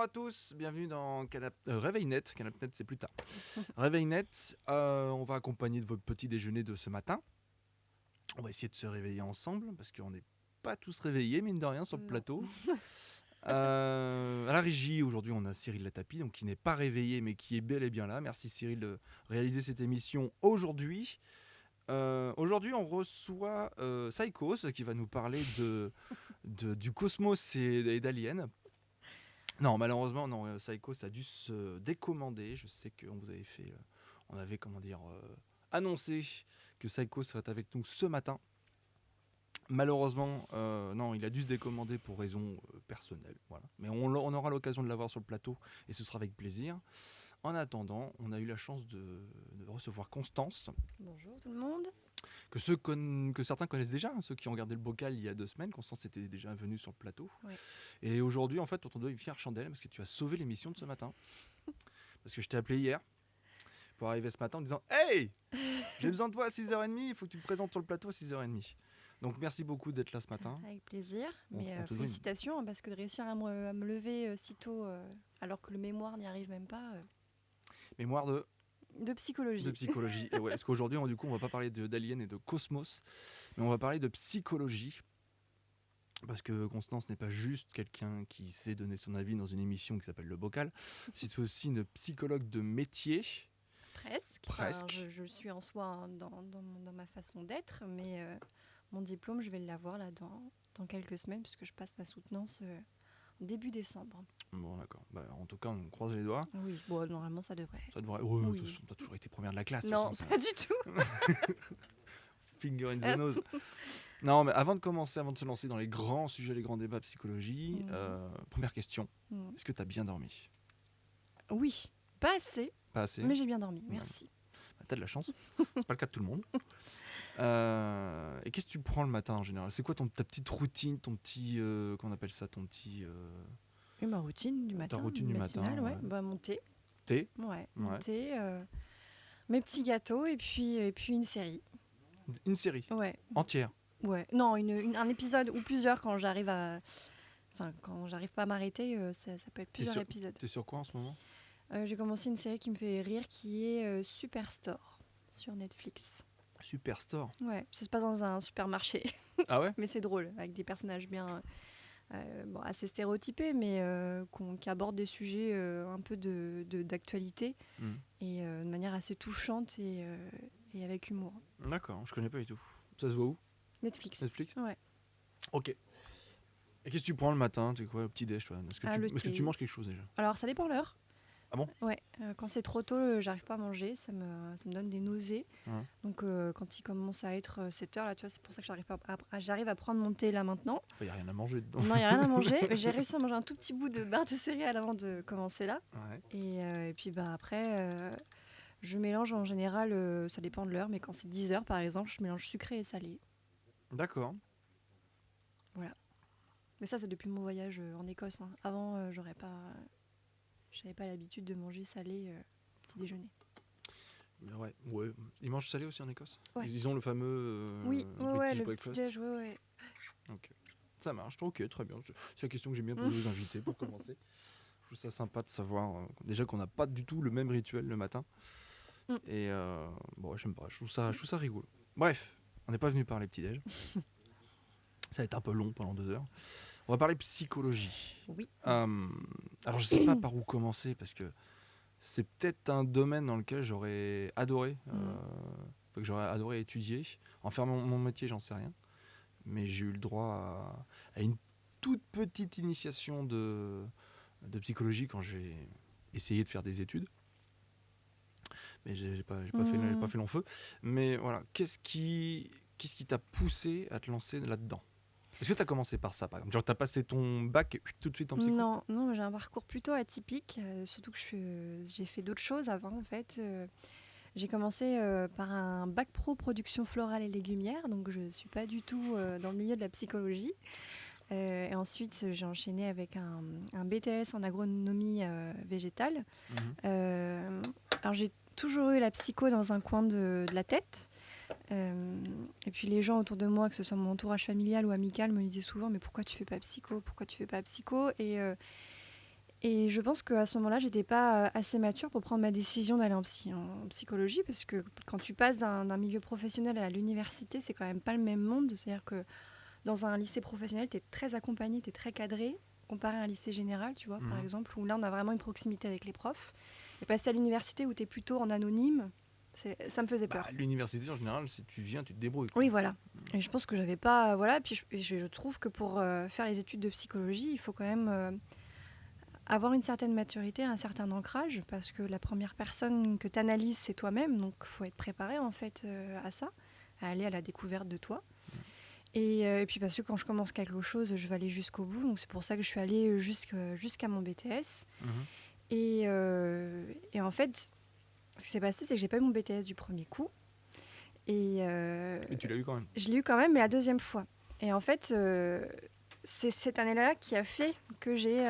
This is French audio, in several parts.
à tous, bienvenue dans Réveil Net. Canap Net, c'est plus tard. Réveil Net, on va accompagner de votre petit déjeuner de ce matin. On va essayer de se réveiller ensemble parce qu'on n'est pas tous réveillés, mine de rien, sur le Non. plateau. À la régie, aujourd'hui, on a Cyril Latapi, donc qui n'est pas réveillé mais qui est bel et bien là. Merci Cyril de réaliser cette émission aujourd'hui. Aujourd'hui, on reçoit Psychos qui va nous parler du cosmos et d'aliens. Non, malheureusement, non. Psychos a dû se décommander. Je sais qu'on vous avait fait, on avait annoncé que Psychos serait avec nous ce matin. Malheureusement, non, il a dû se décommander pour raisons personnelles. Voilà. Mais on aura l'occasion de l'avoir sur le plateau et ce sera avec plaisir. En attendant, on a eu la chance de recevoir Constance. Bonjour tout le monde. Que certains connaissent déjà, hein, ceux qui ont regardé le bocal il y a 2 semaines. Constance était déjà venue sur le plateau. Ouais. Et aujourd'hui, en fait, on doit une fière chandelle parce que tu as sauvé l'émission de ce matin. Parce que je t'ai appelé hier pour arriver ce matin en disant « Hey, j'ai besoin de toi à 6h30, il faut que tu te présentes sur le plateau à 6h30. » Donc merci beaucoup d'être là ce matin. Avec plaisir. Mais on te félicitations parce que de réussir à me lever si tôt alors que le mémoire n'y arrive même pas. Mémoire De psychologie. de psychologie. Et ouais, parce qu'aujourd'hui, du coup, on va pas parler d'aliens et de cosmos, mais on va parler de psychologie. Parce que Constance n'est pas juste quelqu'un qui sait donner son avis dans une émission qui s'appelle Le Bocal, c'est aussi une psychologue de métier. Presque. Presque. Enfin, je suis en soi hein, dans ma façon d'être, mais mon diplôme, je vais l'avoir là dans quelques semaines puisque je passe la soutenance début décembre. Bon, d'accord. Bah, en tout cas, on croise les doigts. Oui, bon, normalement, ça devrait. Ça devrait. Ouais, Oui. de toute façon, t'as toujours été première de la classe. Non, pas du tout. Finger in the nose. Non, mais avant de se lancer dans les grands sujets, les grands débats de psychologie, première question. Est-ce que tu as bien dormi ? Oui, pas assez, Pas assez. mais j'ai bien dormi, merci. Bah, t'as de la chance. C'est pas le cas de tout le monde. Et qu'est-ce que tu prends le matin en général ? C'est quoi ta petite routine, ton petit... comment on appelle ça ? Ton petit... Et ma routine du matin. Ta routine du matin, ouais. ouais. Bah, mon thé. Thé ? Ouais, mon thé, mes petits gâteaux et puis une série. Une série ? Ouais. Entière ? Ouais. Non, un épisode ou plusieurs quand j'arrive à... Enfin, quand j'arrive pas à m'arrêter, ça peut être plusieurs épisodes. T'es sur quoi en ce moment ? J'ai commencé une série qui me fait rire qui est Superstore sur Netflix. Superstore ? Ouais, ça se passe dans un supermarché. Ah ouais ? Mais c'est drôle, avec des personnages bien... assez stéréotypés, mais qui abordent des sujets un peu d'actualité et de manière assez touchante et avec humour. D'accord, je connais pas du tout. Ça se voit où ? Netflix. Ouais. Ok. Et qu'est-ce que tu prends le matin ? Tu sais quoi, au petit-déj, toi ? Est-ce que tu manges quelque chose déjà ? Alors, ça dépend l'heure. Ah bon ? Ouais. Quand c'est trop tôt, j'arrive pas à manger. Ça me donne des nausées. Ouais. Donc, quand il commence à être 7 heures, là, tu vois, c'est pour ça que j'arrive à prendre mon thé là maintenant. Il n'y a rien à manger dedans. Non, il n'y a rien à manger. J'ai réussi à manger un tout petit bout de barre de céréales avant de commencer là. Ouais. Et puis, après... je mélange en général, ça dépend de l'heure, mais quand c'est 10 heures par exemple, je mélange sucré et salé. D'accord. Voilà. Mais ça, c'est depuis mon voyage en Écosse. Hein. Avant, j'avais pas l'habitude de manger salé petit déjeuner. Ouais. Ils mangent salé aussi en Écosse ? Ouais. Ils ont le fameux oui, British le breakfast. petit déj, ouais. Ok. Ça marche. Ok, très bien. C'est la question que j'aime bien poser aux invités pour commencer. Je trouve ça sympa de savoir déjà qu'on n'a pas du tout le même rituel le matin. Et bon, j'aime pas. Je trouve ça rigolo. Bref, on n'est pas venu parler petit-déj. Ça va être un peu long pendant 2 heures. On va parler psychologie. Oui. Alors, je sais pas par où commencer parce que c'est peut-être un domaine dans lequel j'aurais adoré, étudier. En faire mon métier, j'en sais rien. Mais j'ai eu le droit à une toute petite initiation de psychologie quand j'ai essayé de faire des études. Mais j'ai pas fait long feu. Mais voilà, qu'est-ce qui t'a poussé à te lancer là-dedans ? Est-ce que tu as commencé par ça, par exemple ? Genre, tu as passé ton bac tout de suite en psycho ? Non, j'ai un parcours plutôt atypique, surtout que j'ai fait d'autres choses avant, en fait. J'ai commencé par un bac pro production florale et légumière, donc je ne suis pas du tout dans le milieu de la psychologie. Et ensuite, j'ai enchaîné avec un BTS en agronomie végétale. Alors, j'ai toujours eu la psycho dans un coin de la tête. Et puis les gens autour de moi, que ce soit mon entourage familial ou amical, me disaient souvent « Mais pourquoi tu fais pas psycho ? Pourquoi tu fais pas psycho ?» Et je pense qu'à ce moment-là, j'étais pas assez mature pour prendre ma décision d'aller en psychologie, parce que quand tu passes d'un milieu professionnel à l'université, c'est quand même pas le même monde. C'est-à-dire que dans un lycée professionnel, tu es très accompagné, tu es très cadré, comparé à un lycée général, tu vois, par Mhm. exemple, où là, on a vraiment une proximité avec les profs. Et passer à l'université où tu es plutôt en anonyme, ça me faisait Bah, peur. l'université, en général, si tu viens, tu te débrouilles, Oui, quoi. voilà. Et je pense que j'avais pas. Voilà. Puis je trouve que pour faire les études de psychologie, il faut quand même avoir une certaine maturité, un certain ancrage, parce que la première personne que tu analyses, c'est toi-même. Donc, il faut être préparé, en fait, à ça, à aller à la découverte de toi. Et puis parce que quand je commence quelque chose, je vais aller jusqu'au bout. Donc c'est pour ça que je suis allée jusqu'à mon BTS. Mhm. Et en fait, ce qui s'est passé, c'est que j'ai pas eu mon BTS du premier coup. Et Et tu l'as eu quand même. je l'ai eu quand même, mais la deuxième fois. Et en fait, c'est cette année-là qui a fait que j'ai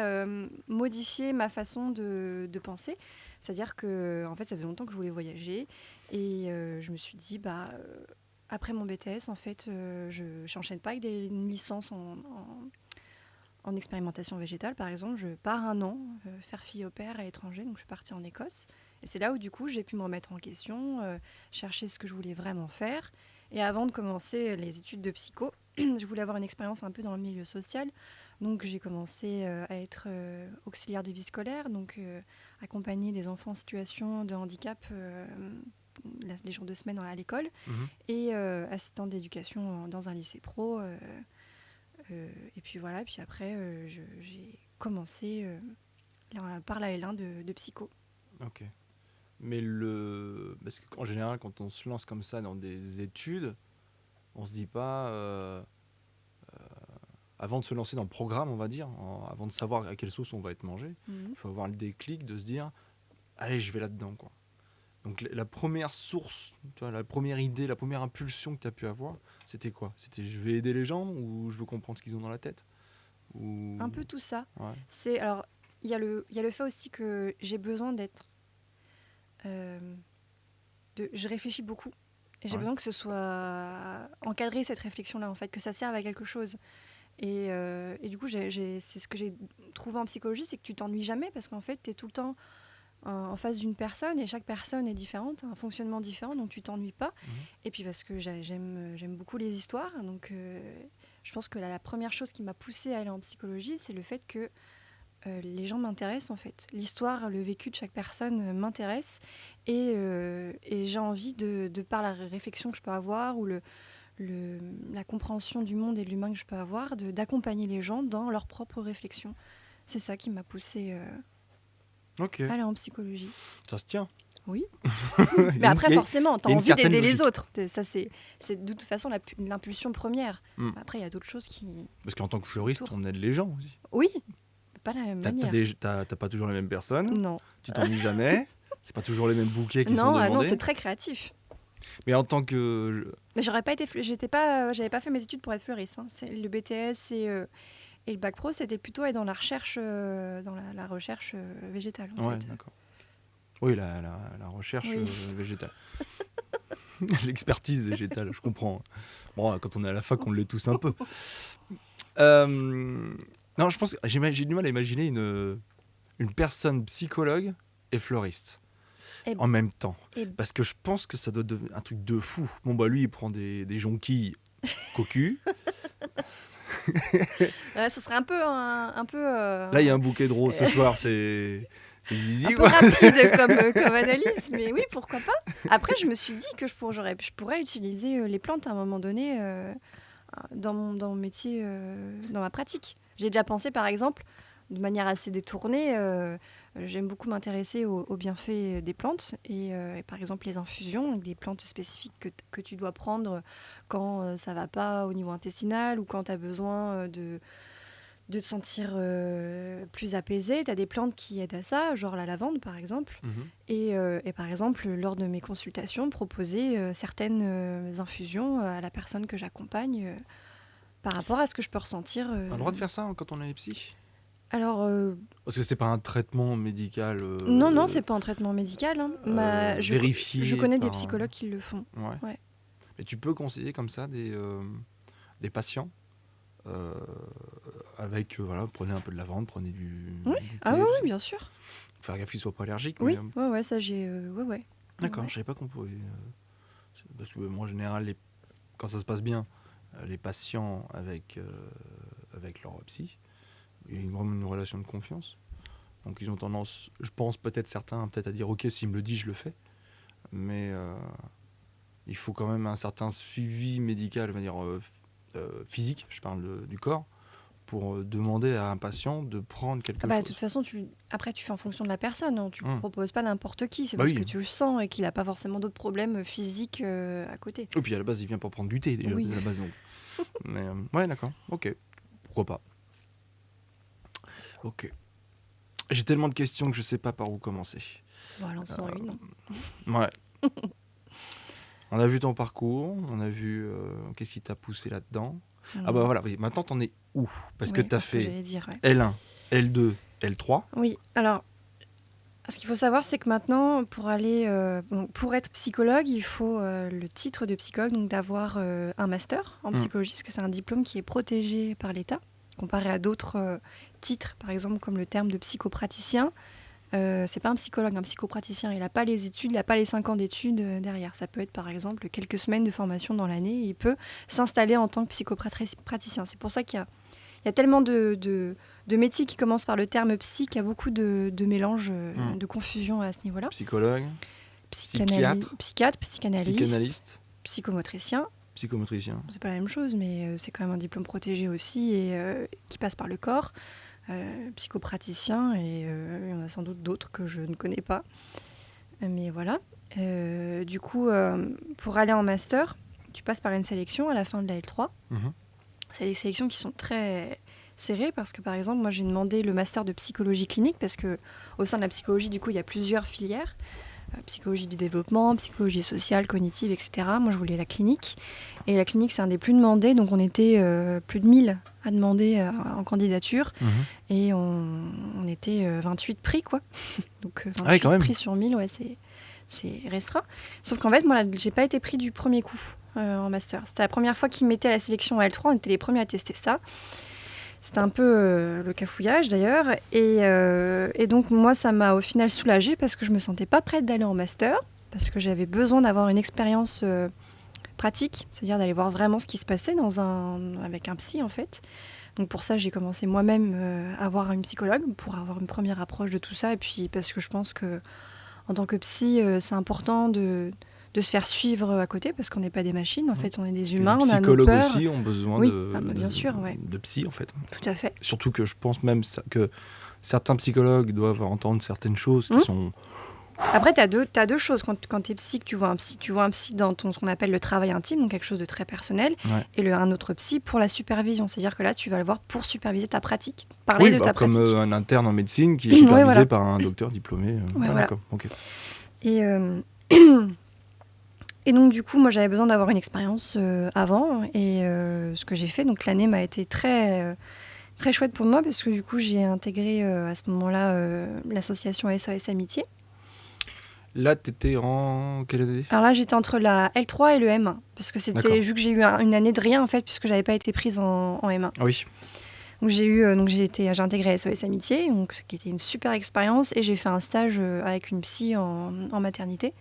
modifié ma façon de penser. C'est-à-dire que, en fait, ça faisait longtemps que je voulais voyager. Et je me suis dit, après mon BTS, en fait, je n'enchaîne pas avec une licence en expérimentation végétale, par exemple. Je pars un an faire fille au père à l'étranger, donc je suis partie en Écosse. Et c'est là où, du coup, j'ai pu me remettre en question, chercher ce que je voulais vraiment faire. Et avant de commencer les études de psycho, je voulais avoir une expérience un peu dans le milieu social. Donc j'ai commencé à être auxiliaire de vie scolaire, donc accompagner des enfants en situation de handicap les jours de semaine à l'école, Mhm. et assistante d'éducation dans un lycée pro. Et puis voilà, puis après j'ai commencé par la L1 de psycho. Ok. Mais parce qu'en général, quand on se lance comme ça dans des études, on se dit pas, avant de se lancer dans le programme, on va dire, avant de savoir à quelle sauce on va être mangé, Mhm. il faut avoir le déclic de se dire, allez, je vais là-dedans, quoi. Donc la première source, tu vois, la première idée, la première impulsion que tu as pu avoir, c'était quoi? C'était je vais aider les gens ou je veux comprendre ce qu'ils ont dans la tête? Ou... Un peu tout ça. Ouais. Alors, il y a le fait aussi que j'ai besoin d'être... euh, je réfléchis beaucoup. Et j'ai Ouais. besoin que ce soit encadré, cette réflexion-là, en fait, que ça serve à quelque chose. Et du coup, c'est ce que j'ai trouvé en psychologie, c'est que tu t'ennuies jamais, parce qu'en fait, tu es tout le temps en face d'une personne, et chaque personne est différente, a un fonctionnement différent, donc tu t'ennuies pas. Mhm. Et puis parce que j'aime beaucoup les histoires, donc je pense que la première chose qui m'a poussée à aller en psychologie, c'est le fait que les gens m'intéressent, en fait. L'histoire, le vécu de chaque personne m'intéresse, et j'ai envie de par la réflexion que je peux avoir, ou la compréhension du monde et de l'humain que je peux avoir, d'accompagner les gens dans leur propre réflexion. C'est ça qui m'a poussée Ok, à aller en psychologie. ça se tient. Oui. Il y Mais a après, forcément, tu il y as a une envie certaine d'aider les logique. autres. C'est de toute façon l'impulsion première. Mm. Après, il y a d'autres choses qui... Parce qu'en tant que fleuriste, autour. on aide les gens aussi. Oui, mais pas de la même manière. T'as pas toujours les mêmes personnes, Non. tu t'ennuies jamais, c'est pas toujours les mêmes bouquets qui sont Non, demandés. c'est très créatif. Mais en tant que... Mais j'aurais pas été j'avais pas fait mes études pour être fleuriste, hein. Le BTS et le bac pro, c'était plutôt être dans la recherche, dans la recherche végétale, en Ouais, fait. d'accord. Oui, la recherche Oui. végétale. L'expertise végétale, je comprends. Bon, quand on est à la fac, on l'est tous un peu. Non, je pense que j'ai du mal à imaginer une personne psychologue et fleuriste Et, en même temps. et Parce que je pense que ça doit devenir un truc de fou. Bon, bah lui, il prend des jonquilles cocus. ce serait un peu Là, il y a un bouquet de roses ce soir, c'est un zizi, peu quoi. rapide comme analyse, mais oui, pourquoi pas. Après, je me suis dit que je pourrais utiliser les plantes à un moment donné dans mon métier, dans ma pratique. J'ai déjà pensé, par exemple, de manière assez détournée, j'aime beaucoup m'intéresser aux bienfaits des plantes, et par exemple les infusions, des plantes spécifiques que tu dois prendre quand ça va pas au niveau intestinal, ou quand tu as besoin de te sentir plus apaisé. Tu as des plantes qui aident à ça, genre la lavande par exemple. Mhm. Et par exemple, lors de mes consultations, proposer certaines infusions à la personne que j'accompagne par rapport à ce que je peux ressentir. On a le droit de faire ça quand on est psy? Alors, Parce que c'est pas un traitement médical non, c'est pas un traitement médical, hein. vérifié Je connais des par... psychologues qui le font. Ouais. Ouais. Mais tu peux conseiller comme ça des patients avec, voilà, prenez un peu de lavande, prenez du Oui. Ah thé, oui, tout oui, ça. bien sûr. Faut faire gaffe qu'il soit pas allergique, mais Oui, ouais, ouais, ça j'ai. Ouais, ouais. d'accord, Ouais. je savais pas qu'on pouvait. Parce que moi, en général, quand ça se passe bien, les patients avec leur psy, il y a vraiment une relation de confiance. Donc ils ont tendance, je pense peut-être certains, peut-être à dire ok, s'il me le dit, je le fais. Mais il faut quand même un certain suivi médical, on va dire physique, je parle du corps, pour demander à un patient de prendre Ah quelque bah, de toute chose. façon, après, tu fais en fonction de la personne, hein. Tu ne Hmm. proposes pas n'importe qui. C'est Bah parce que oui. tu le sens et qu'il n'a pas forcément d'autres problèmes physiques à côté. Et puis à la base, il vient pas prendre du thé déjà, Oui. de la base. Donc. Mais ouais, d'accord, ok. Pourquoi pas. Ok. J'ai tellement de questions que je sais pas par où commencer. Bon, lance-en une. Ouais. On a vu ton parcours, on a vu qu'est-ce qui t'a poussé là-dedans. Ah bah voilà, oui. Maintenant t'en es où? Parce que Oui, t'as c'est ce que fait j'allais dire, ouais. L1, L2, L3. Oui, alors, ce qu'il faut savoir, c'est que maintenant, pour être psychologue, il faut le titre de psychologue, donc d'avoir un master en psychologie, parce que c'est un diplôme qui est protégé par l'État, comparé à d'autres titres, par exemple comme le terme de psychopraticien. C'est pas un psychologue, un psychopraticien. Il n'a pas les études, il n'a pas les 5 ans d'études derrière. Ça peut être par exemple quelques semaines de formation dans l'année et il peut s'installer en tant que psychopraticien. C'est pour ça qu'il y a tellement de métiers qui commencent par le terme psy qu'il y a beaucoup de mélange, de confusion à ce niveau-là. Psychologue, psychiatre, Psychiatre, psychanalyste, psychomotricien. psychomotricien. C'est pas la même chose, mais c'est quand même un diplôme protégé aussi et qui passe par le corps. Psychopraticien et il y en a sans doute d'autres que je ne connais pas. Mais voilà. Du coup, pour aller en master, tu passes par une sélection à la fin de la L3. Mhm. C'est des sélections qui sont très serrées parce que, par exemple, moi, j'ai demandé le master de psychologie clinique parce que au sein de la psychologie, du coup, il y a plusieurs filières. Psychologie du développement, psychologie sociale, cognitive, etc. Moi, je voulais la clinique. Et la clinique, c'est un des plus demandés. Donc, on était plus de 1000 à demander en candidature. Mhm. Et on était 28 prix, quoi. Donc, 28 Ah oui, quand même. prix sur 1000, ouais, c'est restreint. Sauf qu'en fait, moi, j'ai pas été pris du premier coup en master. C'était la première fois qu'ils me mettaient à la sélection à L3. On était les premiers à tester ça. C'était un peu le cafouillage d'ailleurs. Et donc moi, ça m'a au final soulagée parce que je me sentais pas prête d'aller en master, parce que j'avais besoin d'avoir une expérience pratique, c'est-à-dire d'aller voir vraiment ce qui se passait avec un psy en fait. Donc pour ça, j'ai commencé moi-même à voir une psychologue pour avoir une première approche de tout ça. Et puis parce que je pense que en tant que psy, c'est important de se faire suivre à côté parce qu'on n'est pas des machines, en fait, on est des humains, on a nos psychologues peurs. aussi ont besoin Oui, bien sûr, ouais. de psy en fait. Tout à fait. Surtout que je pense même que certains psychologues doivent entendre certaines choses qui sont... Après, tu as deux choses. Quand tu es psy, que tu vois un psy dans ce qu'on appelle le travail intime, donc quelque chose de très personnel, Ouais. et un autre psy pour la supervision. C'est-à-dire que là, tu vas le voir pour superviser ta pratique, parler de ta comme pratique. un interne en médecine qui est supervisé voilà. par un docteur diplômé. Voilà. D'accord, ok. Et, et donc, du coup, moi, j'avais besoin d'avoir une expérience avant. Et ce que j'ai fait, donc l'année m'a été très, très chouette pour moi parce que du coup, j'ai intégré à ce moment-là l'association SOS Amitié. Là, tu étais en quelle année? Alors là, j'étais entre la L3 et le M1. Parce que c'était vu que j'ai eu une année de rien, en fait, puisque j'avais pas été prise en M1. Ah oui. Donc j'ai intégré SOS Amitié, donc, qui était une super expérience. Et j'ai fait un stage avec une psy en maternité.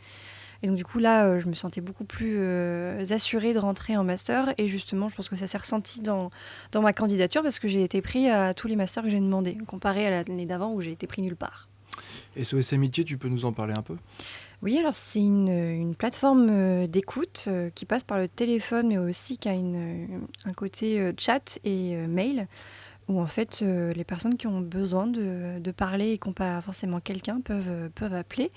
Et donc du coup, là, je me sentais beaucoup plus assurée de rentrer en master. Et justement, je pense que ça s'est ressenti dans ma candidature parce que j'ai été prise à tous les masters que j'ai demandé, comparé à l'année d'avant où j'ai été prise nulle part. SOS Amitié, tu peux nous en parler un peu? Oui, alors c'est une plateforme d'écoute qui passe par le téléphone, mais aussi qui a un côté chat et mail, où en fait les personnes qui ont besoin de parler et qui n'ont pas forcément quelqu'un peuvent appeler.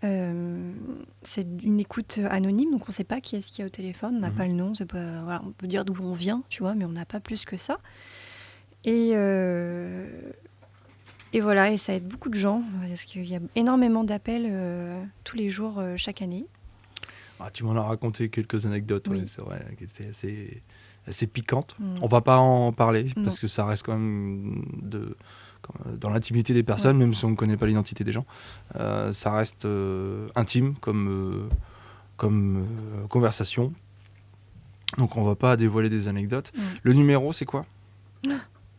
C'est une écoute anonyme, donc on ne sait pas qui est-ce qu'il y a au téléphone, on n'a pas le nom, voilà, on peut dire d'où on vient, tu vois, mais on n'a pas plus que ça. Et voilà, et ça aide beaucoup de gens, parce qu'il y a énormément d'appels tous les jours, chaque année. Ah, tu m'en as raconté quelques anecdotes, Oui. ouais, c'est vrai, qui étaient assez piquantes. On va pas en parler, parce que ça reste quand même dans l'intimité des personnes, même si on ne connaît pas l'identité des gens. Ça reste intime comme conversation. Donc on va pas dévoiler des anecdotes. Le numéro, c'est quoi?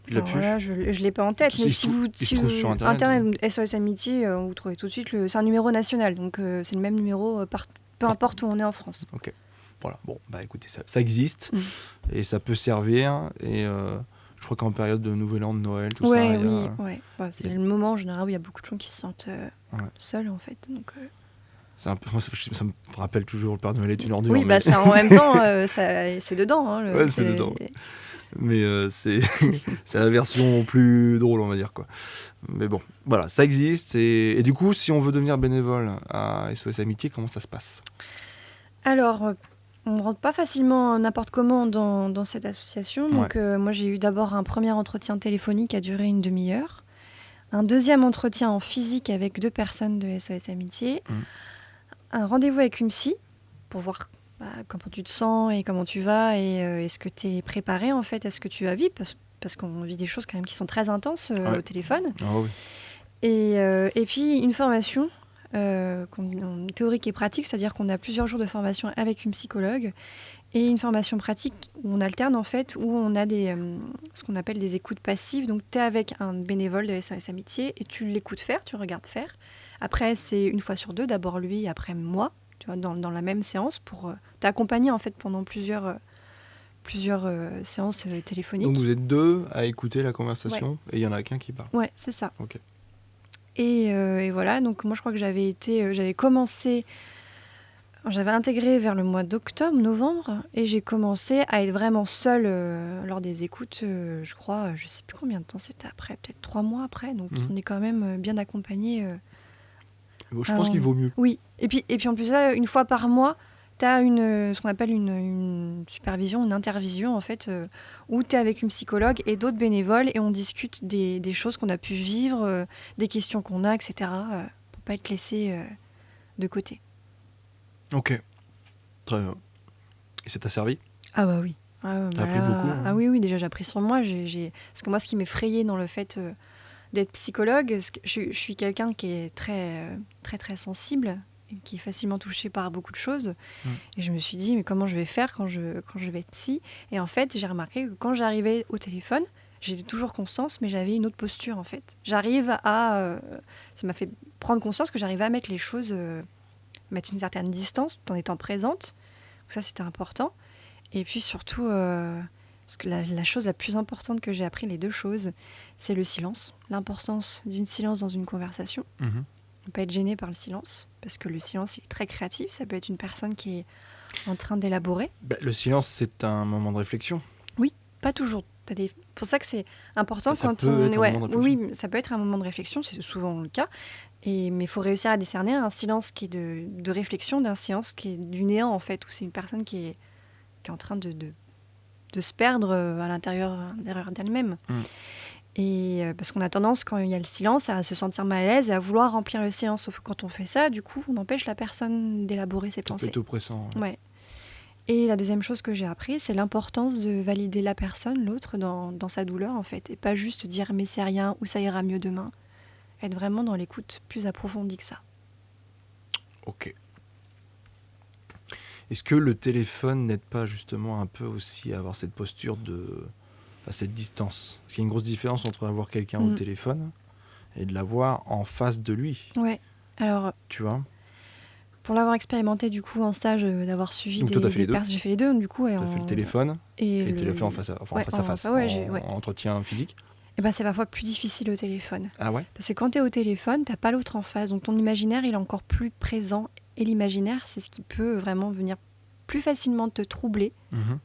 Tu l'as Alors plus? là, je ne l'ai pas en tête, mais Il se si trouve, vous, il se si trouve vous sur Internet. Internet SOS Amitié, vous trouvez tout de suite c'est un numéro national, donc c'est le même numéro peu importe où on est en France. Ok. Voilà. Bon, bah écoutez, ça existe Mm. et ça peut servir. Et je crois qu'en période de Nouvel An, de Noël, tout ça, Ouais, il y a- oui, ouais. Bah, c'est il y a- le moment en général où il y a beaucoup de gens qui se sentent Ouais. seuls en fait. Donc, c'est un peu, moi, ça me rappelle toujours le Père Noël est une ordure. oui, mais bah ça en même temps, c'est dedans. Hein, Ouais, c'est dedans. Mais c'est c'est la version plus drôle, on va dire, quoi. Mais bon, voilà, ça existe. Et du coup, si on veut devenir bénévole à SOS Amitié, comment ça se passe? Alors, on ne rentre pas facilement n'importe comment dans cette association. Donc, moi, j'ai eu d'abord un premier entretien téléphonique qui a duré une demi-heure. Un deuxième entretien en physique avec 2 personnes de SOS Amitié. Mm. Un rendez-vous avec une psy pour voir comment tu te sens et comment tu vas et est-ce que tu es préparé en fait à ce que tu vas vivre parce qu'on vit des choses quand même qui sont très intenses Ouais. au téléphone. Ah oui. Et puis une formation théorique et pratique, c'est-à-dire qu'on a plusieurs jours de formation avec une psychologue et une formation pratique où on alterne en fait, où on a ce qu'on appelle des écoutes passives. Donc tu es avec un bénévole de SOS Amitié et tu l'écoutes faire, tu le regardes faire. Après c'est une fois sur 2, d'abord lui, après moi, tu vois, dans la même séance pour t'accompagner en fait pendant plusieurs séances téléphoniques. Donc vous êtes 2 à écouter la conversation et il y en a qu'un qui parle. Ouais, c'est ça. Ok. Et voilà, donc moi je crois que j'avais intégré vers le mois d'octobre, novembre, et j'ai commencé à être vraiment seule lors des écoutes, je crois, je sais plus combien de temps c'était après, peut-être 3 mois après, donc on est quand même bien accompagné. Je pense qu'il vaut mieux. Oui, et puis en plus là, une fois par mois, tu as ce qu'on appelle une supervision, une intervision en fait, où tu es avec une psychologue et d'autres bénévoles et on discute des choses qu'on a pu vivre, des questions qu'on a, etc. Pour pas être laissé de côté. Ok. Très bien. Et ça t'a servi? Ah bah oui. T'as appris beaucoup, hein. Ah oui, déjà j'ai appris sur moi. Parce que moi, ce qui m'effrayait dans le fait d'être psychologue, je suis quelqu'un qui est très, très, très sensible, et qui est facilement touché par beaucoup de choses. Et je me suis dit, mais comment je vais faire quand je vais être psy? Et en fait, j'ai remarqué que quand j'arrivais au téléphone, j'étais toujours constante, mais j'avais une autre posture en fait. Ça m'a fait prendre conscience que j'arrivais à mettre les choses, mettre une certaine distance tout en étant présente. Donc ça, c'était important. Et puis surtout, parce que la chose la plus importante que j'ai appris, les 2 choses, c'est le silence. L'importance d'une silence dans une conversation. Ne pas être gêné par le silence, parce que le silence il est très créatif. Ça peut être une personne qui est en train d'élaborer. Le silence, c'est un moment de réflexion. Oui, pas toujours. C'est pour ça que c'est important Ça quand peut on être un moment de réflexion. oui, ça peut être un moment de réflexion, c'est souvent le cas. Mais il faut réussir à discerner un silence qui est de réflexion d'un silence qui est du néant en fait, où c'est une personne qui est en train de se perdre à l'intérieur d'elle-même. Et parce qu'on a tendance, quand il y a le silence, à se sentir mal à l'aise et à vouloir remplir le silence. Sauf que quand on fait ça, du coup, on empêche la personne d'élaborer ses pensées. Ça peut être oppressant. Ouais. Et la deuxième chose que j'ai appris, c'est l'importance de valider la personne, l'autre, dans sa douleur, en fait. Et pas juste dire « mais c'est rien » ou « ça ira mieux demain ». Être vraiment dans l'écoute plus approfondie que ça. Ok. Est-ce que le téléphone n'aide pas justement un peu aussi à avoir cette posture cette distance? Parce qu'il y a une grosse différence entre avoir quelqu'un au téléphone et de l'avoir en face de lui. Ouais. Alors, tu vois, pour l'avoir expérimenté du coup en stage, d'avoir suivi donc toi, t'as fait les deux. j'ai fait les deux du coup. Tu as fait le téléphone et tu l'as fait en face à face, en entretien physique. Et ben c'est parfois plus difficile au téléphone. Ah ouais? Parce que quand tu es au téléphone, tu n'as pas l'autre en face. Donc ton imaginaire, il est encore plus présent. Et l'imaginaire, c'est ce qui peut vraiment venir plus facilement te troubler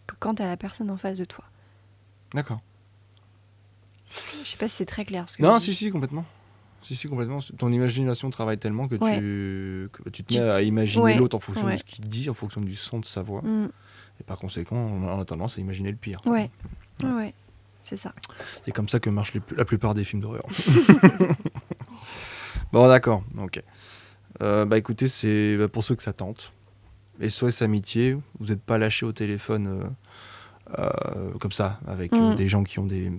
que quand tu as la personne en face de toi. D'accord. Je sais pas si c'est très clair. Non, si, complètement. Si, complètement. Ton imagination travaille tellement que tu te mets à imaginer l'autre en fonction de ce qu'il dit, en fonction du son de sa voix. Et par conséquent, on a tendance à imaginer le pire. Ouais. C'est ça. C'est comme ça que marchent la plupart des films d'horreur. Bon, d'accord. Ok. Écoutez, c'est pour ceux que ça tente. SOS Amitié, vous n'êtes pas lâché au téléphone comme ça, avec des gens qui ont des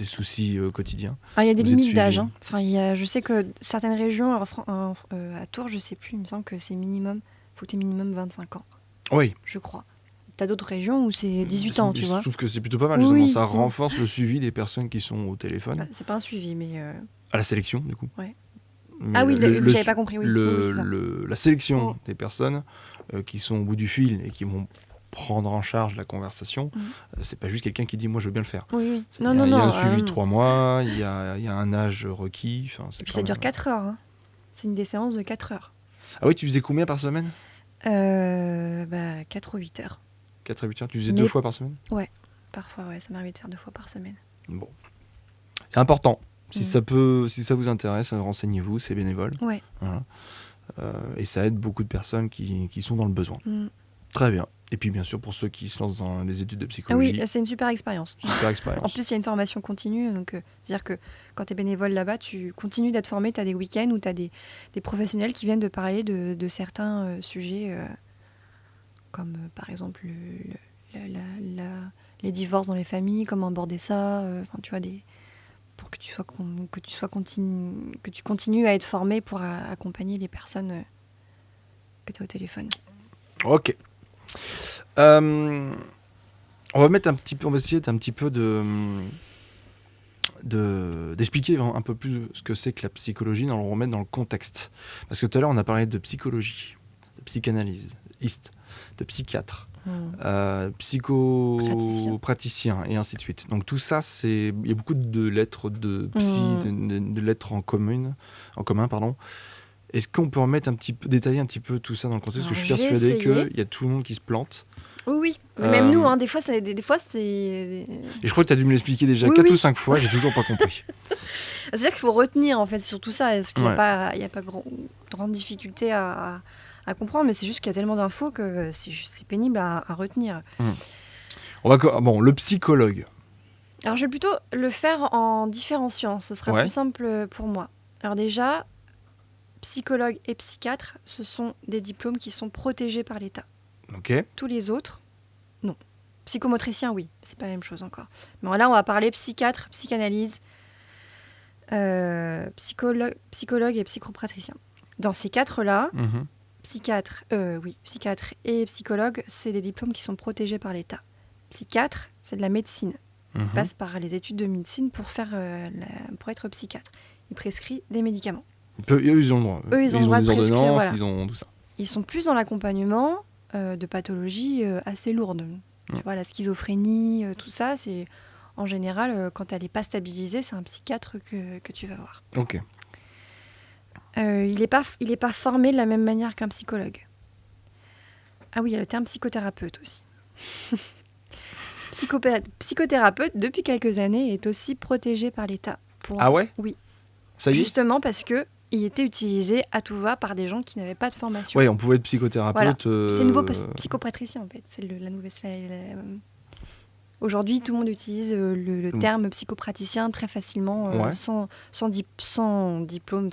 soucis quotidiens. Il y a des limites d'âge. Hein. Enfin, je sais que certaines régions, à Tours, je sais plus, il me semble que c'est minimum, il faut que tu aies minimum 25 ans. Oui. Je crois. as d'autres régions où c'est 18 ans, tu vois. Je trouve que c'est plutôt pas mal, Oui, justement. oui, Ça oui. renforce le suivi des personnes qui sont au téléphone. Bah, c'est pas un suivi, mais À la sélection, du coup. ouais. Mais Ah oui, le j'avais su- pas compris, oui. Oui, oui, c'est ça. la sélection Mm. des personnes qui sont au bout du fil et qui vont prendre en charge la conversation, Mm. c'est pas juste quelqu'un qui dit moi je veux bien le faire. Oui, oui. Il Non, y a, non, il y a non. un suivi de non. 3 mois, il y a un âge requis. Et puis ça dure 4 heures. Hein. C'est une des séances de 4 heures. Ah oui, tu faisais combien par semaine? 4 ou 8 heures. 4 à 8 heures, tu faisais Mais- 2 fois par semaine? Parfois, ouais, ça m'arrive de faire 2 fois par semaine. Bon. C'est important. Si Mm. ça vous intéresse, renseignez-vous, c'est bénévole. Ouais. Voilà. Et ça aide beaucoup de personnes qui sont dans le besoin. Mm. Très bien. Et puis bien sûr, pour ceux qui se lancent dans les études de Ah psychologie, oui, c'est une super expérience. super expérience. En plus, il y a une formation continue. Donc, c'est-à-dire que quand tu es bénévole là-bas, tu continues d'être formé. Tu as des week-ends où tu as des professionnels qui viennent de parler de certains sujets, comme par exemple les divorces dans les familles, comment aborder ça. Enfin, tu vois, pour que tu continues à être formé pour accompagner les personnes que tu as au téléphone. Ok. On va essayer un petit peu d'expliquer un peu plus ce que c'est que la psychologie, dans le remettre dans le contexte. Parce que tout à l'heure, on a parlé de psychologie, de psychanalyse, de psychiatre, psychopraticien et ainsi de suite. Donc tout ça, il y a beaucoup de lettres de psy, de lettres en commun, pardon. Est-ce qu'on peut détailler un petit peu tout ça dans le contexte? Parce que je suis Alors, persuadé essayer. qu'il y a tout le monde qui se plante. Oui. Même nous, hein, des fois, c'est... Et je crois que tu as dû me l'expliquer déjà Oui, 4 oui. ou 5 fois, j'ai toujours pas compris. C'est-à-dire qu'il faut retenir, en fait, sur tout ça. Parce qu'il n'y Ouais. a pas grande difficulté à comprendre, mais c'est juste qu'il y a tellement d'infos que c'est pénible à retenir. Bon, le psychologue. Alors, je vais plutôt le faire en différenciant. Ce sera Ouais. plus simple pour moi. Alors déjà, psychologue et psychiatre, ce sont des diplômes qui sont protégés par l'État. Ok. Tous les autres, non. Psychomotricien, oui, c'est pas la même chose encore. Mais là, on va parler psychiatre, psychanalyse, psychologue et psychopraticien. Dans ces quatre-là, Mhm. psychiatre et psychologue, c'est des diplômes qui sont protégés par l'État. Psychiatre, c'est de la médecine. Mhm. Il passe par les études de médecine pour être psychiatre. Il prescrit des médicaments. Eux, ils ont le droit. Eux, ils ont le droit des de prescrire, ordonnances, voilà. ils ont tout ça. Ils sont plus dans l'accompagnement de pathologies assez lourdes. Tu vois, la schizophrénie, tout ça, c'est en général, quand elle n'est pas stabilisée, c'est un psychiatre que tu vas voir. Ok. Il n'est pas formé de la même manière qu'un psychologue. Ah oui, il y a le terme psychothérapeute aussi. Psychothérapeute, depuis quelques années, est aussi protégé par l'État. Ah ouais? Oui. Ça y est? Justement parce que il était utilisé à tout va par des gens qui n'avaient pas de formation. Ouais, on pouvait être psychothérapeute. C'est le nouveau psychopraticien, en fait. C'est la nouvelle. Aujourd'hui, tout le monde utilise le terme psychopraticien très facilement, Ouais. sans diplôme,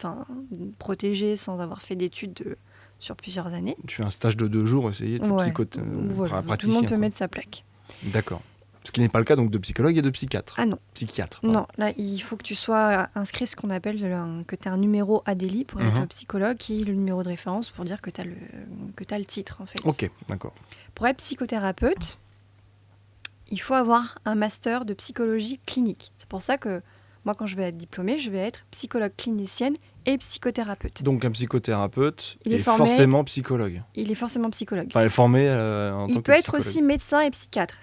protégé, sans avoir fait d'études sur plusieurs années. Tu fais un stage de 2 jours, essayer de Ouais. praticien. Tout le monde peut quoi. mettre sa plaque. D'accord. Ce qui n'est pas le cas donc de psychologue et de psychiatre. Ah non. Psychiatre. pardon. Non, là, il faut que tu sois inscrit, ce qu'on appelle que tu as un numéro ADELI pour être psychologue, qui est le numéro de référence pour dire que tu as le titre, en fait. Ok, d'accord. Pour être psychothérapeute, il faut avoir un master de psychologie clinique. C'est pour ça que moi, quand je vais être diplômée, je vais être psychologue clinicienne et psychothérapeute. Donc un psychothérapeute Il est est formé- forcément psychologue. Il est forcément psychologue. Enfin, il est formé en tant Il que peut être psychologue. aussi médecin et psychiatre.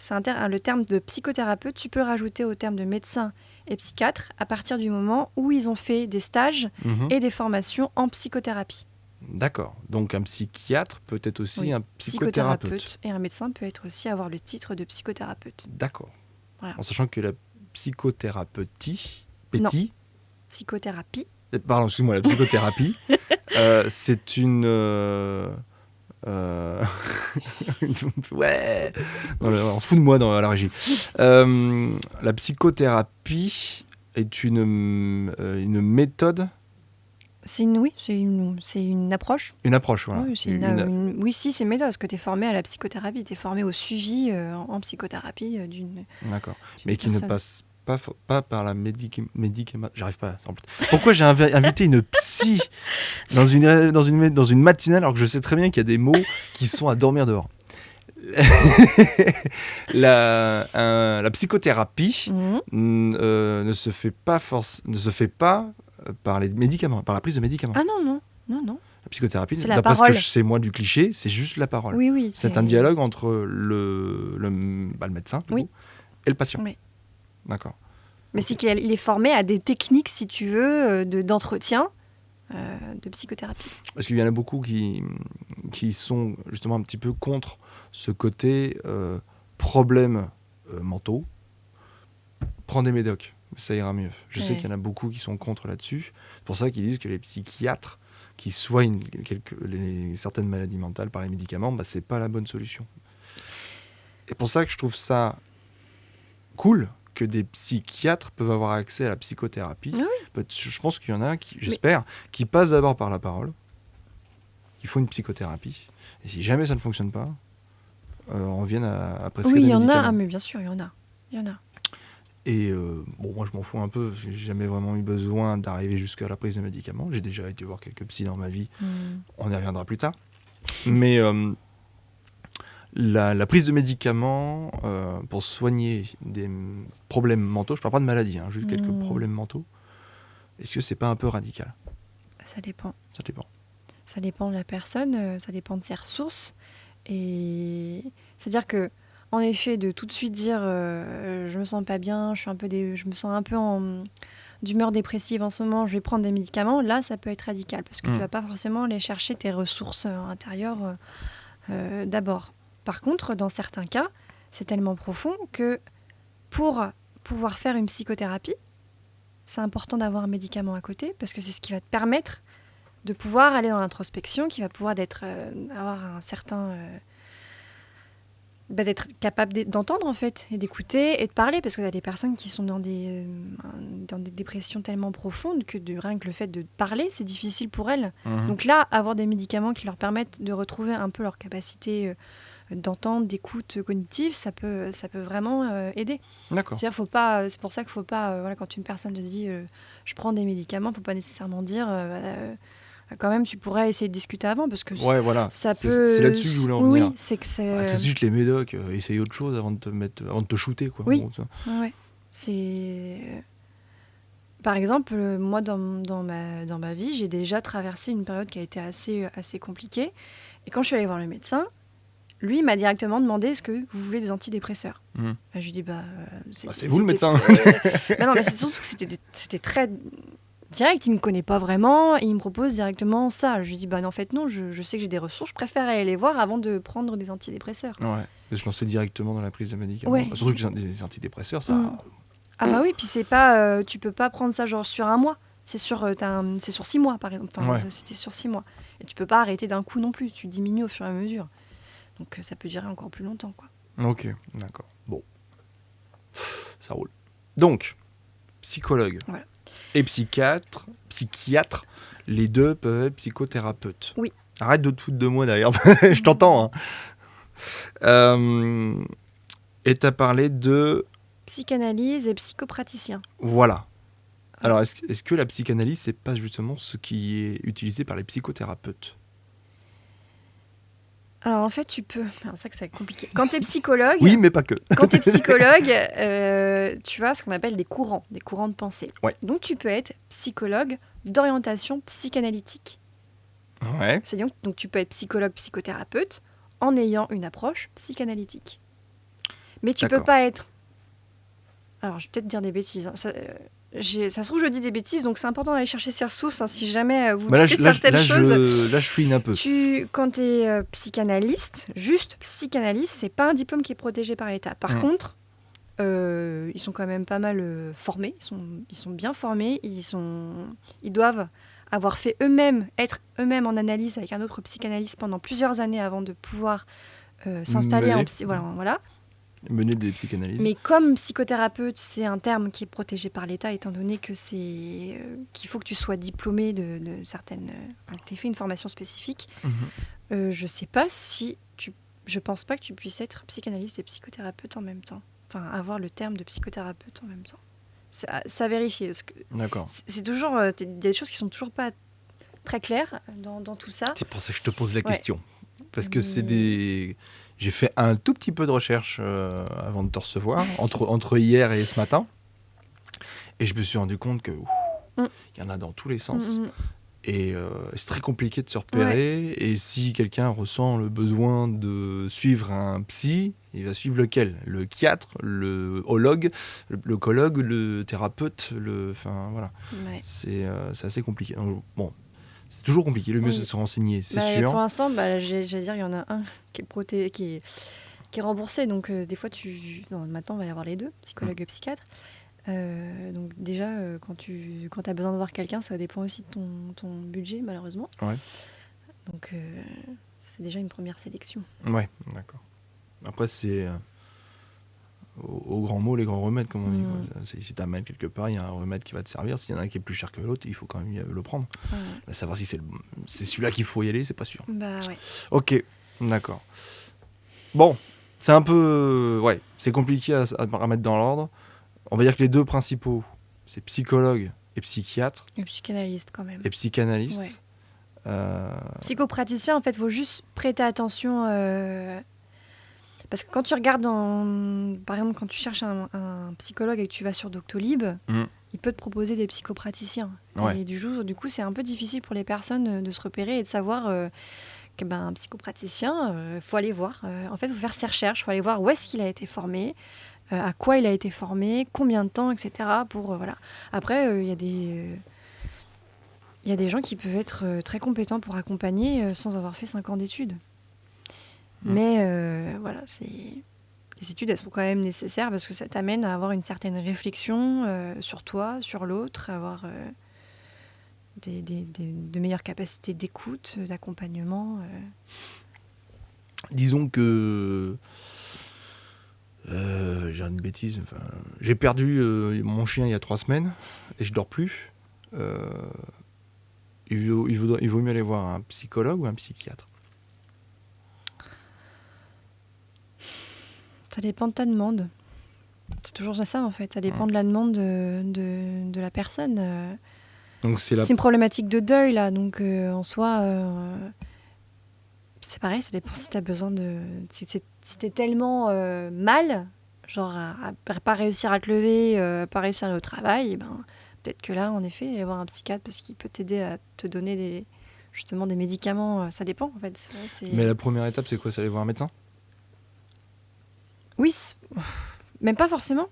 Le terme de psychothérapeute, tu peux rajouter au terme de médecin et psychiatre à partir du moment où ils ont fait des stages Mhm. et des formations en psychothérapie. D'accord. Donc un psychiatre peut être aussi Oui. un psychothérapeute. Et un médecin peut être aussi avoir le titre de psychothérapeute. D'accord. Voilà. En sachant que la psychothérapeutie, Non. psychothérapie, Psychothérapie. la psychothérapie, c'est une... ouais. On se fout de moi à la régie. La psychothérapie est une méthode, C'est une approche. une approche, voilà. Oui, c'est oui, si, c'est une méthode, parce que tu es formé à la psychothérapie, tu es formé au suivi en psychothérapie d'une D'accord. Mais qui ne personne. passe pas par la j'arrive pas à Pourquoi j'ai invité une psy dans une matinale alors que je sais très bien qu'il y a des mots qui sont à dormir dehors. la psychothérapie ne se fait pas par les médicaments, par la prise de médicaments. Ah non, non, non, non. La psychothérapie, C'est la d'après ce que parole. je sais moi du cliché, c'est juste la parole. Oui, oui. C'est un dialogue entre le médecin du Oui. coup, et le patient. Oui. D'accord. Mais c'est qu'il est formé à des techniques, si tu veux, d'entretien, de psychothérapie. Parce qu'il y en a beaucoup qui sont justement un petit peu contre ce côté problèmes mentaux. Prends des médocs, ça ira mieux. Je sais Ouais. qu'il y en a beaucoup qui sont contre là-dessus. C'est pour ça qu'ils disent que les psychiatres qui soignent certaines maladies mentales par les médicaments, bah, c'est pas la bonne solution. Et pour ça que je trouve ça cool que des psychiatres peuvent avoir accès à la psychothérapie. Oui. Je pense qu'il y en a, j'espère, qui passent d'abord par la parole, qui font une psychothérapie. Et si jamais ça ne fonctionne pas, on vienne à prescrire Oui, il des y en a. médicaments. Ah, mais bien sûr, il y en a. Il y en a. Et bon, moi je m'en fous un peu, parce que j'ai jamais vraiment eu besoin d'arriver jusqu'à la prise de médicaments. J'ai déjà été voir quelques psys dans ma vie, on y reviendra plus tard. Mais la prise de médicaments pour soigner des problèmes mentaux, je parle pas de maladie, hein, juste quelques problèmes mentaux, est-ce que c'est pas un peu radical? Ça dépend. Ça dépend. Ça dépend de la personne, ça dépend de ses ressources. Et c'est-à-dire que, en effet, de tout de suite dire je me sens pas bien, je me sens un peu d'humeur dépressive en ce moment, je vais prendre des médicaments, là ça peut être radical parce que tu vas pas forcément aller chercher tes ressources intérieures d'abord. Par contre, dans certains cas, c'est tellement profond que pour pouvoir faire une psychothérapie, c'est important d'avoir un médicament à côté parce que c'est ce qui va te permettre de pouvoir aller dans l'introspection, qui va pouvoir avoir un certain... d'être capable d'entendre en fait, et d'écouter et de parler, parce qu'il y a des personnes qui sont dans des dépressions tellement profondes que rien que le fait de parler, c'est difficile pour elles. Donc là, avoir des médicaments qui leur permettent de retrouver un peu leur capacité d'entente, d'écoute cognitive, ça peut vraiment aider. D'accord. C'est pour ça qu'il ne faut pas, voilà, quand une personne te dit je prends des médicaments, il ne faut pas nécessairement dire quand même tu pourrais essayer de discuter avant, parce que Ouais, voilà. ça C'est peut... là-dessus que je voulais en venir. Oui, c'est que c'est... Ah, tout de suite les médocs, essaye autre chose avant de te shooter, quoi. Oui. Bon, ça. Ouais. C'est... Par exemple, moi, dans ma vie, j'ai déjà traversé une période qui a été assez compliquée. Et quand je suis allée voir le médecin, lui, il m'a directement demandé est-ce que vous voulez des antidépresseurs. Je lui ai dit c'est vous le médecin. Non, mais c'est surtout que c'était très direct. Il me connaît pas vraiment et il me propose directement ça. Je lui dis non, en fait non, je sais que j'ai des ressources, je préfère aller les voir avant de prendre des antidépresseurs. Ouais, je lançais directement dans la prise de médicaments. Ouais. Surtout que les antidépresseurs, ça... Ah bah oui, puis c'est pas, tu peux pas prendre ça genre sur un mois. C'est sur 6 mois par exemple. Enfin, c'était sur 6 mois. Et tu peux pas arrêter d'un coup non plus. Tu diminues au fur et à mesure. Donc ça peut durer encore plus longtemps, quoi. Ok, d'accord. Bon, ça roule. Donc, psychologue et psychiatre, les deux peuvent être psychothérapeutes. Oui. Arrête de te foutre de moi derrière. Je t'entends. Hein. Et tu as parlé de... psychanalyse et psychopraticien. Voilà. Alors, est-ce que la psychanalyse, c'est pas justement ce qui est utilisé par les psychothérapeutes? Alors en fait, tu peux... Alors c'est vrai que c'est compliqué. Quand tu es psychologue... Oui, mais pas que. Quand tu es psychologue, tu as ce qu'on appelle des courants de pensée. Ouais. Donc tu peux être psychologue d'orientation psychanalytique. Ouais. Donc tu peux être psychologue, psychothérapeute en ayant une approche psychanalytique. Mais tu peux pas être... Alors je vais peut-être dire des bêtises. Hein. Ça se trouve, je dis des bêtises, donc c'est important d'aller chercher ces ressources si jamais vous doutez de certaines choses. Là, je fouine un peu. Quand tu es psychanalyste, juste psychanalyste, c'est pas un diplôme qui est protégé par l'État. Par contre, ils sont quand même pas mal formés, ils sont bien formés, ils doivent avoir fait être eux-mêmes en analyse avec un autre psychanalyste pendant plusieurs années avant de pouvoir s'installer en psy. Voilà. Mener des psychanalyses. Mais comme psychothérapeute, c'est un terme qui est protégé par l'État, étant donné que qu'il faut que tu sois diplômé de certaines... que tu aies fait une formation spécifique. Je sais pas si... Je pense pas que tu puisses être psychanalyste et psychothérapeute en même temps. Enfin, avoir le terme de psychothérapeute en même temps. Ça vérifier. Parce que d'accord. C'est toujours... Il y a des choses qui sont toujours pas très claires dans tout ça. C'est pour ça que je te pose la question. Parce que c'est des... J'ai fait un tout petit peu de recherche avant de te recevoir, entre hier et ce matin. Et je me suis rendu compte que Mm. il y en a dans tous les Mm, sens. mm. Et c'est très compliqué de se Ouais. repérer. Et si quelqu'un ressent le besoin de suivre un psy, il va suivre lequel? Le psychiatre, le hologue, le cologue, le thérapeute, enfin voilà. Ouais. C'est assez compliqué. Donc, bon, c'est toujours compliqué. Le mieux, c'est de Oui. se renseigner, c'est Bah, pour sûr. l'instant, j'allais dire, il y en a un qui est remboursé. Donc, des fois, non, maintenant, il va y avoir les deux, psychologue et psychiatre. Donc, déjà, quand tu as besoin de voir quelqu'un, ça dépend aussi de ton budget, malheureusement. Ouais. Donc, c'est déjà une première sélection. Ouais, d'accord. Après, c'est au grand mot, les grands remèdes, comme on dit. Mm. Quoi. Si t'as mal quelque part, il y a un remède qui va te servir. S'il y en a un qui est plus cher que l'autre, il faut quand même le prendre. Ouais. Bah, savoir si c'est celui-là qu'il faut y aller, c'est pas sûr. Bah ouais. Ok, d'accord. Bon, c'est un peu... ouais, c'est compliqué à mettre dans l'ordre. On va dire que les deux principaux, c'est psychologue et psychiatre Et psychanalyste, quand même. et psychanalyste. Ouais. Euh, Psychopraticien, en fait, il faut juste prêter attention. Parce que quand tu regardes, par exemple, quand tu cherches un psychologue et que tu vas sur Doctolib, Mm. il peut te proposer des psychopraticiens. Ouais. Et du coup, c'est un peu difficile pour les personnes de se repérer et de savoir que un psychopraticien, il faut aller voir. En fait, il faut faire ses recherches, il faut aller voir où est-ce qu'il a été formé, à quoi il a été formé, combien de temps, etc. Voilà. Après, il y a des gens qui peuvent être très compétents pour accompagner sans avoir fait 5 ans d'études. Mais voilà, les études, elles sont quand même nécessaires parce que ça t'amène à avoir une certaine réflexion sur toi, sur l'autre, à avoir de meilleures capacités d'écoute, d'accompagnement. Disons que... j'ai une bêtise. J'ai perdu mon chien il y a 3 semaines et je dors plus. Il vaut mieux aller voir un psychologue ou un psychiatre? Ça dépend de ta demande. C'est toujours ça en fait. Ça dépend de la demande de la personne. Donc c'est une problématique de deuil là, donc en soi, c'est pareil. Ça dépend si tu as besoin de. Si t'es tellement mal, genre à pas réussir à te lever, pas réussir à aller au travail, et peut-être que là, en effet, aller voir un psychiatre parce qu'il peut t'aider à te donner justement des médicaments. Ça dépend en fait. Mais la première étape, c'est quoi? C'est aller voir un médecin? Oui, même pas forcément.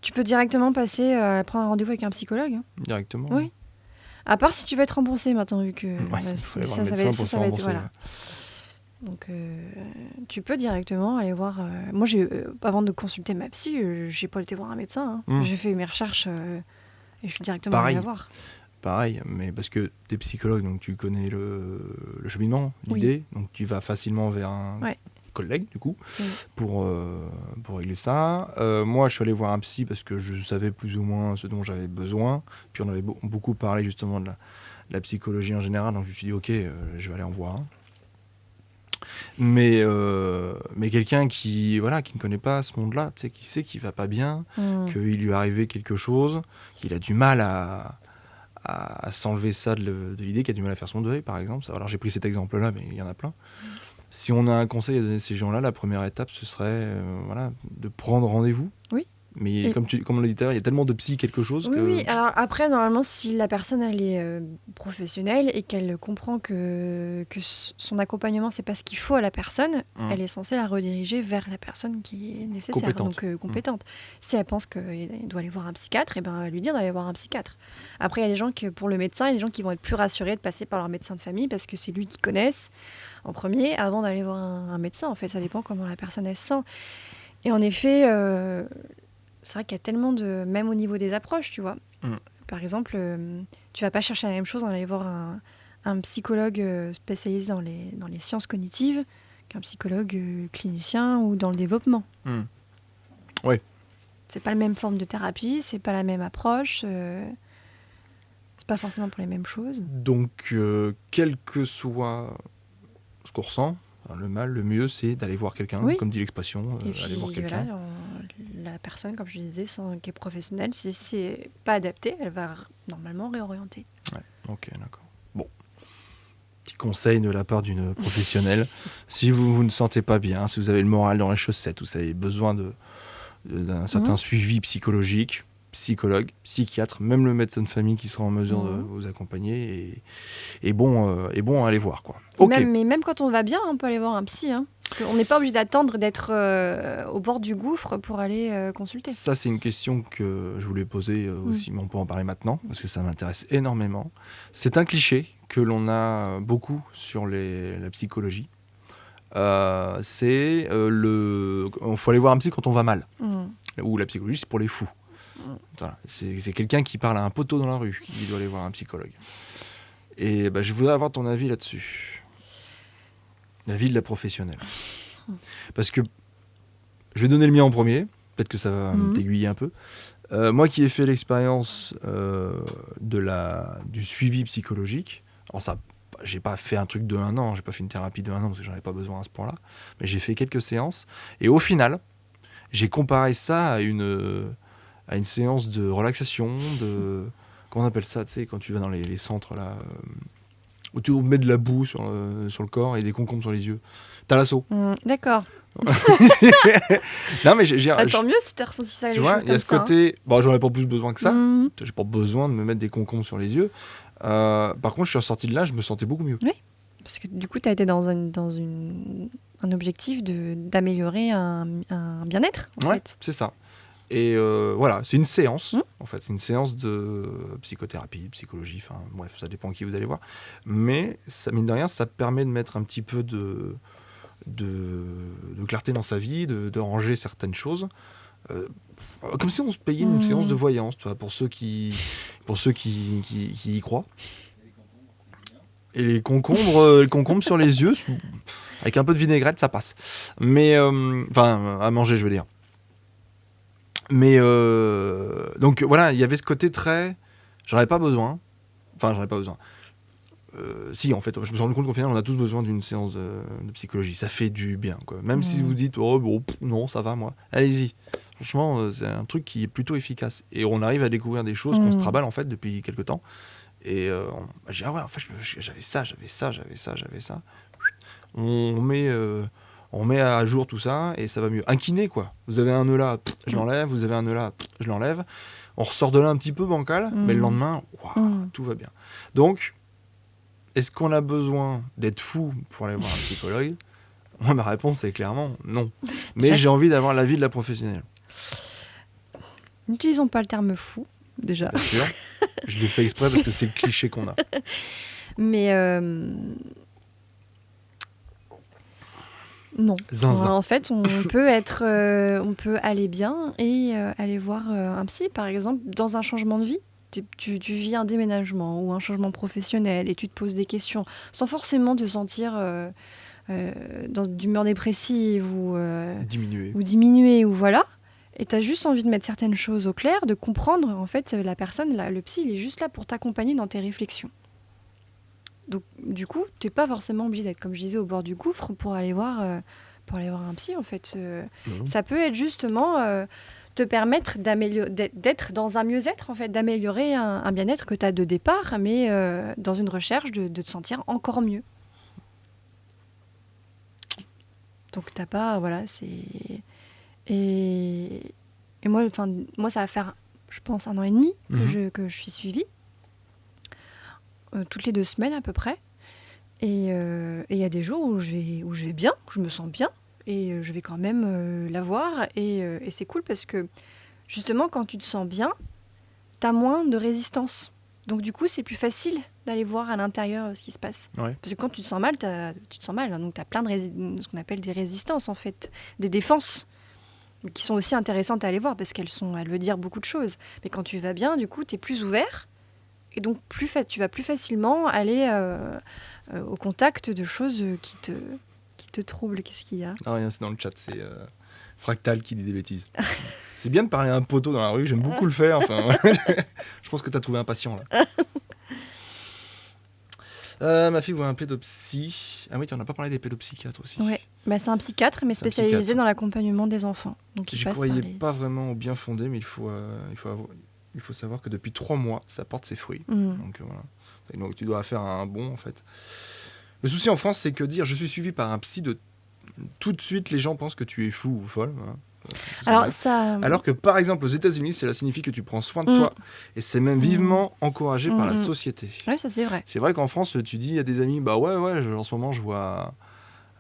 Tu peux directement passer prendre un rendez-vous avec un psychologue. Hein. Directement? Oui. À part si tu veux être remboursé maintenant, vu que ça va être voilà. Donc tu peux directement aller voir. Moi, avant de consulter ma psy, j'ai pas été voir un médecin. Hein. J'ai fait mes recherches et je suis directement allée la voir. Pareil, mais parce que tu es psychologue, donc tu connais le cheminement, l'idée, donc tu vas facilement vers un collègue, du coup, pour régler ça. Moi, je suis allé voir un psy parce que je savais plus ou moins ce dont j'avais besoin. Puis on avait beaucoup parlé justement de la psychologie en général, donc je me suis dit, ok, je vais aller en voir un. Mais quelqu'un qui ne connaît pas ce monde-là, qui sait qu'il va pas bien, qu'il lui est arrivé quelque chose, qu'il a du mal à s'enlever ça de l'idée, qu'il a du mal à faire son deuil, par exemple. Alors j'ai pris cet exemple-là, mais il y en a plein. Si on a un conseil à donner à ces gens-là, la première étape, ce serait de prendre rendez-vous. Oui. Mais comme on l'a dit tout à l'heure, il y a tellement de psy quelque chose que... Oui, alors après, normalement, si la personne elle est professionnelle et qu'elle comprend que son accompagnement, c'est pas ce qu'il faut à la personne, elle est censée la rediriger vers la personne qui est nécessaire, compétente. donc compétente. Si elle pense qu'elle doit aller voir un psychiatre, et ben, elle va lui dire d'aller voir un psychiatre. Après, il y a des gens qui, pour le médecin, il y a des gens qui vont être plus rassurés de passer par leur médecin de famille parce que c'est lui qu'ils connaissent en premier avant d'aller voir un médecin. En fait, ça dépend comment la personne elle se sent. Et en effet... c'est vrai qu'il y a tellement de... Même au niveau des approches, tu vois. Par exemple, tu vas pas chercher la même chose en aller voir un psychologue spécialisé dans les sciences cognitives qu'un psychologue clinicien ou dans le développement. Oui. C'est pas la même forme de thérapie, c'est pas la même approche, c'est pas forcément pour les mêmes choses. Donc, quel que soit ce qu'on ressent, le mal, le mieux, c'est d'aller voir quelqu'un, comme dit l'expression, aller voir quelqu'un. Voilà, la personne, comme je disais, qui est professionnelle, si c'est pas adapté, elle va normalement réorienter. Ouais, ok, d'accord. Bon. Petit conseil de la part d'une professionnelle. Si vous ne sentez pas bien, si vous avez le moral dans les chaussettes, vous avez besoin d'un certain suivi psychologique, psychologue, psychiatre, même le médecin de famille qui sera en mesure de vous accompagner est bon à aller voir, quoi. Ok. Mais même quand on va bien, on peut aller voir un psy. Parce qu'on n'est pas obligé d'attendre d'être au bord du gouffre pour aller consulter. Ça, c'est une question que je voulais poser aussi, mais on peut en parler maintenant, parce que ça m'intéresse énormément. C'est un cliché que l'on a beaucoup sur la psychologie. Il faut aller voir un psy quand on va mal. Ou la psychologie, c'est pour les fous. Voilà. C'est quelqu'un qui parle à un poteau dans la rue qui doit aller voir un psychologue. Et je voudrais avoir ton avis là-dessus. L'avis de la professionnelle. Parce que je vais donner le mien en premier. Peut-être que ça va t'aiguiller un peu. Moi qui ai fait l'expérience du suivi psychologique, alors ça, j'ai pas fait un truc de 1 an, j'ai pas fait une thérapie de 1 an parce que j'en avais pas besoin à ce point-là, mais j'ai fait quelques séances. Et au final, j'ai comparé ça à une séance de relaxation, comment on appelle ça, tu sais, quand tu vas dans les centres là, où tu mets de la boue sur le corps et des concombres sur les yeux. Thalasso. D'accord. Non, mais tant mieux si tu as ressenti ça. Tu vois, il y a ce côté. Bon, j'en ai pas plus besoin que ça. J'ai pas besoin de me mettre des concombres sur les yeux. Par contre, je suis ressorti de là, je me sentais beaucoup mieux. Oui, parce que du coup, tu as été dans un objectif d'améliorer un bien-être. En fait. C'est ça. Et voilà, c'est une séance, en fait. C'est une séance de psychothérapie, psychologie, enfin bref, ça dépend qui vous allez voir. Mais, ça, mine de rien, ça permet de mettre un petit peu de clarté dans sa vie, de ranger certaines choses. Comme si on se payait une séance de voyance, tu vois, pour ceux qui y croient. Et les concombres sur les yeux, avec un peu de vinaigrette, ça passe. Mais, enfin, à manger, je veux dire. Mais, donc voilà, il y avait ce côté très... J'en avais pas besoin. Si, en fait, je me suis rendu compte qu'au final, on a tous besoin d'une séance de psychologie. Ça fait du bien, quoi. Même si vous dites, oh, bon, non, ça va, moi. Allez-y. Franchement, c'est un truc qui est plutôt efficace. Et on arrive à découvrir des choses qu'on se traballe, en fait, depuis quelques temps. Et j'ai dit, ah ouais, en fait, j'avais ça. On met à jour tout ça et ça va mieux. Un kiné, quoi. Vous avez un nœud là, je l'enlève. Vous avez un nœud là, je l'enlève. On ressort de là un petit peu bancal, mais le lendemain, tout va bien. Donc, est-ce qu'on a besoin d'être fou pour aller voir un psychologue ? Moi, ma réponse est clairement non. Mais j'ai envie d'avoir l'avis de la professionnelle. N'utilisons pas le terme fou, déjà. Bien sûr. Je l'ai fait exprès parce que c'est le cliché qu'on a. Mais non. En fait, on peut aller bien et aller voir un psy, par exemple, dans un changement de vie. Tu vis un déménagement ou un changement professionnel et tu te poses des questions sans forcément te sentir d'humeur dépressive ou diminuer ou voilà. Et tu as juste envie de mettre certaines choses au clair, de comprendre. En fait, la personne, le psy, il est juste là pour t'accompagner dans tes réflexions. Donc, du coup, tu n'es pas forcément obligé d'être, comme je disais, au bord du gouffre pour aller voir un psy, en fait. Ça peut être justement te permettre d'être dans un mieux-être, en fait, d'améliorer un bien-être que tu as de départ, mais dans une recherche de te sentir encore mieux. Donc, t'as pas... Voilà, c'est... Et moi, ça va faire, je pense, 1 an et demi que je suis suivie. Toutes les 2 semaines à peu près. Et il y a des jours où je vais bien, où je me sens bien. Et je vais quand même la voir. Et c'est cool parce que, justement, quand tu te sens bien, tu as moins de résistance. Donc, du coup, c'est plus facile d'aller voir à l'intérieur ce qui se passe. Ouais. Parce que quand tu te sens mal, tu te sens mal. Hein, donc, tu as plein de ce qu'on appelle des résistances, en fait. Des défenses qui sont aussi intéressantes à aller voir parce elles veulent dire beaucoup de choses. Mais quand tu vas bien, du coup, tu es plus ouvert. Et donc, tu vas plus facilement aller au contact de choses qui te troublent. Qu'est-ce qu'il y a ? Ah, rien, c'est dans le chat. C'est Fractal qui dit des bêtises. C'est bien de parler à un poteau dans la rue. J'aime beaucoup le faire. Enfin, je pense que tu as trouvé un patient, là. Ma fille voit un pédopsie. Ah oui, tu n'en as pas parlé des pédopsychiatres aussi. Ouais. Bah, c'est un psychiatre, mais spécialisé dans l'accompagnement des enfants. Donc, je ne croyais pas vraiment au bien fondé, mais il faut savoir que depuis 3 mois, ça porte ses fruits. Donc voilà. Et donc tu dois faire un bond, en fait. Le souci en France, c'est que dire je suis suivi par un psy, tout de suite, les gens pensent que tu es fou ou folle. Hein. Alors, ça. Alors que par exemple aux États-Unis, cela signifie que tu prends soin de Mm. toi et c'est même vivement encouragé par la Mm. société. Oui, ça c'est vrai. C'est vrai qu'en France, tu dis à des amis, bah ouais, en ce moment je vois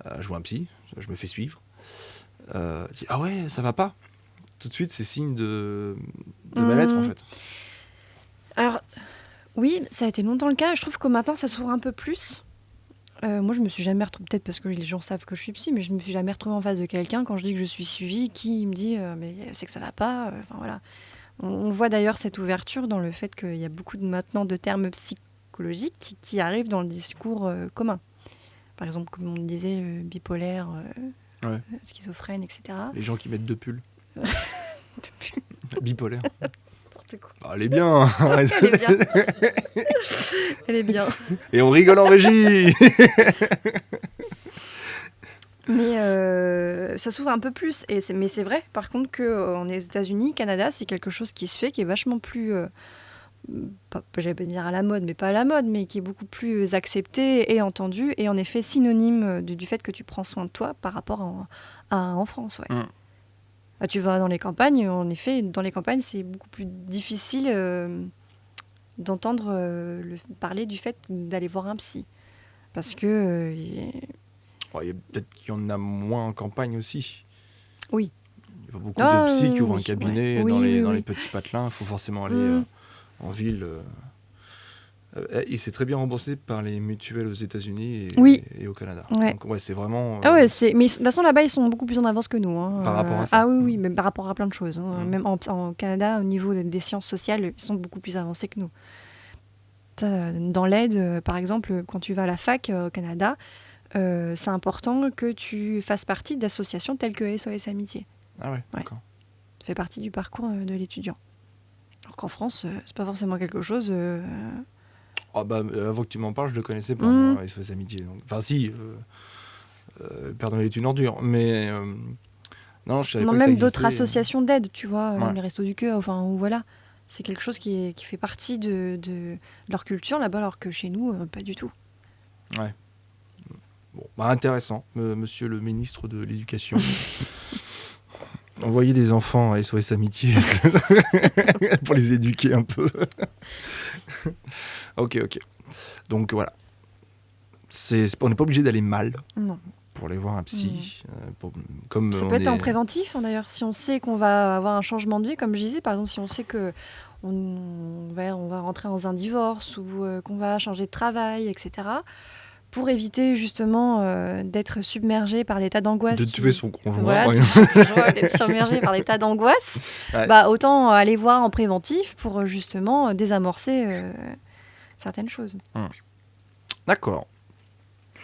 un psy, je me fais suivre. Tu dis, ah ouais, ça va pas. Tout de suite, c'est signe de mal-être en fait. Alors, oui, ça a été longtemps le cas. Je trouve que maintenant, ça s'ouvre un peu plus. Moi, je me suis jamais retrouvée, peut-être parce que les gens savent que je suis psy, mais je me suis jamais retrouvée en face de quelqu'un quand je dis que je suis suivie, qui me dit mais c'est que ça va pas. Enfin voilà. On voit d'ailleurs cette ouverture dans le fait qu'il y a beaucoup maintenant de termes psychologiques qui arrivent dans le discours commun. Par exemple, comme on disait, bipolaire, Ouais. schizophrène, etc. Les gens qui mettent deux pulls. Bipolaire. N'importe quoi. Ah, elle est bien. Elle est bien. Elle est bien. Et on rigole en régie. Mais ça s'ouvre un peu plus. Mais c'est vrai, par contre, qu'en États-Unis, Canada, c'est quelque chose qui se fait, qui est vachement plus, j'allais pas dire à la mode, mais pas à la mode, mais qui est beaucoup plus accepté et entendu, et en effet synonyme du fait que tu prends soin de toi par rapport à en France. Ouais. Ah, tu vas dans les campagnes, en effet, dans les campagnes, c'est beaucoup plus difficile d'entendre parler du fait d'aller voir un psy. Parce que... Peut-être qu'il y en a moins en campagne aussi. Oui. Il y a beaucoup de psys qui ouvrent un oui, cabinet ouais. dans les petits patelins. Il faut forcément aller en ville. Et c'est très bien remboursé par les mutuelles aux États-Unis et au Canada. Ouais. Donc ouais, c'est vraiment... Ah ouais, mais de toute façon, là-bas, ils sont beaucoup plus en avance que nous. Hein. Par rapport à ça. Ah oui, mais par rapport à plein de choses. Hein. Même en Canada, au niveau des sciences sociales, ils sont beaucoup plus avancés que nous. Dans l'aide, par exemple, quand tu vas à la fac au Canada, c'est important que tu fasses partie d'associations telles que SOS Amitié. Ah ouais, d'accord. Ça fait partie du parcours de l'étudiant. Alors qu'en France, c'est pas forcément quelque chose... avant que tu m'en parles, je le connaissais pas, SOS Amitié. Donc... Enfin si, pardonnez une ordure, mais... non, je savais pas que ça même existait. d'autres associations d'aide, tu vois, même les Restos du Cœur, enfin, ou voilà. C'est quelque chose qui fait partie de leur culture là-bas, alors que chez nous, pas du tout. Ouais. Bon, intéressant, monsieur le ministre de l'Éducation. Envoyer des enfants à SOS Amitié pour les éduquer un peu. Ok. Donc voilà. On n'est pas obligé d'aller mal pour aller voir un psy. Comme ça peut être en préventif, d'ailleurs. Si on sait qu'on va avoir un changement de vie, comme je disais, par exemple, si on sait qu'on va rentrer dans un divorce ou qu'on va changer de travail, etc., pour éviter justement d'être submergé par l'état d'angoisse. De tuer son conjoint. Voilà, d'être submergé par l'état d'angoisse. Ouais. Autant aller voir en préventif pour justement désamorcer certaines choses. D'accord.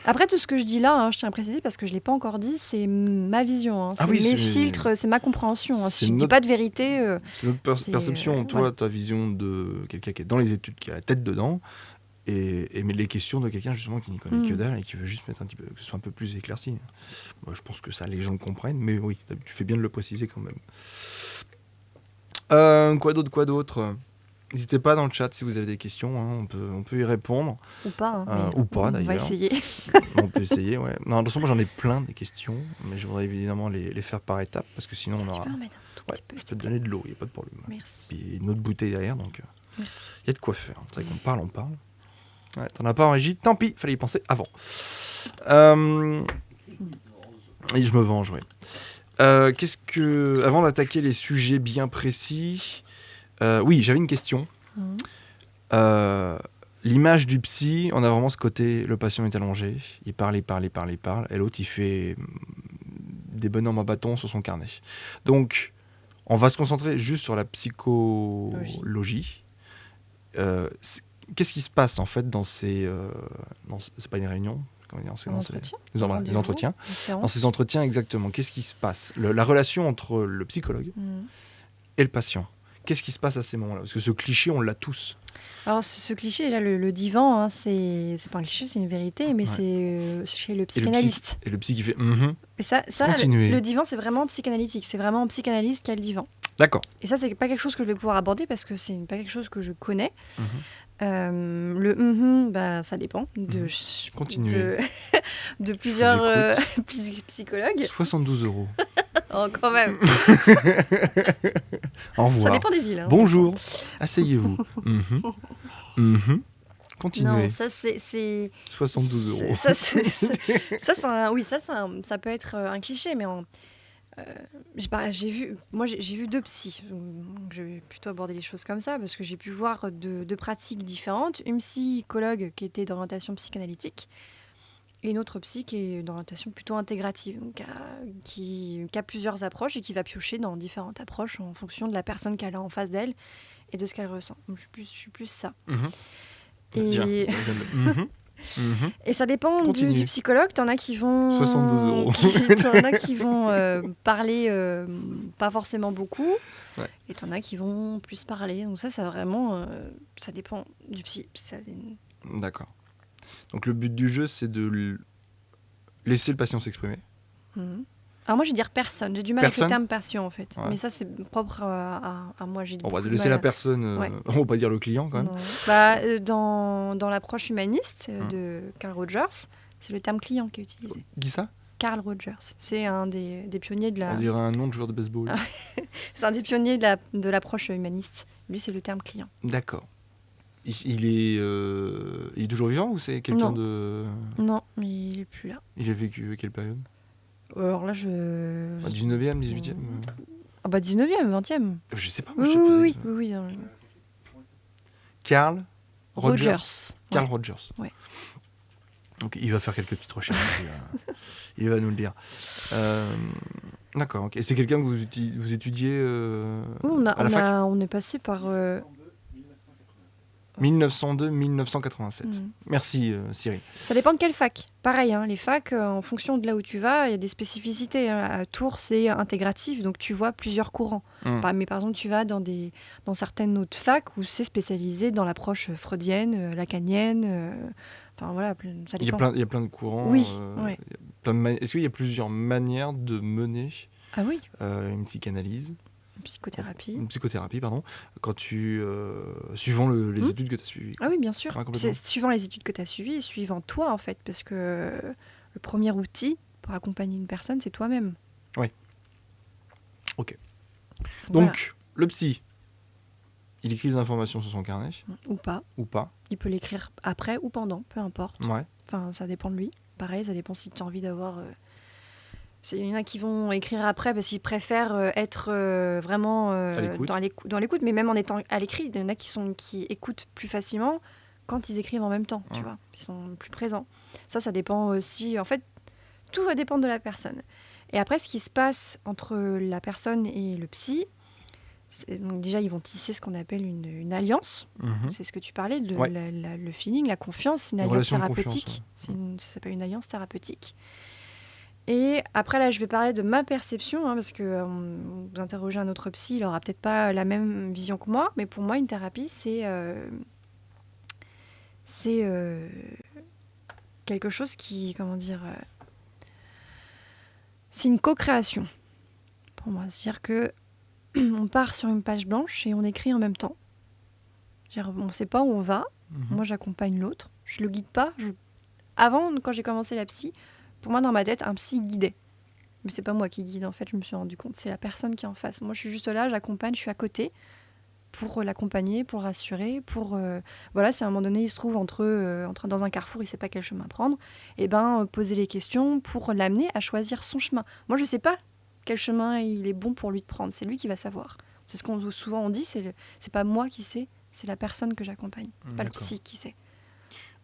Après, tout ce que je dis là, je tiens à préciser parce que je ne l'ai pas encore dit, c'est ma vision. C'est mes filtres, c'est ma compréhension. Si je ne dis pas de vérité... c'est notre perception. Toi, ta vision de quelqu'un qui est dans les études, qui a la tête dedans, et mais les questions de quelqu'un justement qui n'y connaît que dalle et qui veut juste mettre un petit peu, que ce soit un peu plus éclairci. Moi, je pense que ça, les gens le comprennent, mais oui, tu fais bien de le préciser quand même. Quoi d'autre N'hésitez pas dans le chat si vous avez des questions, on peut y répondre. Ou pas. Ou pas d'ailleurs. On va essayer. On peut essayer, ouais. Non, de toute façon, moi j'en ai plein des questions, mais je voudrais évidemment les faire par étapes parce que sinon on aura. Tu peux en mettre un tout petit peu, je peux te donner de l'eau, il n'y a pas de problème. Merci. Puis une autre bouteille derrière, donc merci. Il y a de quoi faire. C'est vrai qu'on parle. Ouais, t'en as pas en régie, tant pis, fallait y penser avant. Et je me venge, ouais. Avant d'attaquer les sujets bien précis, oui, j'avais une question. L'image du psy, on a vraiment ce côté, le patient est allongé, il parle, et l'autre il fait des bonhommes en bâton sur son carnet. Donc, on va se concentrer juste sur la psychologie. Qu'est-ce qui se passe en fait dans ces... c'est pas une réunion, comment dire, les entretiens. Dans ces entretiens, exactement. Qu'est-ce qui se passe la relation entre le psychologue et le patient. Qu'est-ce qui se passe à ces moments-là? Parce que ce cliché, on l'a tous. Alors, ce cliché, déjà, le divan, c'est pas un cliché, c'est une vérité, mais c'est chez le psychanalyste. Et le psy qui fait et ça le divan, c'est vraiment psychanalytique. C'est vraiment un psychanalyste qui a le divan. D'accord. Et ça, c'est pas quelque chose que je vais pouvoir aborder parce que c'est pas quelque chose que je connais. Bah, ça dépend Continuez. de plusieurs écoute. psychologues. 72 €. Oh, quand même. Au revoir. Ça dépend des villes. Hein, Bonjour. Asseyez-vous. Continuez. Non, ça c'est 72 €. ça ça peut être un cliché, mais j'ai vu deux psys. Donc je vais plutôt aborder les choses comme ça parce que j'ai pu voir deux pratiques différentes. Une psychologue qui était d'orientation psychanalytique et une autre psy qui est d'orientation plutôt intégrative, donc qui a plusieurs approches et qui va piocher dans différentes approches en fonction de la personne qu'elle a en face d'elle et de ce qu'elle ressent. Donc je suis plus ça. Tiens, Et, et ça dépend Continue. du psychologue. T'en as qui vont 72 t'en as qui vont parler pas forcément beaucoup, Ouais. et t'en as qui vont plus parler. Donc ça vraiment, ça dépend du psy. D'accord. Donc le but du jeu, c'est de laisser le patient s'exprimer. Mhm. Alors moi je vais dire personne. J'ai du mal avec Personne le terme patient en fait. Ouais. Mais ça c'est propre à moi. J'ai On va beaucoup de laisser mal la à- personne, Ouais. on va pas dire le client quand même. Non. Bah, dans l'approche humaniste de Carl Rogers, c'est le terme client qui est utilisé. Qui ça Carl Rogers, c'est un des pionniers de la. On dirait un nom de joueur de baseball. C'est un des pionniers de l'approche humaniste. Lui, c'est le terme client. D'accord. Il est toujours vivant ou c'est quelqu'un Non. de... Non, mais il est plus là. Il a vécu quelle période Alors là, 19e, 18e Ah bah 19e, 20e. Je sais pas, moi Oui, je te posais oui, ça. oui, oui. Carl Rogers. Rogers. Carl Ouais. Rogers. Ouais. Donc il va faire quelques petites recherches. Il va nous le dire. D'accord. Ok. Et c'est quelqu'un que vous étudiez Oui, à la fac on est passé par. 1902-1987. Merci Cyril. Ça dépend de quelle fac. Pareil, hein, les facs, en fonction de là où tu vas, il y a des spécificités. Hein. À Tours, c'est intégratif, donc tu vois plusieurs courants. Mais par exemple, tu vas dans certaines autres facs où c'est spécialisé dans l'approche freudienne, lacanienne. Enfin voilà, ça dépend. Il y a plein de courants. Oui, ouais. Est-ce qu'il y a plusieurs manières de mener Ah oui, une psychanalyse, psychothérapie. une psychothérapie, pardon, quand suivant les études que tu as suivies. Ah oui, bien sûr. Ouais, complètement. C'est suivant les études que tu as suivies et suivant toi, en fait, parce que le premier outil pour accompagner une personne, c'est toi-même. Oui. Ok. Voilà. Donc, le psy, il écrit des informations sur son carnet, Ou pas. ou pas. Il peut l'écrire après ou pendant, peu importe. Ouais. Enfin, ça dépend de lui. Pareil, ça dépend si tu as envie d'avoir... Il y en a qui vont écrire après parce qu'ils préfèrent être vraiment dans l'écoute, mais même en étant à l'écrit, il y en a qui écoutent plus facilement quand ils écrivent en même temps, tu vois. Ils sont plus présents. Ça dépend aussi. En fait, tout va dépendre de la personne. Et après, ce qui se passe entre la personne et le psy, donc déjà, ils vont tisser ce qu'on appelle une alliance. C'est ce que tu parlais, le feeling, la confiance. C'est une alliance thérapeutique. Ça s'appelle une alliance thérapeutique. Et après, là, je vais parler de ma perception, hein, parce que vous interrogez un autre psy, il aura peut-être pas la même vision que moi, mais pour moi, une thérapie, c'est quelque chose qui, comment dire, c'est une co-création. Pour moi, c'est-à-dire que on part sur une page blanche et on écrit en même temps. On ne sait pas où on va. Moi, j'accompagne l'autre. Je le guide pas. Avant, quand j'ai commencé la psy, pour moi, dans ma tête, un psy guidait. Mais c'est pas moi qui guide, en fait, je me suis rendu compte. C'est la personne qui est en face. Moi, je suis juste là, j'accompagne, je suis à côté pour l'accompagner, pour rassurer, pour... voilà, si à un moment donné, il se trouve dans un carrefour, il sait pas quel chemin prendre, et poser les questions pour l'amener à choisir son chemin. Moi, je sais pas quel chemin il est bon pour lui de prendre. C'est lui qui va savoir. C'est ce qu'on souvent on dit, c'est pas moi qui sais, c'est la personne que j'accompagne. C'est pas le psy qui sait.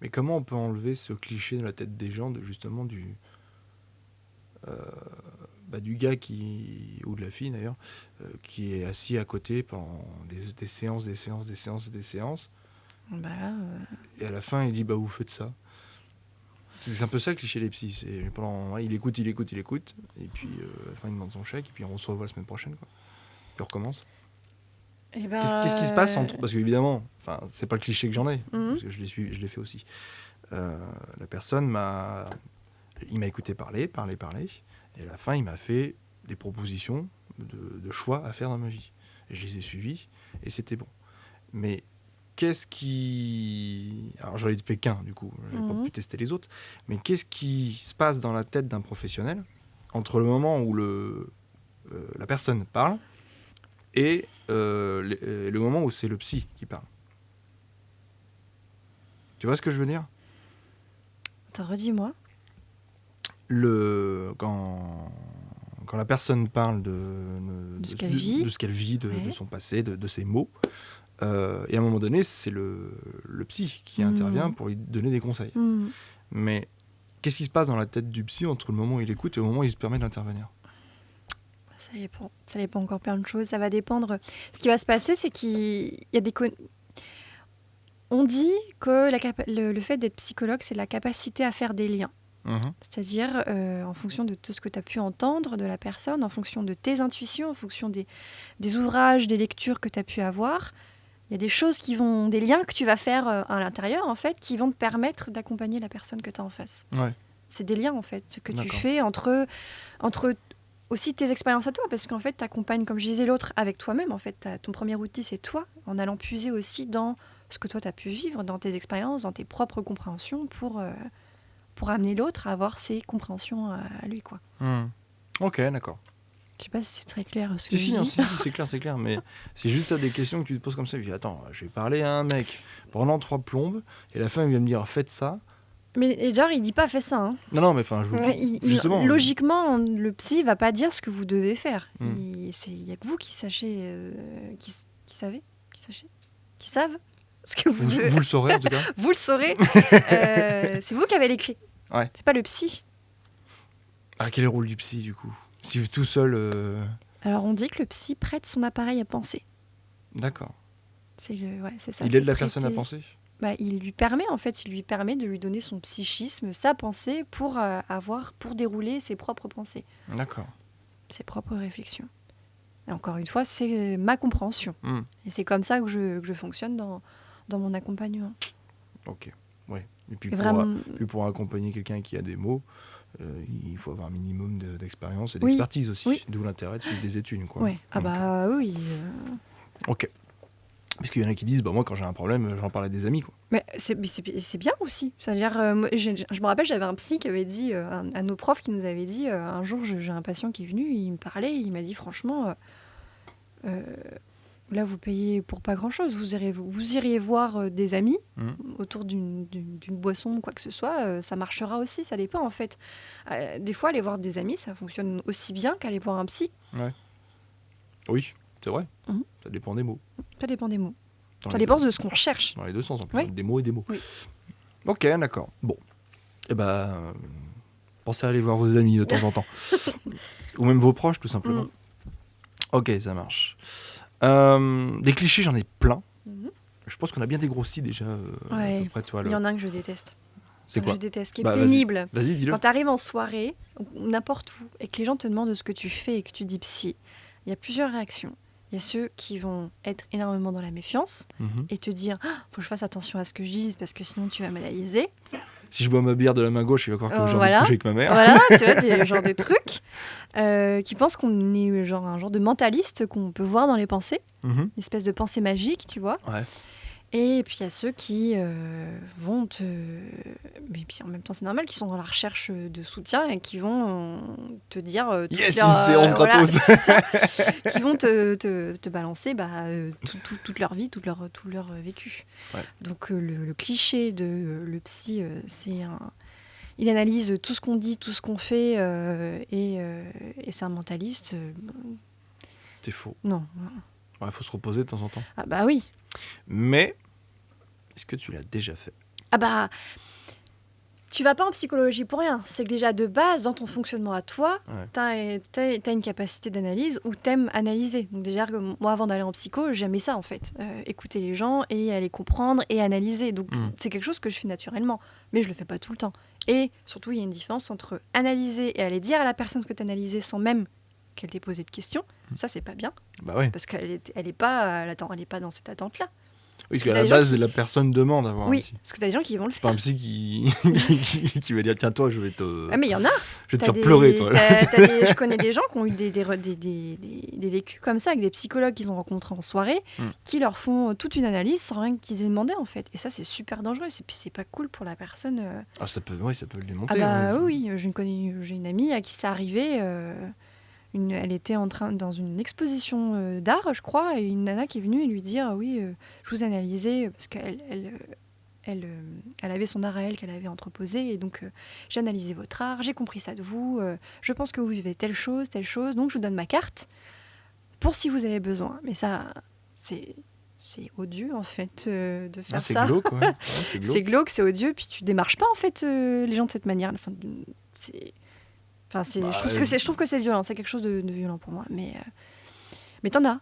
Mais comment on peut enlever ce cliché de la tête des gens, justement du gars ou de la fille d'ailleurs, qui est assis à côté pendant des séances. Bah, et à la fin, il dit vous faites ça. C'est un peu ça le cliché des psys. Il écoute, et puis à la fin, il demande son chèque, et puis on se revoit la semaine prochaine, quoi. Puis on recommence. Qu'est-ce qui se passe parce qu'évidemment, c'est pas le cliché que j'en ai, parce que je l'ai fait aussi. La personne m'a écouté parler, et à la fin, il m'a fait des propositions de choix à faire dans ma vie. Et je les ai suivies, et c'était bon. Mais qu'est-ce qui... Alors j'en ai fait qu'un du coup, j'ai pas pu tester les autres, mais qu'est-ce qui se passe dans la tête d'un professionnel entre le moment où la personne parle et le moment où c'est le psy qui parle? Tu vois ce que je veux dire? Attends, redis-moi. Quand la personne parle de ce qu'elle vit. de ce qu'elle vit, de Ouais. son passé, de ses mots, et à un moment donné, c'est le psy qui intervient pour lui donner des conseils. Mais qu'est-ce qui se passe dans la tête du psy entre le moment où il écoute et au moment où il se permet d'intervenir? Ça dépend. Ça dépend encore plein de choses. Ça va dépendre. Ce qui va se passer, c'est qu'il y a des... On dit que le fait d'être psychologue, c'est la capacité à faire des liens. C'est-à-dire, en fonction de tout ce que tu as pu entendre de la personne, en fonction de tes intuitions, en fonction des ouvrages, des lectures que tu as pu avoir, il y a des choses des liens que tu vas faire à l'intérieur, en fait, qui vont te permettre d'accompagner la personne que tu as en face. Ouais. C'est des liens, en fait, que tu D'accord. fais entre aussi tes expériences à toi, parce qu'en fait, tu accompagnes, comme je disais l'autre, avec toi-même. En fait, ton premier outil, c'est toi, en allant puiser aussi dans ce que toi, tu as pu vivre, dans tes expériences, dans tes propres compréhensions, pour amener l'autre à avoir ses compréhensions à lui, quoi. Ok, d'accord. Je sais pas si c'est très clair ce que Si, je dis. c'est clair, mais c'est juste ça des questions que tu te poses comme ça. Tu dis, attends, je vais parler à un mec pendant 3 plombes, et à la fin, il vient me dire, faites ça. Mais genre, il dit pas fais ça. Hein. Non, mais enfin, justement. Logiquement, le psy va pas dire ce que vous devez faire. Mm. Il y a que vous qui sachez, qui savent ce que vous le saurez en tout cas. Vous le saurez. C'est vous qui avez les clés. Ouais. C'est pas le psy. Ah, quel est le rôle du psy du coup? Si tout seul. Alors on dit que le psy prête son appareil à penser. D'accord. C'est ça. Il aide la personne à penser? Il lui permet de lui donner son psychisme, sa pensée pour dérouler ses propres pensées. D'accord. Ses propres réflexions. Et encore une fois, c'est ma compréhension. Et c'est comme ça que je fonctionne dans mon accompagnement. Ok. Ouais. Et puis pour accompagner quelqu'un qui a des mots, il faut avoir un minimum d'expérience et d'expertise aussi. Oui. D'où l'intérêt de suivre des études, quoi. Oui. Ah bah oui. Ok. Parce qu'il y en a qui disent, moi quand j'ai un problème, j'en parle à des amis, quoi. Mais c'est bien aussi. C'est-à-dire, je me rappelle, j'avais un psy qui avait dit, un de nos profs qui nous avait dit, un jour j'ai un patient qui est venu, il me parlait, il m'a dit franchement, là vous payez pour pas grand-chose, vous iriez voir des amis autour d'une boisson, quoi que ce soit, ça marchera aussi, ça dépend en fait. Des fois, aller voir des amis, ça fonctionne aussi bien qu'aller voir un psy. Ouais. Oui, c'est vrai. Ça dépend des mots. Ça dépend des mots. Ça dépend de ce qu'on recherche. Dans les deux sens, en plus. Oui. Des mots et des mots. Oui. Ok, d'accord. Bon. Eh ben, pensez à aller voir vos amis de temps en temps. Ou même vos proches, tout simplement. Ok, ça marche. Des clichés, j'en ai plein. Je pense qu'on a bien dégrossi déjà. Ouais. À peu près, toi, il y en a un que je déteste. C'est quoi? Je déteste, qui est pénible. Vas-y, dis-le. Quand tu arrives en soirée, n'importe où, et que les gens te demandent ce que tu fais et que tu dis psy, il y a plusieurs réactions. Il y a ceux qui vont être énormément dans la méfiance et te dire faut que je fasse attention à ce que je dis parce que sinon tu vas m'analyser. Si je bois ma bière de la main gauche, il va croire que j'ai envie de coucher avec ma mère. Voilà, tu vois, des genres de trucs. Qui pensent qu'on est un genre de mentaliste qu'on peut voir dans les pensées. Une espèce de pensée magique, tu vois. Ouais. Et puis il y a ceux qui vont mais puis en même temps c'est normal, qui sont dans la recherche de soutien et qui vont te dire yes, une séance gratos. Qui vont te balancer toute leur vie, tout leur vécu. Ouais. Donc le cliché de le psy, il analyse tout ce qu'on dit, tout ce qu'on fait et c'est un mentaliste. C'est faux. Non. Il faut se reposer de temps en temps. Ah bah oui. Mais, est-ce que tu l'as déjà fait? Ah bah, tu vas pas en psychologie pour rien. C'est que déjà, de base, dans ton fonctionnement à toi, t'as une capacité d'analyse où t'aimes analyser. Donc déjà, moi, avant d'aller en psycho, j'aimais ça, en fait. Écouter les gens et aller comprendre et analyser. Donc c'est quelque chose que je fais naturellement. Mais je le fais pas tout le temps. Et surtout, il y a une différence entre analyser et aller dire à la personne ce que t'as analysé sans même qu'elle t'ait posé de questions. Ça, c'est pas bien. Bah ouais. Parce qu'elle est pas dans cette attente-là. Oui, parce Parce que qu'à t'as la des gens base, qui... la personne demande à voir un Oui, psy. parce que t'as des gens qui vont le C'est pas un faire. psy qui va dire tiens, toi, Ah, mais il y en a. je vais te T'as faire pleurer, des, toi. t'as des, je connais des gens qui ont eu des vécus comme ça, avec des psychologues qu'ils ont rencontrés en soirée, Hmm. qui leur font toute une analyse sans rien qu'ils aient demandé, en fait. Et ça, c'est super dangereux. Et puis, c'est pas cool pour la personne. Ah, ça peut le Ah démonter. bah oui, j'ai une amie à qui c'est arrivé. Elle était dans une exposition d'art, je crois, et une nana qui est venue et lui dire oui, je vous analysais parce elle avait son art à elle qu'elle avait entreposé, et donc j'ai analysé votre art, j'ai compris ça de vous, je pense que vous vivez telle chose, donc je vous donne ma carte pour si vous avez besoin. Mais ça, c'est odieux en fait de Ah, faire c'est ça. glauque, ouais. Ouais, c'est C'est glauque. glauque, c'est odieux, puis tu démarches pas en fait les gens de cette manière. C'est, Bah, je trouve que c'est violent, c'est quelque chose de violent pour moi. Mais t'en as.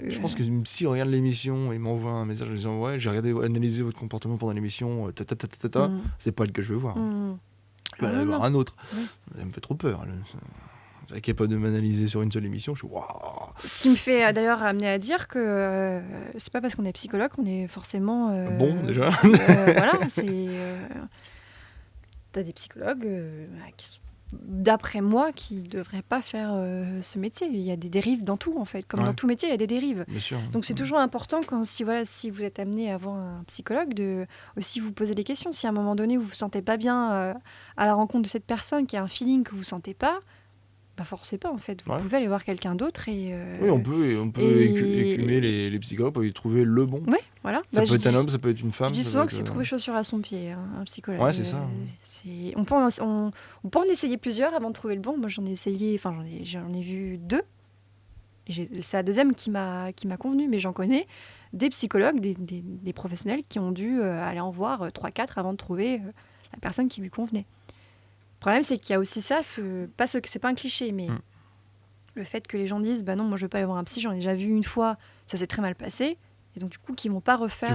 je pense que si on regarde l'émission et m'envoie un message en disant ouais, j'ai analysé votre comportement pendant l'émission, c'est pas le que je veux voir. Je vais aller voir un autre. Oui. Ça me fait trop peur. Elle est capable de m'analyser sur une seule émission. Je suis waouh. Ce qui me fait d'ailleurs amener à dire que c'est pas parce qu'on est psychologue qu'on est forcément Bon, déjà. voilà, t'as des psychologues qui sont, d'après moi, qui devraient pas faire ce métier. Il y a des dérives dans tout en fait, comme dans tout métier, il y a des dérives. Bien sûr. Donc c'est toujours important si vous êtes amené à voir un psychologue, de aussi vous poser des questions. Si à un moment donné vous vous sentez pas bien à la rencontre de cette personne, qui a un feeling que vous sentez pas, bah forcez pas en fait. Vous pouvez aller voir quelqu'un d'autre et oui, on peut écumer les psychologues pour y trouver le bon. Oui, voilà. Ça peut être un homme, ça peut être une femme. Je dis souvent que c'est trouver chaussure à son pied, hein, un psychologue. Ouais, c'est ça. On peut en essayer plusieurs avant de trouver le bon. Moi, j'en ai vu 2. C'est la deuxième qui m'a convenu, mais j'en connais des psychologues, des professionnels qui ont dû aller en voir 3-4 avant de trouver la personne qui lui convenait. Le problème, c'est qu'il y a aussi ça, c'est pas un cliché, mais le fait que les gens disent bah non, moi je veux pas aller voir un psy, j'en ai déjà vu une fois, ça s'est très mal passé, et donc du coup, qui vont pas refaire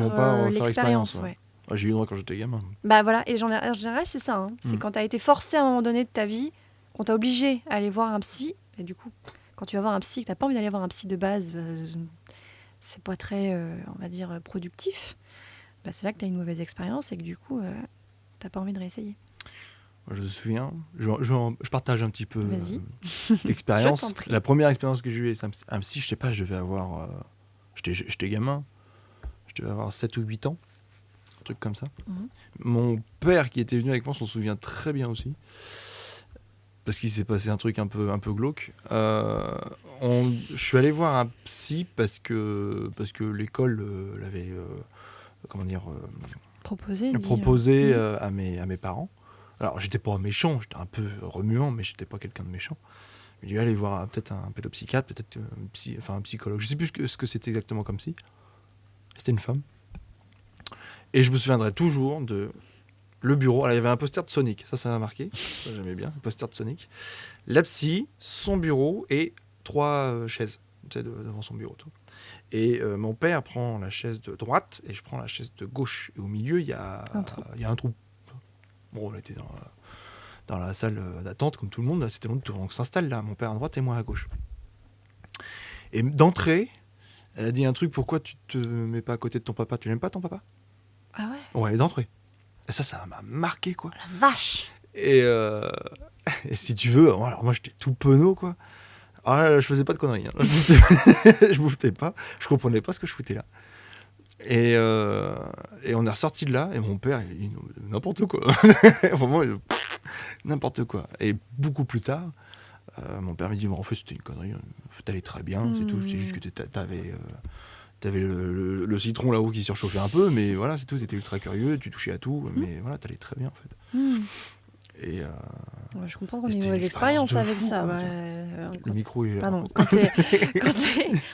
l'expérience. Ouais. Ah, j'ai eu droit quand j'étais gamin. Bah voilà, et en général, c'est ça. C'est quand tu as été forcé à un moment donné de ta vie, qu'on t'a obligé à aller voir un psy, et du coup, quand tu vas voir un psy, que t'as pas envie d'aller voir un psy de base, c'est pas très, on va dire, productif. Bah, c'est là que tu as une mauvaise expérience et que du coup, t'as pas envie de réessayer. Je me souviens, je partage un petit peu l'expérience. Je t'en prie. La première expérience que j'ai eue avec un psy, je sais pas, je devais avoir. J'étais gamin, je devais avoir 7 ou 8 ans, un truc comme ça. Mon père qui était venu avec moi s'en souvient très bien aussi, parce qu'il s'est passé un truc un peu glauque. Je suis allé voir un psy parce que l'école l'avait proposé à mes parents. Alors, j'étais pas méchant, j'étais un peu remuant, mais j'étais pas quelqu'un de méchant. Il lui allait voir peut-être un pédopsychiatre, peut-être un psychologue. Je sais plus ce que c'était exactement comme si. C'était une femme. Et je me souviendrai toujours de le bureau. Alors, il y avait un poster de Sonic, ça m'a marqué. Ça, j'aimais bien, un poster de Sonic. La psy, son bureau et 3 chaises devant son bureau. Tout. Et mon père prend la chaise de droite et je prends la chaise de gauche. Et au milieu, il y a un trou. Bon, on était dans la salle d'attente, comme tout le monde. C'était long, on s'installe là, mon père à droite et moi à gauche. Et d'entrée, elle a dit un truc, pourquoi tu te mets pas à côté de ton papa? Tu l'aimes pas ton papa? Ah ouais? Ouais, d'entrée. Et ça m'a marqué, quoi. La vache! Et si tu veux, alors moi j'étais tout penaud, quoi. Alors là, je faisais pas de conneries. Hein. Je bouffais pas. Je comprenais pas ce que je foutais là. Et on est ressorti de là, et mon père, il dit n'importe quoi. Vraiment, n'importe quoi. Et beaucoup plus tard, mon père me dit, en fait, c'était une connerie, t'allais très bien, c'est tout. C'est juste que t'avais le citron là-haut qui surchauffait un peu, mais voilà, c'est tout. T'étais ultra curieux, tu touchais à tout, mais voilà, t'allais très bien, en fait. Et je comprends qu'on ait une mauvaise expérience avec ça. Le micro, il est là. Pardon, quand t'es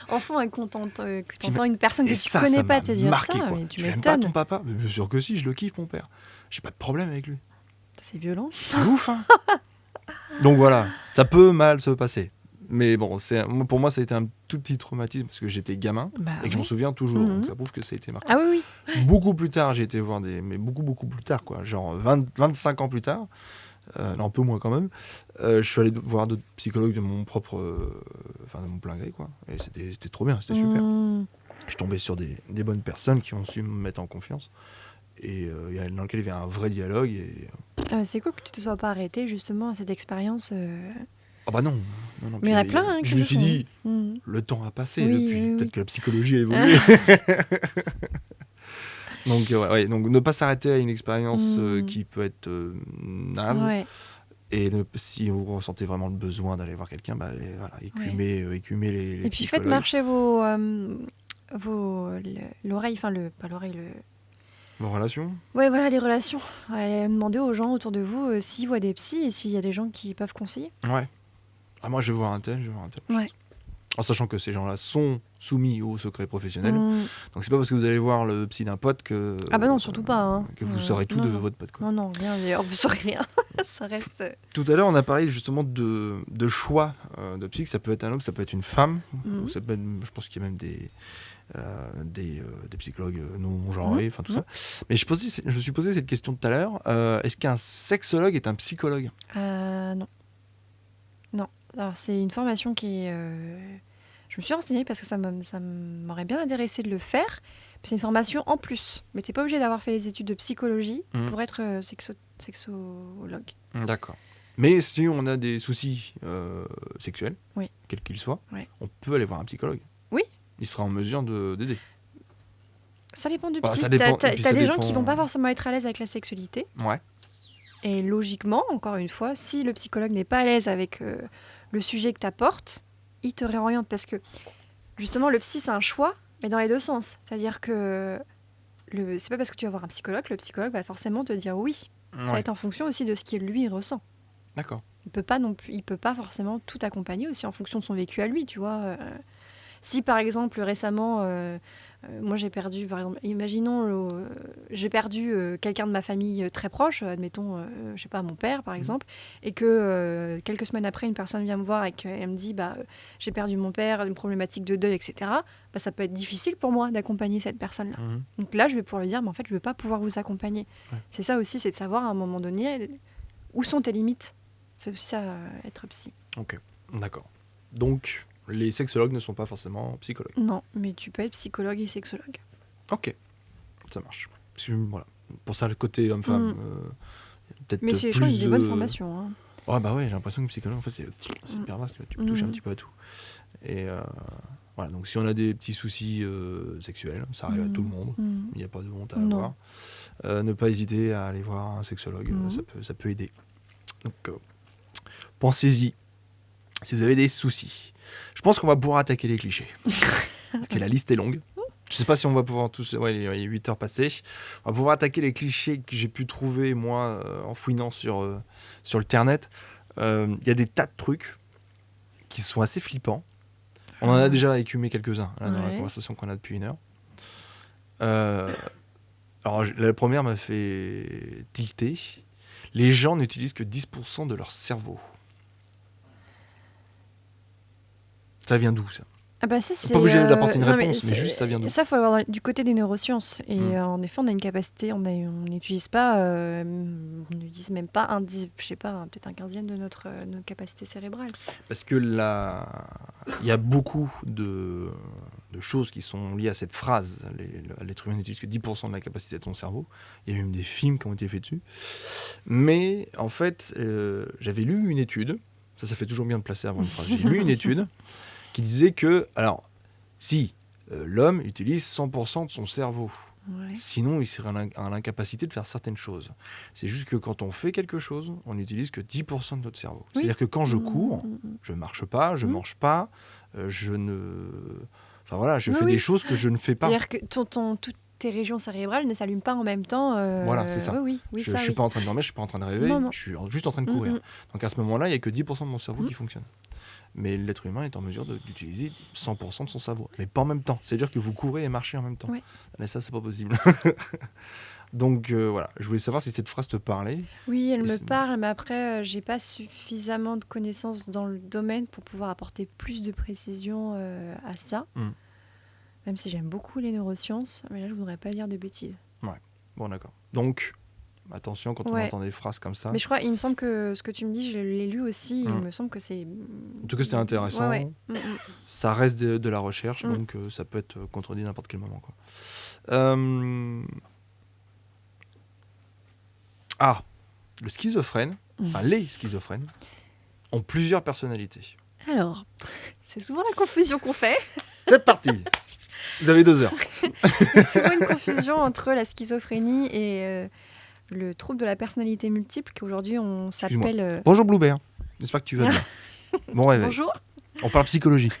enfant et que t'entends une personne que tu connais pas te dire marqué, ça, quoi. mais tu l'aimes pas m'étonnes. ton papa? Mais bien sûr que si, je le kiffe, mon père. J'ai pas de problème avec lui. C'est violent. C'est ouf, hein. Donc voilà, ça peut mal se passer. Mais bon, pour moi, ça a été un tout petit traumatisme parce que j'étais gamin et que je m'en souviens toujours. Donc ça prouve que ça a été marquant. Ah oui. Beaucoup plus tard, j'ai été voir mais beaucoup plus tard, quoi. Genre 25 ans plus tard. Non, un peu moins quand même. Je suis allé voir d'autres psychologues de mon propre, de mon plein gré, quoi. Et c'était trop bien, c'était super. Je suis tombé sur des bonnes personnes qui ont su me mettre en confiance et dans lequel il y avait un vrai dialogue. C'est cool que tu te sois pas arrêté justement à cette expérience. Ah bah non, non, non. Mais il y en a Puis, plein hein, je qui me le suis font. dit, Mhm. le temps a passé Oui, depuis. oui, Peut-être oui. que la psychologie a évolué. Donc, ouais, donc ne pas s'arrêter à une expérience Mhm. qui peut être naze. Ouais. Et si vous ressentez vraiment le besoin d'aller voir quelqu'un, bah, voilà, écumez les Et puis faites psychologues. marcher l'oreille, enfin pas l'oreille, Vos relations. Ouais, voilà, les relations. Ouais, demandez aux gens autour de vous s'ils voient des psys et s'il y a des gens qui peuvent conseiller. Ouais. Ah, moi, je vais voir un tel, je vais voir un tel. Ouais. En sachant que ces gens-là sont soumis au secret professionnel. Mhm. Donc, c'est pas parce que vous allez voir le psy d'un pote que. Ah bah non, surtout pas. Hein. Que vous saurez tout non, de non. votre pote, quoi. Non, non, rien. D'ailleurs, vous saurez rien. Ça reste. Tout à l'heure, on a parlé justement de choix de psy, que ça peut être un homme, ça peut être une femme. Mhm. Ou ça peut être, je pense qu'il y a même des psychologues non genrés, enfin tout ça. Mais je me suis posé cette question tout à l'heure. Est-ce qu'un sexologue est un psychologue? Non. Non. Alors, c'est une formation qui est. Je me suis renseignée parce que ça m'aurait bien intéressé de le faire. C'est une formation en plus. Mais t'es pas obligé d'avoir fait les études de psychologie pour être sexologue. D'accord. Mais si on a des soucis sexuels, Oui. quels qu'ils soient, Ouais. on peut aller voir un psychologue. Oui. Il sera en mesure d'aider. Ça dépend du Bah, psy. ça dépend- T'as et puis ça des gens dépend- qui vont pas forcément être à l'aise avec la sexualité. Ouais. Et logiquement, encore une fois, si le psychologue n'est pas à l'aise avec le sujet que tu apportes, il te réoriente. Parce que justement, le psy, c'est un choix, mais dans les deux sens. C'est-à-dire que c'est pas parce que tu vas voir un psychologue que le psychologue va forcément te dire oui. Ça va Ouais. être en fonction aussi de ce qu'il lui ressent. D'accord. Il peut pas forcément tout accompagner aussi en fonction de son vécu à lui, tu vois. Si par exemple récemment, moi j'ai perdu, par exemple, imaginons, j'ai perdu quelqu'un de ma famille très proche, admettons, je sais pas, mon père par exemple, et que quelques semaines après une personne vient me voir et qu'elle me dit j'ai perdu mon père, une problématique de deuil, etc. Ça peut être difficile pour moi d'accompagner cette personne-là. Donc là je vais pouvoir lui dire, mais en fait je ne vais pas pouvoir vous accompagner. Ouais. C'est ça aussi, c'est de savoir à un moment donné où sont tes limites. C'est aussi ça, être psy. Ok, d'accord. Donc, les sexologues ne sont pas forcément psychologues. Non, mais tu peux être psychologue et sexologue. Ok, ça marche. Voilà. Pour ça, le côté homme-femme, peut-être Mais plus... je crois qu'il y a des bonnes formations. Hein. Ouais, bah ouais, j'ai l'impression que psychologue, en fait, c'est hyper vaste. Tu peux toucher un petit peu à tout. Et voilà, donc si on a des petits soucis sexuels, ça arrive à tout le monde. Il n'y a pas de honte à avoir. Ne pas hésiter à aller voir un sexologue, ça peut aider. Donc, pensez-y. Si vous avez des soucis, je pense qu'on va pouvoir attaquer les clichés. Parce que la liste est longue. Je sais pas si on va pouvoir tous... Ouais, il y a 8 heures passées. On va pouvoir attaquer les clichés que j'ai pu trouver, moi, en fouinant sur le internet. Il y a des tas de trucs qui sont assez flippants. On en a déjà écumé quelques-uns là, dans la conversation qu'on a depuis 1 heure. Alors, la première m'a fait tilter. Les gens n'utilisent que 10% de leur cerveau. Ça vient d'où, ça? Ça, c'est, pas obligé d'apporter une non, réponse, mais juste ça vient d'où? Ça, il faut avoir du côté des neurosciences. Et en effet, on a une capacité, on n'utilise pas, on n'utilise même pas je sais pas, peut-être un 15e de notre capacité cérébrale. Parce que il y a beaucoup de choses qui sont liées à cette phrase. L'être humain n'utilise que 10% de la capacité de son cerveau. Il y a même des films qui ont été faits dessus. Mais en fait, j'avais lu une étude, ça fait toujours bien de placer avant une phrase, j'ai lu une étude qui disait que, alors, si l'homme utilise 100% de son cerveau, sinon il serait en incapacité de faire certaines choses. C'est juste que quand on fait quelque chose, on n'utilise que 10% de notre cerveau. Oui. C'est-à-dire que quand je cours, je marche pas, je mange pas, je fais des choses que je ne fais pas. C'est-à-dire que toutes tes régions cérébrales ne s'allument pas en même temps. Voilà, c'est ça. Oui, je ne suis pas en train de dormir, je ne suis pas en train de rêver, non. je suis juste en train de courir. Donc à ce moment-là, il n'y a que 10% de mon cerveau qui fonctionne. Mais l'être humain est en mesure d'utiliser 100% de son cerveau. Mais pas en même temps. C'est-à-dire que vous courez et marchez en même temps. Ouais. Mais ça, c'est pas possible. Donc voilà, je voulais savoir si cette phrase te parlait. Oui, elle me parle, mais après, j'ai pas suffisamment de connaissances dans le domaine pour pouvoir apporter plus de précision à ça. Même si j'aime beaucoup les neurosciences, mais là, je voudrais pas dire de bêtises. Ouais, bon d'accord. Donc, Attention quand on Ouais. entend des phrases comme ça. Mais je crois, il me semble que ce que tu me dis, je l'ai lu aussi. Il Mm. me semble que c'est. En tout cas, c'était intéressant. Ouais, ouais. Ça reste de la recherche, Mm. donc ça peut être contredit à n'importe quel moment, quoi. Euh, Ah, le schizophrène, enfin les schizophrènes, ont plusieurs personnalités. Alors, c'est souvent la confusion qu'on fait. C'est parti. Vous avez 2 heures. Il y a souvent une confusion entre la schizophrénie et le trouble de la personnalité multiple qu'aujourd'hui on s'appelle. Bonjour Bluebert. J'espère que tu vas bien. Bon réveil. Bonjour. On parle psychologie.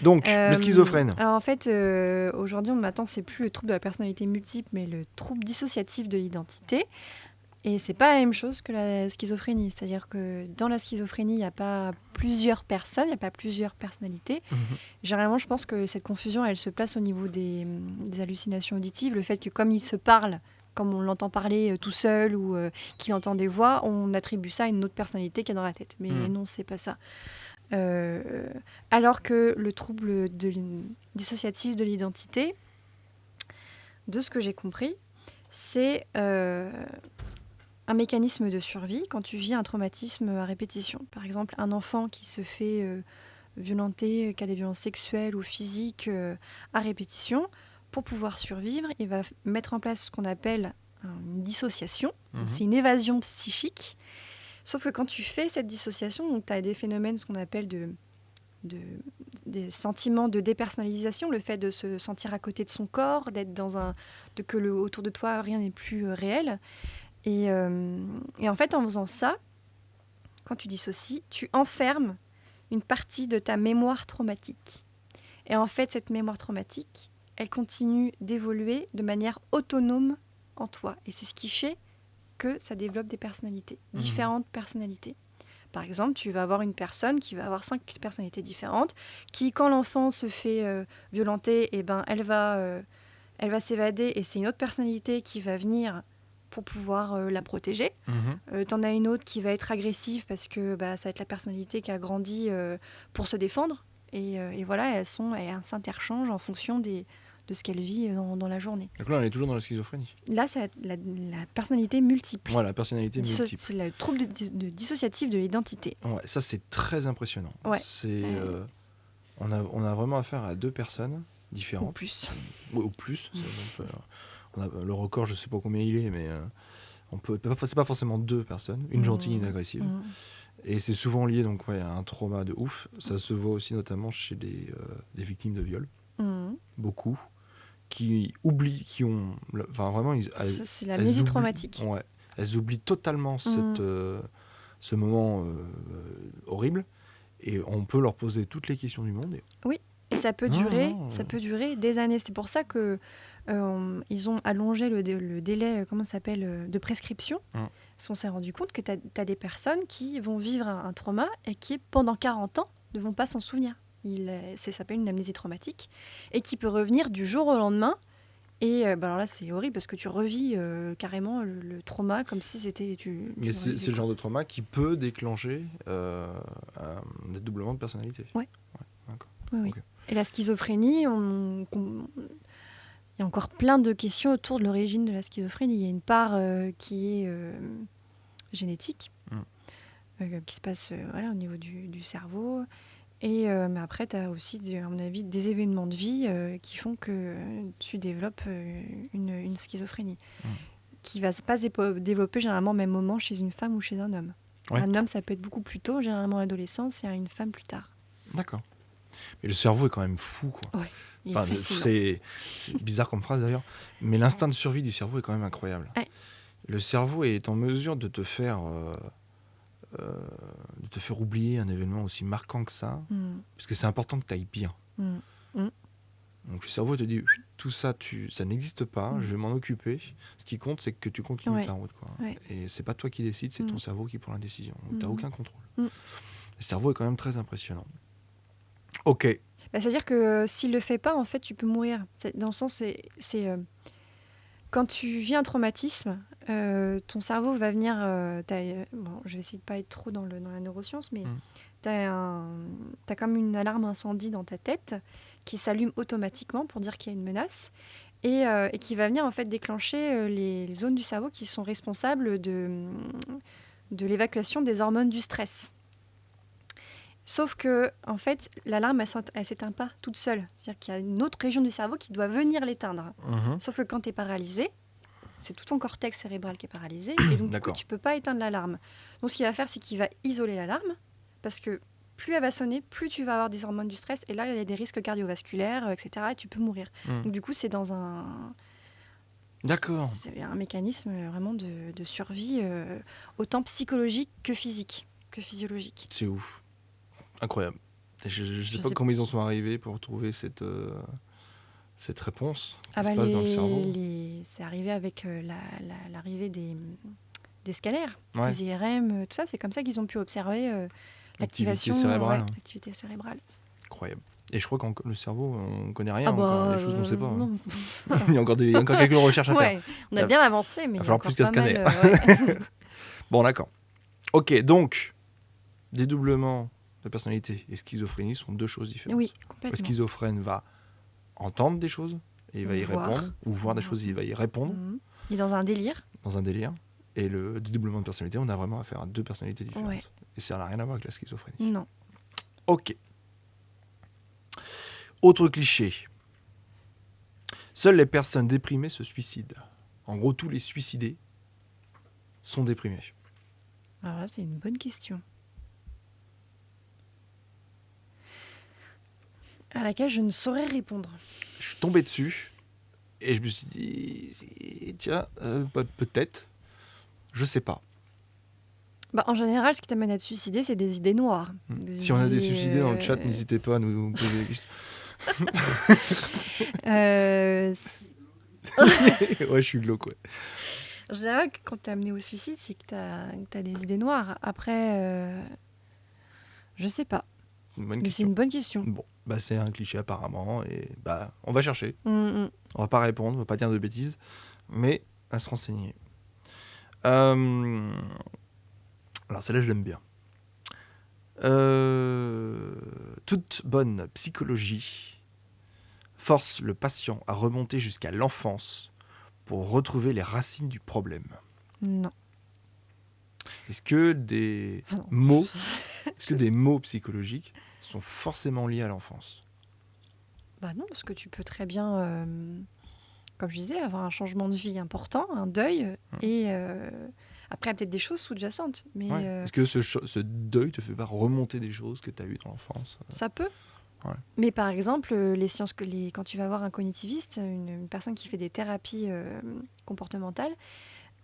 Donc, le schizophrène. Alors en fait, aujourd'hui, maintenant, c'est plus le trouble de la personnalité multiple, mais le trouble dissociatif de l'identité. Et c'est pas la même chose que la schizophrénie. C'est-à-dire que dans la schizophrénie, il n'y a pas plusieurs personnes, il n'y a pas plusieurs personnalités. Généralement, je pense que cette confusion, elle se place au niveau des hallucinations auditives. Le fait que comme il se parle, comme on l'entend parler tout seul ou qu'il entend des voix, on attribue ça à une autre personnalité qui est dans la tête. Mais non, c'est pas ça. Alors que le trouble dissociatif de l'identité, de ce que j'ai compris, c'est un mécanisme de survie quand tu vis un traumatisme à répétition. Par exemple, un enfant qui se fait violenter, qui a des violences sexuelles ou physiques à répétition, pour pouvoir survivre, il va mettre en place ce qu'on appelle une dissociation. Donc, c'est une évasion psychique. Sauf que quand tu fais cette dissociation, tu as des phénomènes, ce qu'on appelle des sentiments de dépersonnalisation, le fait de se sentir à côté de son corps, d'être autour de toi, rien n'est plus réel. Et en fait, en faisant ça, quand tu dissocies, tu enfermes une partie de ta mémoire traumatique. Et en fait, cette mémoire traumatique, elle continue d'évoluer de manière autonome en toi. Et c'est ce qui fait que ça développe des personnalités, différentes personnalités. Par exemple, tu vas avoir une personne qui va avoir 5 personnalités différentes, qui, quand l'enfant se fait violenter, eh ben, elle va s'évader et c'est une autre personnalité qui va venir pour pouvoir la protéger. T'en as une autre qui va être agressive parce que ça va être la personnalité qui a grandi pour se défendre. Et voilà, elles s'interchangent en fonction de ce qu'elle vit dans la journée. Donc là, on est toujours dans la schizophrénie. Là, c'est la personnalité multiple. Voilà, la personnalité multiple. C'est le trouble dissociatif de l'identité. Ouais, ça, c'est très impressionnant. Ouais. On a vraiment affaire à 2 personnes différentes. Ou plus. Oui, ou plus. Le record, je ne sais pas combien il est, mais c'est pas forcément 2 personnes, une gentille et une agressive. Et c'est souvent lié donc, à un trauma de ouf. Ça se voit aussi notamment chez des victimes de viol. Beaucoup. Qui oublient, vraiment... C'est l'amnésie traumatique. Ouais, elles oublient totalement ce moment horrible. Et on peut leur poser toutes les questions du monde. Oui, et ça peut durer des années. C'est pour ça que ils ont allongé le délai de prescription. Parce qu'on s'est rendu compte que tu as des personnes qui vont vivre un trauma et qui, pendant 40 ans, ne vont pas s'en souvenir. Ça s'appelle une amnésie traumatique et qui peut revenir du jour au lendemain. Et alors là, c'est horrible parce que tu revis carrément le trauma comme si c'était... Mais c'est le genre de trauma qui peut déclencher un dédoublement de personnalité. Oui. D'accord. Oui. Okay. Et la schizophrénie, il y a encore plein de questions autour de l'origine de la schizophrénie. Il y a une part qui est génétique, qui se passe au niveau du cerveau. Mais après, tu as aussi, à mon avis, des événements de vie qui font que tu développes une schizophrénie, qui ne va pas se développer généralement au même moment chez une femme ou chez un homme. Ouais. Un homme, ça peut être beaucoup plus tôt, généralement à l'adolescence, et une femme plus tard. D'accord. Mais le cerveau est quand même fou, quoi. Ouais, c'est bizarre comme phrase d'ailleurs, mais l'instinct de survie du cerveau est quand même incroyable. Ouais. Le cerveau est en mesure de te faire oublier un événement aussi marquant que ça, parce que c'est important que tu ailles bien. Donc le cerveau te dit, tout ça, ça n'existe pas, je vais m'en occuper. Ce qui compte, c'est que tu continues ta route, quoi. Ouais. Et c'est pas toi qui décides, c'est ton cerveau qui prend la décision. Donc tu n'as aucun contrôle. Le cerveau est quand même très impressionnant. Ok. C'est-à-dire que s'il le fait pas, en fait, tu peux mourir. Dans le sens, quand tu vis un traumatisme, ton cerveau va venir... je vais essayer de pas être trop dans la neuroscience, mais t'as comme une alarme incendie dans ta tête qui s'allume automatiquement pour dire qu'il y a une menace. et qui va venir en fait déclencher les zones du cerveau qui sont responsables de l'évacuation des hormones du stress. Sauf que, en fait, l'alarme, elle s'éteint pas toute seule. C'est-à-dire qu'il y a une autre région du cerveau qui doit venir l'éteindre. Sauf que quand tu es paralysé, c'est tout ton cortex cérébral qui est paralysé, et donc du coup, tu peux pas éteindre l'alarme. Donc ce qu'il va faire, c'est qu'il va isoler l'alarme, parce que plus elle va sonner, plus tu vas avoir des hormones du stress, et là, il y a des risques cardiovasculaires, etc., et tu peux mourir. Donc du coup, c'est dans un... D'accord. C'est un mécanisme vraiment de survie, autant psychologique que physique, que physiologique. C'est ouf. Incroyable. Je sais pas comment ils en sont arrivés pour trouver cette réponse qui se passe dans le cerveau. C'est arrivé avec l'arrivée des scanners, des IRM, tout ça. C'est comme ça qu'ils ont pu observer l'activation cérébrale. L'activité cérébrale. Incroyable. Et je crois que le cerveau, on connaît rien encore, des choses qu'on ne sait pas. Non. Il y a encore quelques recherches à faire. On a bien avancé, mais il va falloir plus qu'un scanner. Ouais. Bon, d'accord. Ok, donc, dédoublement de personnalité et schizophrénie sont deux choses différentes. Oui, complètement. Le schizophrène va entendre des choses et il va y répondre, ou voir des choses et il va y répondre. Il est dans un délire. Et le dédoublement de personnalité, on a vraiment affaire à deux personnalités différentes. Ouais. Et ça n'a rien à voir avec la schizophrénie. Non. Ok. Autre cliché. Seules les personnes déprimées se suicident. En gros, tous les suicidés sont déprimés. Alors là, c'est une bonne question. À laquelle je ne saurais répondre. Je suis tombé dessus et je me suis dit, tiens, peut-être, je sais pas. En général, ce qui t'amène à te suicider, c'est des idées noires. Si on a des suicidés dans le chat, n'hésitez pas à nous poser des questions. Ouais, je suis glauque, ouais. En général, quand t'es amené au suicide, c'est que t'as des idées noires. Après, je sais pas. Mais c'est une bonne question. Bon, c'est un cliché apparemment, et on va chercher. On va pas répondre, on va pas dire de bêtises, mais à se renseigner. Alors celle-là, je l'aime bien. Toute bonne psychologie force le patient à remonter jusqu'à l'enfance pour retrouver les racines du problème. Non. Est-ce que des mots psychologiques sont forcément liés à l'enfance ? Non, parce que tu peux très bien, comme je disais, avoir un changement de vie important, un deuil, et après, il y a peut-être des choses sous-jacentes. Mais Est-ce que ce deuil te fait pas remonter des choses que tu as eues dans l'enfance ? Ça peut. Ouais. Mais par exemple, les sciences quand tu vas voir un cognitiviste, une personne qui fait des thérapies comportementales,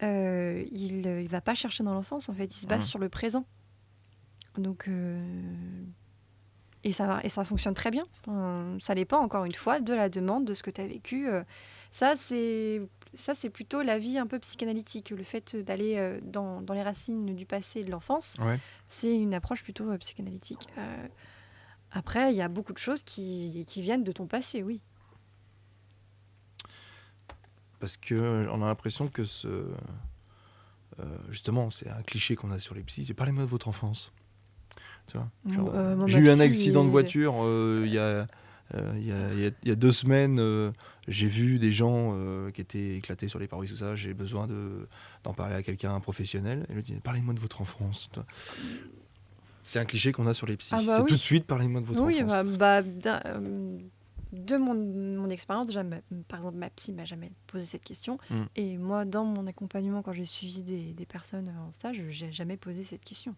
il va pas chercher dans l'enfance, en fait, il se base sur le présent. Donc, et ça fonctionne très bien. Ça dépend, encore une fois, de la demande, de ce que tu as vécu. Ça, c'est plutôt la vie un peu psychanalytique. Le fait d'aller dans les racines du passé et de l'enfance, c'est une approche plutôt psychanalytique. Après, il y a beaucoup de choses qui viennent de ton passé, oui. Parce qu'on a l'impression que justement, c'est un cliché qu'on a sur les psys. C'est parlez-moi de votre enfance. Tu vois, j'ai eu un accident de voiture il y a 2 semaines. J'ai vu des gens qui étaient éclatés sur les parois, tout ça. J'ai besoin d'en parler à quelqu'un, un professionnel. Et il me dit parlez-moi de votre enfance. C'est un cliché qu'on a sur les psys. C'est tout de suite parlez-moi de votre enfance. De mon expérience, déjà, par exemple, ma psy m'a jamais posé cette question. Et moi, dans mon accompagnement, quand j'ai suivi des personnes en stage, j'ai jamais posé cette question.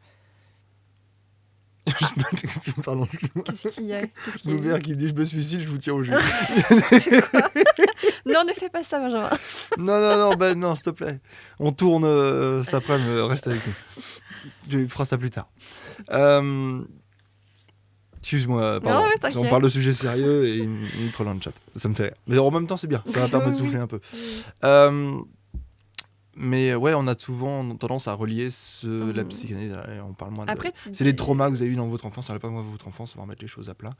Pardon. Qu'est-ce qu'il y a Nouvert qui me dit je me suicide, je vous tiens au jus. Non, ne fais pas ça, Benjamin. Non, s'il te plaît. On tourne ça après, reste avec nous. Je ferai ça plus tard. Excuse-moi, pardon. Non, on parle de sujets sérieux et il me troll dans le chat. Ça me fait rire. Mais en même temps, c'est bien. Ça va permettre de souffler un peu. Mais ouais, on a souvent tendance à relier la psychanalyse. On parle moins Après, c'est les traumas que vous avez eu dans votre enfance. Parlez pas moi de votre enfance. On va remettre les choses à plat.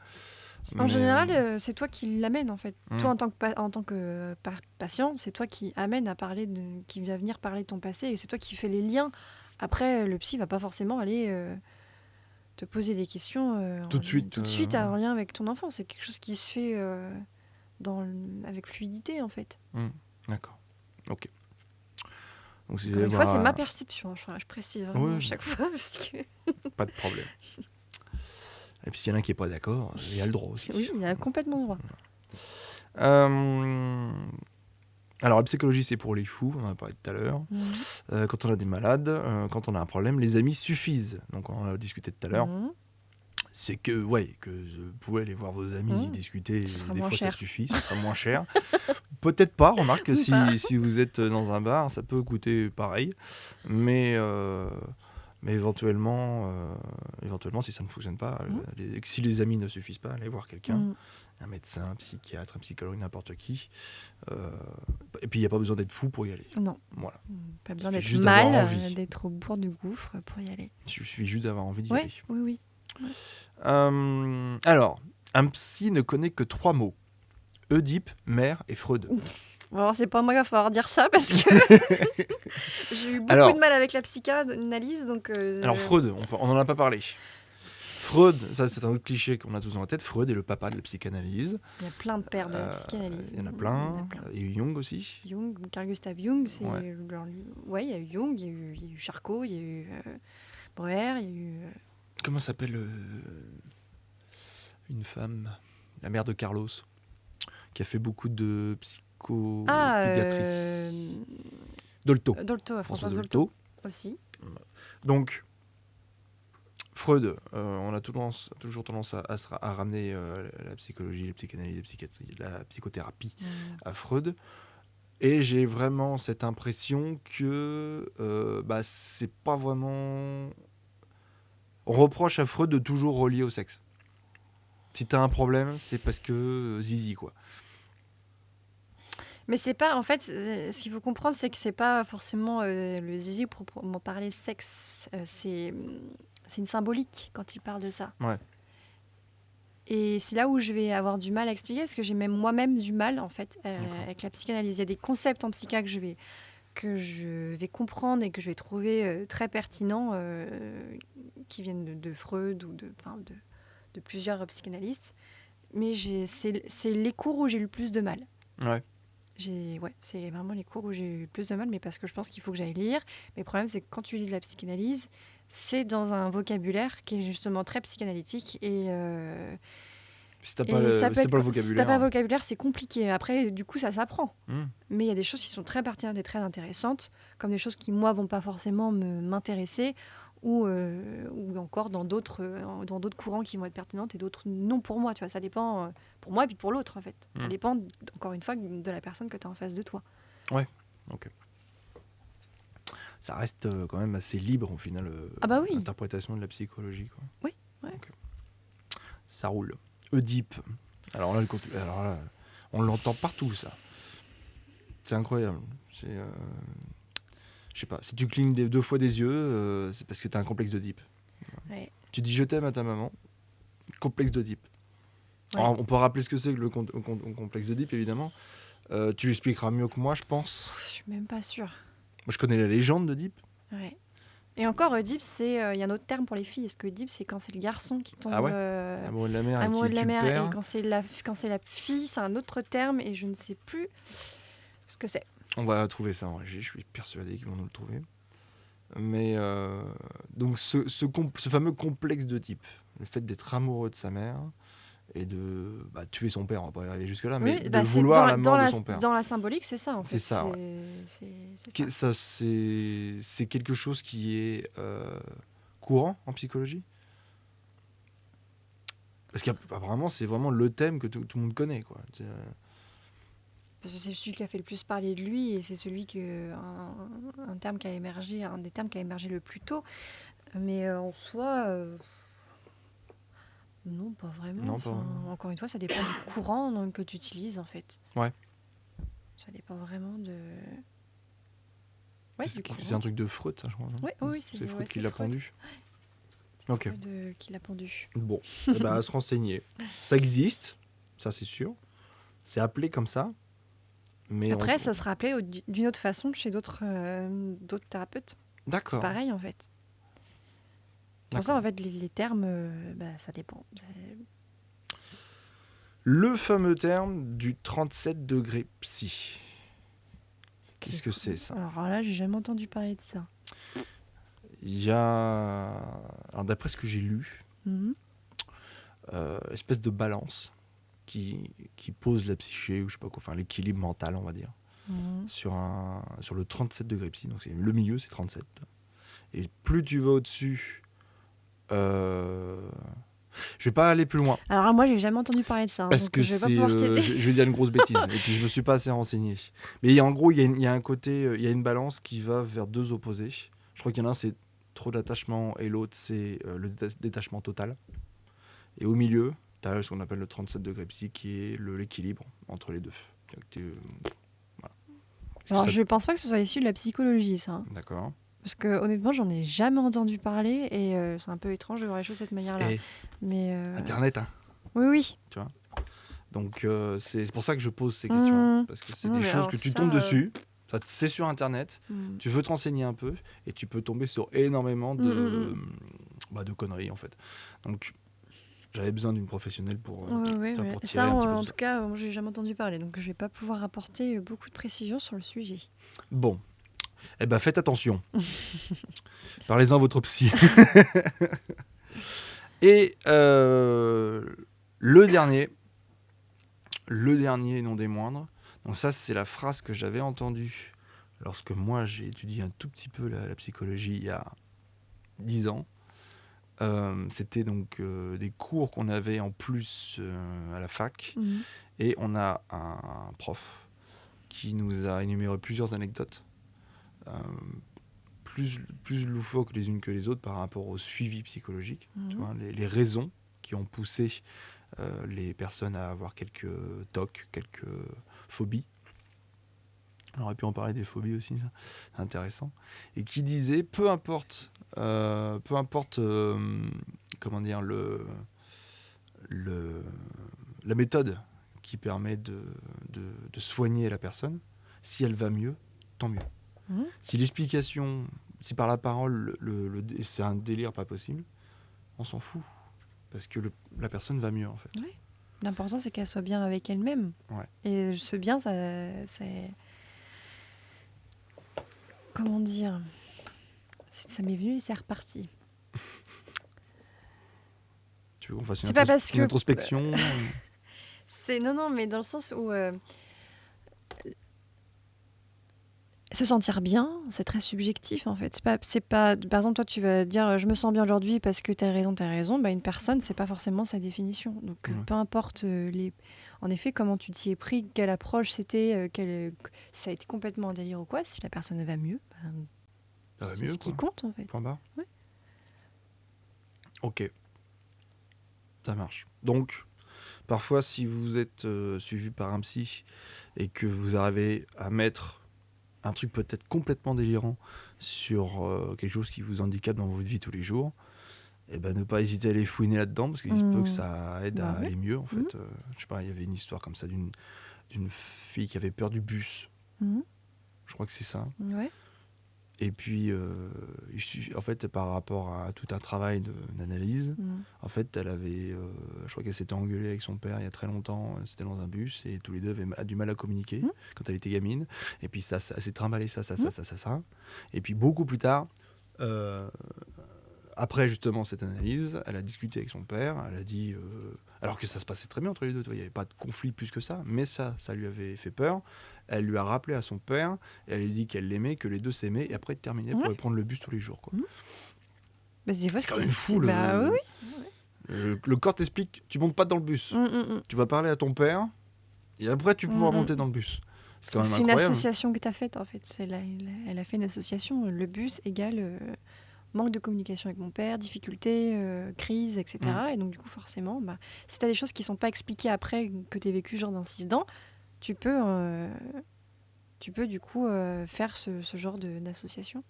En général, c'est toi qui l'amène en fait. Toi, en tant que patient, c'est toi qui amène à parler qui va venir parler de ton passé, et c'est toi qui fais les liens. Après, le psy va pas forcément aller te poser des questions tout de suite en lien avec ton enfant. C'est quelque chose qui se fait avec fluidité, en fait. D'accord. Ok. Donc, Encore une fois, c'est ma perception. Je précise vraiment à chaque fois. Parce que... Pas de problème. Et puis, s'il y en a qui n'est pas d'accord, il y a le droit aussi. Oui, il a complètement le droit. Alors, la psychologie, c'est pour les fous, on en a parlé tout à l'heure. Quand on a des malades, quand on a un problème, les amis suffisent. Donc, on en a discuté tout à l'heure. C'est que, que vous pouvez aller voir vos amis discuter. Des fois, ça suffit, ce sera moins cher. Peut-être pas, remarque que si vous êtes dans un bar, ça peut coûter pareil. Mais éventuellement, si ça ne fonctionne pas, si les amis ne suffisent pas, allez voir quelqu'un. Un médecin, un psychiatre, un psychologue, n'importe qui. Et puis, il n'y a pas besoin d'être fou pour y aller. Non. Voilà. Pas besoin d'être mal, d'être au bord du gouffre pour y aller. Il suffit juste d'avoir envie d'y aller. Oui. Alors, un psy ne connaît que 3 mots. Oedipe, mère et Freud. Bon, alors, c'est pas moi qui va falloir dire ça parce que j'ai eu beaucoup de mal avec la psychanalyse. Donc, Alors, Freud, on n'en a pas parlé. Freud, ça c'est un autre cliché qu'on a tous dans la tête. Freud est le papa de la psychanalyse. Il y a plein de pères de psychanalyse. Il y en a plein. Il y a eu Jung aussi. Carl Gustav Jung, c'est il y a eu Jung, il y a eu Charcot, il y a eu Breuer, il y a eu... Comment s'appelle une femme, la mère de Carlos, qui a fait beaucoup de psychopédiatrie. Dolto, Françoise Dolto aussi. Donc, Freud, on a toujours tendance à ramener la psychologie, la psychanalyse, la psychiatrie, la psychothérapie à Freud. Et j'ai vraiment cette impression que c'est pas vraiment... On reproche à Freud de toujours relier au sexe. Si t'as un problème, c'est parce que zizi, quoi. Mais c'est pas, en fait, ce qu'il faut comprendre, c'est que c'est pas forcément le zizi proprement parler sexe. C'est une symbolique quand il parle de ça. Ouais. Et c'est là où je vais avoir du mal à expliquer, parce que j'ai même moi-même du mal, en fait, avec la psychanalyse. Il y a des concepts en psycha que je vais comprendre et que je vais trouver très pertinents, qui viennent de Freud ou de plusieurs psychanalystes. Mais c'est les cours où j'ai eu le plus de mal. Ouais. C'est vraiment les cours où j'ai eu le plus de mal, mais parce que je pense qu'il faut que j'aille lire. Mais le problème, c'est que quand tu lis de la psychanalyse, c'est dans un vocabulaire qui est justement très psychanalytique. Et si t'as pas le vocabulaire, si t'as pas le vocabulaire, c'est compliqué. Après, du coup, ça s'apprend. Mais il y a des choses qui sont très pertinentes et très intéressantes, comme des choses qui, moi, vont pas forcément m'intéresser, ou encore dans d'autres courants qui vont être pertinentes et d'autres non pour moi. Tu vois, ça dépend pour moi et puis pour l'autre, en fait. Ça dépend, encore une fois, de la personne que tu as en face de toi. Ouais, ok. Ça reste quand même assez libre, au final, oui. l'interprétation de la psychologie, quoi. Oui, ouais. Okay. Ça roule. Oedipe. Alors là, on l'entend partout, ça. C'est incroyable. Je sais pas, si tu clignes 2 fois des yeux, c'est parce que tu as un complexe d'Oedipe. Ouais. Tu dis je t'aime à ta maman, complexe d'Oedipe. Ouais. Alors, on peut rappeler ce que c'est que le complexe d'Oedipe, évidemment. Tu l'expliqueras mieux que moi, je pense. Je suis même pas sûre. Moi, je connais la légende d'Oedipe. Ouais. Et encore, Oedipe, il y a un autre terme pour les filles. Est-ce que Oedipe, c'est quand c'est le garçon qui tombe amoureux de la mère, amoureux de la mère, perd. Et quand c'est la fille, c'est un autre terme et je ne sais plus ce que c'est. On va trouver ça en régie, je suis persuadé qu'ils vont nous le trouver. Mais donc ce fameux complexe d'Oedipe, le fait d'être amoureux de sa mère et de tuer son père, on va pas y arriver jusque là, mais de vouloir la mort de son père. Dans la symbolique, c'est ça en fait. C'est ça, ça. C'est quelque chose qui est courant en psychologie. Parce qu'apparemment, c'est vraiment le thème que tout le monde connaît, quoi. Parce que c'est celui qui a fait le plus parler de lui et c'est celui un des termes qui a émergé le plus tôt. Mais en soi, non, pas vraiment. Non, pas encore une fois, ça dépend du courant que tu utilises en fait. Ouais. Ça dépend vraiment de. Ouais, c'est un truc de Freud, ça, je crois. Non oui, c'est Freud qui l'a pendu. Ok. Qui l'a pendu. Bon, à se renseigner. Ça existe, ça c'est sûr. C'est appelé comme ça. Mais après, ça sera appelé d'une autre façon chez d'autres thérapeutes. D'accord. C'est pareil en fait. C'est pour ça en fait les termes, ça dépend. Le fameux terme du 37 degrés psy. Qu'est-ce que c'est ça? Alors là, j'ai jamais entendu parler de ça. Il y a, alors, d'après ce que j'ai lu, Mhm. espèce de balance qui pose la psyché, ou je sais pas quoi, enfin l'équilibre mental, on va dire, Mhm. sur le 37 degrés psy. Donc le milieu, c'est 37. Et plus tu vas au-dessus, euh, je vais pas aller plus loin. Alors moi, j'ai jamais entendu parler de ça, Parce donc que je vais pas c'est, pouvoir t'aider. je vais dire une grosse bêtise, et puis je me suis pas assez renseigné. Mais en gros, il y a un côté, il y a une balance qui va vers deux opposés. Je crois qu'il y en a un, c'est trop d'attachement, et l'autre, c'est le détachement total. Et au milieu, tu as ce qu'on appelle le 37 degrés psy, qui est l'équilibre entre les deux. Voilà. Alors, Ça- je pense pas que ce soit issu de la psychologie, ça, hein. D'accord. Parce que honnêtement, j'en ai jamais entendu parler et c'est un peu étrange de voir les choses de cette manière-là. Et Mais Internet, hein, oui, oui. tu vois. Donc c'est pour ça que je pose ces questions, Mhm. parce que c'est Non, des mais choses alors que tout tu ça, tombes dessus. C'est sur Internet. Mhm. Tu veux te renseigner un peu et tu peux tomber sur énormément de conneries en fait. Donc j'avais besoin d'une professionnelle pour, Ouais, tu vois, ouais. pour tirer Ça, un petit peu en tout tout ça. cas, moi, j'ai jamais entendu parler, donc je vais pas pouvoir apporter beaucoup de précisions sur le sujet. Bon, eh ben faites attention. Parlez-en à votre psy. Et le dernier et non des moindres. Donc ça, c'est la phrase que j'avais entendue lorsque moi j'ai étudié un tout petit peu la psychologie il y a 10 ans. C'était donc des cours qu'on avait en plus à la fac. Mhm. Et on a un prof qui nous a énuméré plusieurs anecdotes, euh, plus loufoques les unes que les autres par rapport au suivi psychologique. Tu Mhm. vois, les raisons qui ont poussé les personnes à avoir quelques tocs, quelques phobies. On aurait pu en parler des phobies aussi, ça. C'est intéressant. Et qui disait, peu importe, comment dire, la méthode qui permet de soigner la personne, si elle va mieux, tant mieux. Mhm. Si l'explication, si par la parole, c'est un délire pas possible, on s'en fout. Parce que la personne va mieux, en fait. Ouais. L'important, c'est qu'elle soit bien avec elle-même. Ouais. Et ce bien, ça, c'est... Comment dire? Ça m'est venu et c'est reparti. Tu veux qu'on fasse C'est pas parce une que... introspection C'est... Non, mais dans le sens où... se sentir bien, c'est très subjectif en fait. C'est pas, par exemple, toi tu vas dire je me sens bien aujourd'hui parce que t'as raison. Bah, une personne, c'est pas forcément sa définition. Donc Ouais. peu importe en effet comment tu t'y es pris, quelle approche c'était, ça a été complètement un délire ou quoi. Si la personne va mieux, bah, Ça va c'est mieux, ce qui quoi. compte en fait. Point barre. Ouais. Ok, ça marche. Donc, parfois, si vous êtes suivi par un psy et que vous arrivez à mettre un truc peut-être complètement délirant sur quelque chose qui vous handicape dans votre vie tous les jours, et ben ne pas hésiter à aller fouiner là-dedans parce qu'il se peut que ça aide Bah à ouais. aller mieux en fait. Je sais pas, il y avait une histoire comme ça d'une fille qui avait peur du bus. Mhm. Je crois que c'est ça. Ouais. Et puis, en fait, par rapport à tout un travail d'analyse, Mhm. en fait, elle avait, je crois qu'elle s'était engueulée avec son père il y a très longtemps. C'était dans un bus et tous les deux avaient du mal à communiquer quand elle était gamine. Et puis ça s'est trimballé ça. Et puis beaucoup plus tard, après justement cette analyse, elle a discuté avec son père. Elle a dit, alors que ça se passait très bien entre les deux, il n'y avait pas de conflit plus que ça, mais ça lui avait fait peur. Elle lui a rappelé à son père, et elle lui a dit qu'elle l'aimait, que les deux s'aimaient, et après de terminer pour prendre le bus tous les jours. Quoi. Bah, des fois, C'est quand même fou. Bah oui. Le corps t'explique, tu montes pas dans le bus. Tu vas parler à ton père, et après tu pourras monter dans le bus. C'est quand même C'est une incroyable. association que tu as faite en fait. Elle a fait une association. Le bus égale manque de communication avec mon père, difficulté, crise, etc. Et donc du coup forcément, bah, si tu as des choses qui sont pas expliquées après que tu aies vécu ce genre d'incident, tu peux du coup faire ce genre d'association.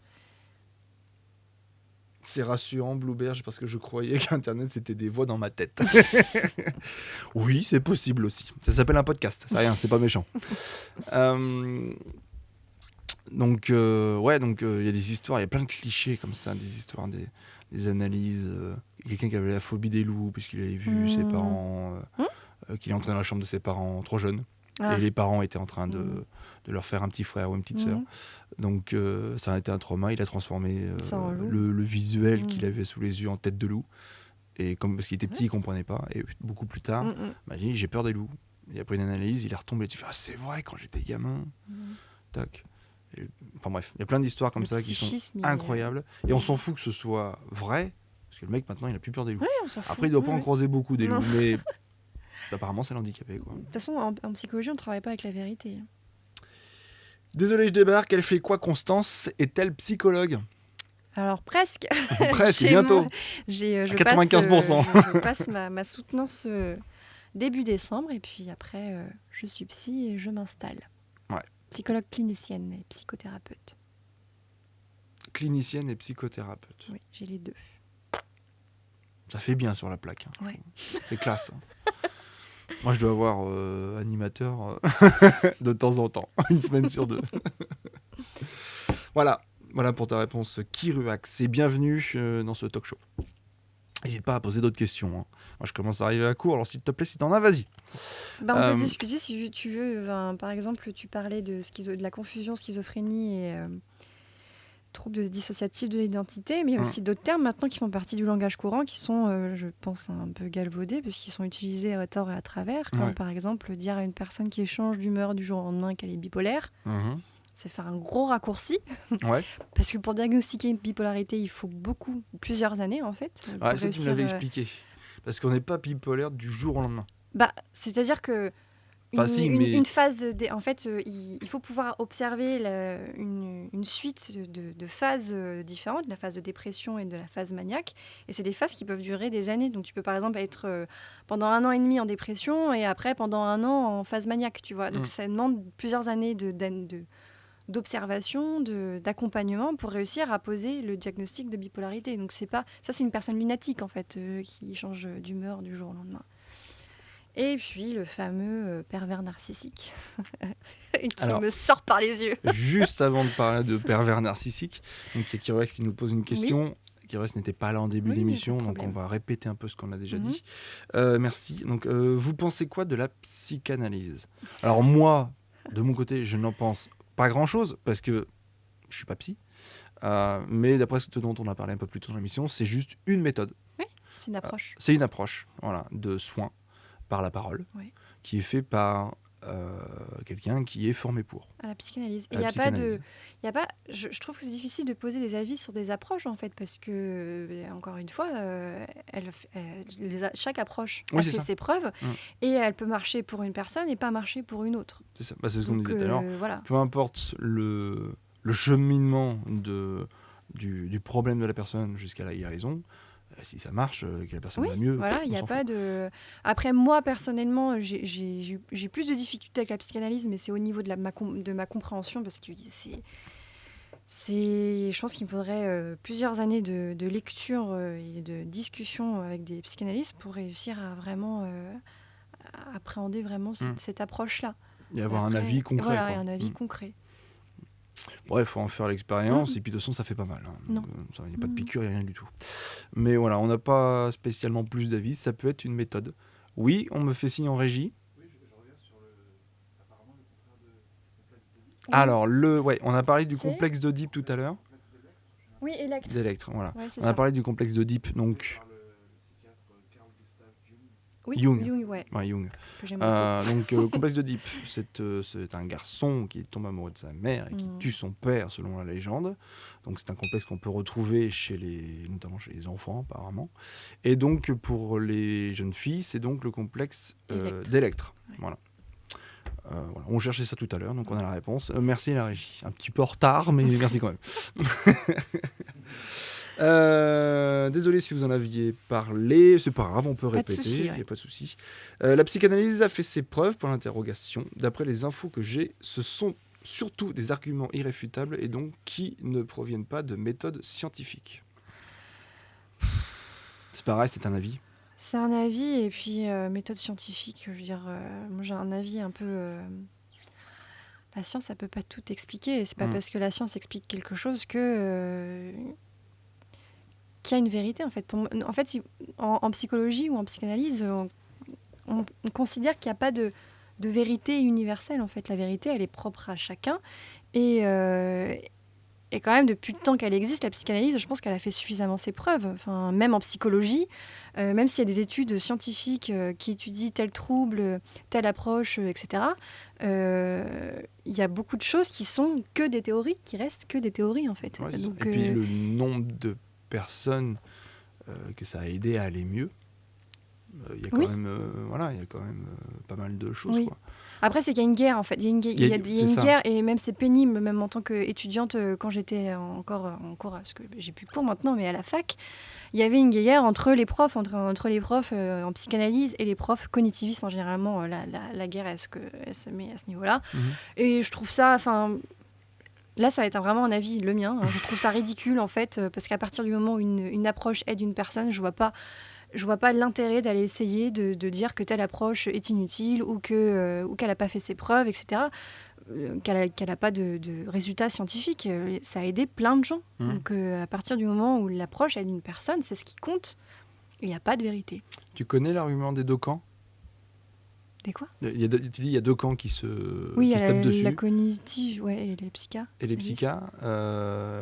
C'est rassurant, Blueberge, parce que je croyais qu'Internet, c'était des voix dans ma tête. Oui, c'est possible aussi. Ça s'appelle un podcast, c'est rien, c'est pas méchant. Donc, il y a des histoires, il y a plein de clichés comme ça, des histoires, des analyses. Quelqu'un qui avait la phobie des loups, puisqu'il avait vu ses parents qu'il est entré dans la chambre de ses parents trop jeune. Ah. Et les parents étaient en train Mhm. de leur faire un petit frère ou une petite sœur. Mhm. Donc ça a été un trauma. Il a transformé Ça en loup. le visuel qu'il Mhm. avait sous les yeux en tête de loup. Et parce qu'il était petit, il comprenait pas. Et beaucoup plus tard, Mhm. il m'a dit j'ai peur des loups. Il a pris une analyse, il est retombé dessus. Ah, c'est vrai, quand j'étais gamin. Mhm. Tac. Enfin bref, il y a plein d'histoires comme Le ça qui sont psychisme, incroyables. Et on s'en fout que ce soit vrai, parce que le mec maintenant il a plus peur des loups. Oui, on s'en fout. Après, il doit pas Oui, en oui. croiser beaucoup des Non. loups, mais apparemment c'est l'handicapé quoi. De toute façon, en psychologie, on ne travaille pas avec la vérité. Désolé, je débarque. Elle fait quoi, Constance? Est-elle psychologue? Alors presque. Presque, J'ai bientôt. mon- j'ai, À je 95%. je passe ma soutenance début décembre et puis après, je suis psy et je m'installe. Ouais. Psychologue clinicienne et psychothérapeute. Clinicienne et psychothérapeute. Oui, j'ai les deux. Ça fait bien sur la plaque. Hein. Ouais. C'est classe. Hein. Moi, je dois avoir animateur de temps en temps, une semaine sur deux. Voilà pour ta réponse, Kiruax. Et bienvenue dans ce talk show. N'hésite pas à poser d'autres questions. Hein. Moi, je commence à arriver à court, alors s'il te plaît, si t'en as, vas-y. On peut discuter si tu veux. Par exemple, tu parlais de la confusion, schizophrénie et troubles dissociatifs de l'identité, mais il y a aussi d'autres termes maintenant qui font partie du langage courant qui sont, je pense, un peu galvaudés parce qu'ils sont utilisés à tort et à travers, comme par exemple dire à une personne qui change d'humeur du jour au lendemain qu'elle est bipolaire. C'est faire un gros raccourci. Ouais. Parce que pour diagnostiquer une bipolarité, il faut plusieurs années en fait. Ouais, ça, tu me l'avais expliqué. Parce qu'on n'est pas bipolaire du jour au lendemain. C'est-à-dire que une phase, en fait, il faut pouvoir observer une suite de phases différentes, la phase de dépression et de la phase maniaque. Et c'est des phases qui peuvent durer des années. Donc tu peux par exemple être pendant 1 an et demi en dépression et après pendant 1 an en phase maniaque, tu vois. Donc ça demande plusieurs années d'observation, d'accompagnement pour réussir à poser le diagnostic de bipolarité. Donc c'est une personne lunatique en fait qui change d'humeur du jour au lendemain. Et puis le fameux pervers narcissique qui me sort par les yeux. Juste avant de parler de pervers narcissique, donc il y a Kiroex qui nous pose une question. Oui. Kiroex n'était pas là en début d'émission, donc on va répéter un peu ce qu'on a déjà dit. Merci. Donc vous pensez quoi de la psychanalyse? Alors moi, de mon côté, je n'en pense pas grand-chose parce que je suis pas psy. Mais d'après ce dont on a parlé un peu plus tôt dans l'émission, c'est juste une méthode. Oui, c'est une approche. C'est une approche, voilà, de soins par la parole, qui est fait par quelqu'un qui est formé pour. À la psychanalyse. Et il y a pas, je trouve que c'est difficile de poser des avis sur des approches en fait, parce que encore une fois, chaque approche a fait ses preuves et elle peut marcher pour une personne et pas marcher pour une autre. C'est ça. C'est ce qu'on disait tout à l'heure. Voilà. Peu importe le cheminement du problème de la personne jusqu'à la guérison. Si ça marche, que la personne va mieux. Voilà, il n'y a pas de. Après, moi personnellement, j'ai plus de difficultés avec la psychanalyse, mais c'est au niveau de ma compréhension, parce que je pense qu'il me faudrait plusieurs années de lecture et de discussion avec des psychanalystes pour réussir à vraiment appréhender vraiment cette approche-là. Et avoir un avis concret. Voilà, et un avis concret. Bref, il faut en faire l'expérience, et puis de toute façon, ça fait pas mal. Il n'y a pas de piqûre, il n'y a rien du tout. Mais voilà, on n'a pas spécialement plus d'avis, ça peut être une méthode. Oui, on me fait signe en régie. Oui, je reviens sur apparemment le contraire de complexe d'Oedipe. Alors, on a parlé du complexe d'Oedipe tout à l'heure. Oui, Electre. D'Electre, voilà. Ouais, on a parlé du complexe d'Oedipe, donc... Oui, Jung. Jung. Donc, complexe d'Oedipe, c'est un garçon qui tombe amoureux de sa mère et qui tue son père, selon la légende. Donc, c'est un complexe qu'on peut retrouver notamment chez les enfants, apparemment. Et donc, pour les jeunes filles, c'est donc le complexe d'Electre. Voilà. On cherchait ça tout à l'heure, donc on a la réponse. Merci la régie. Un petit peu en retard, mais merci quand même. Désolé si vous en aviez parlé, c'est pas grave, on peut répéter, il n'y a pas de souci. La psychanalyse a fait ses preuves pour l'interrogation. D'après les infos que j'ai, ce sont surtout des arguments irréfutables et donc qui ne proviennent pas de méthodes scientifiques. C'est pareil, c'est un avis. C'est un avis, et puis méthode scientifique, je veux dire, moi j'ai un avis un peu... La science, elle peut pas tout expliquer, et c'est pas parce que la science explique quelque chose que... qu'il y a une vérité en fait. En psychologie ou en psychanalyse, on considère qu'il n'y a pas de vérité universelle, en fait. La vérité, elle est propre à chacun. Et quand même, depuis le temps qu'elle existe, la psychanalyse, je pense qu'elle a fait suffisamment ses preuves. Enfin, même en psychologie, même s'il y a des études scientifiques qui étudient tel trouble, telle approche, etc., il y a beaucoup de choses qui sont que des théories, qui restent que des théories, en fait. Ouais, c'est ça. Donc, Et puis le nombre de personnes que ça a aidé à aller mieux, il y a quand Oui. même, voilà, il y a quand même pas mal de choses, Oui. quoi. Après, c'est qu'il y a une guerre, en fait. Il y a une, il y a C'est une ça. guerre, et même c'est pénible, même en tant qu'étudiante, quand j'étais encore en cours, parce que j'ai plus de cours maintenant, mais à la fac, il y avait une guerre entre les profs, entre les profs en psychanalyse et les profs cognitivistes. En généralement, la guerre, elle se met à ce niveau-là. Mhm. Et je trouve ça, enfin, là, ça va être vraiment un avis, le mien. Je trouve ça ridicule, en fait, parce qu'à partir du moment où une approche aide une personne, je vois pas l'intérêt d'aller essayer de dire que telle approche est inutile ou qu'elle n'a pas fait ses preuves, etc. Qu'elle n'a pas de résultats scientifiques. Ça a aidé plein de gens. Mhm. Donc à partir du moment où l'approche aide une personne, c'est ce qui compte. Il n'y a pas de vérité. Tu connais l'argument des deux camps? Des quoi? Tu dis il y a deux camps qui se Oui, qui se tapent dessus. la cognitive, ouais, et les psychas. Et les Vas-y. psychas,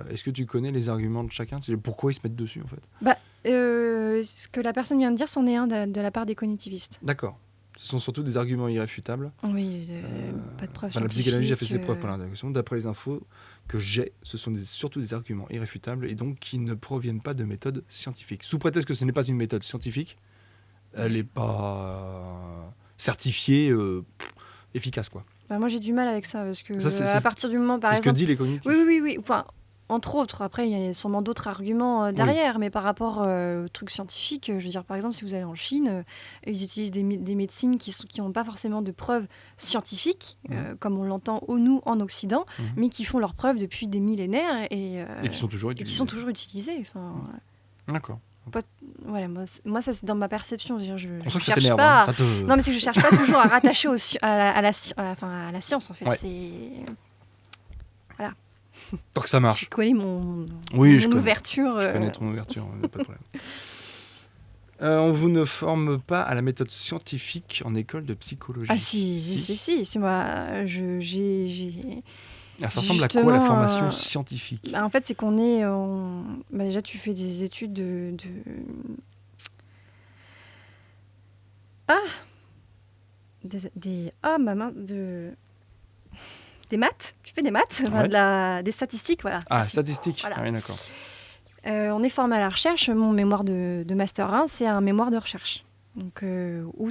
est-ce que tu connais les arguments de chacun? C'est pourquoi ils se mettent dessus, en fait? Ce que la personne vient de dire, c'en est un de la part des cognitivistes. D'accord. Ce sont surtout des arguments irréfutables. Oui, pas de preuves Enfin, la psychanalyse a fait ses scientifiques, preuves pour l'intégration. D'après les infos que j'ai, ce sont surtout des arguments irréfutables et donc qui ne proviennent pas de méthodes scientifiques. Sous prétexte que ce n'est pas une méthode scientifique, elle n'est pas certifiée efficace, quoi. Bah, moi, j'ai du mal avec ça, parce que Ça, c'est- à c'est- partir du moment, par C'est ce que exemple... disent les cognitifs. Oui. Enfin, entre autres, après, il y a sûrement d'autres arguments derrière, mais par rapport aux trucs scientifiques, je veux dire, par exemple, si vous allez en Chine, ils utilisent des médecines qui n'ont pas forcément de preuves scientifiques, comme on l'entend nous en Occident, Mhm. mais qui font leurs preuves depuis des millénaires et Et qui sont toujours et qui utilisés. sont toujours utilisées. Enfin, D'accord. voilà, moi, ça, c'est dans ma perception. Je On sent que ça cherche t'énerve. pas. Hein. Ça te... Non, mais c'est que je cherche pas toujours à rattacher à la science, en fait. Ouais. Tant que ça Tu marche. connais mon Oui, ouverture. Je connais ton ouverture, pas de problème. On vous ne forme pas à la méthode scientifique en école de psychologie. Ah si, moi, j'ai... Alors, ça ressemble à quoi la justement, formation scientifique? En fait, c'est qu'on est... déjà, tu fais des études des maths. Tu fais des maths, enfin, Ouais. des statistiques, voilà. Ah, statistique. Voilà. Ah oui, d'accord. On est formé à la recherche. Mon mémoire de Master 1, c'est un mémoire de recherche. Donc, où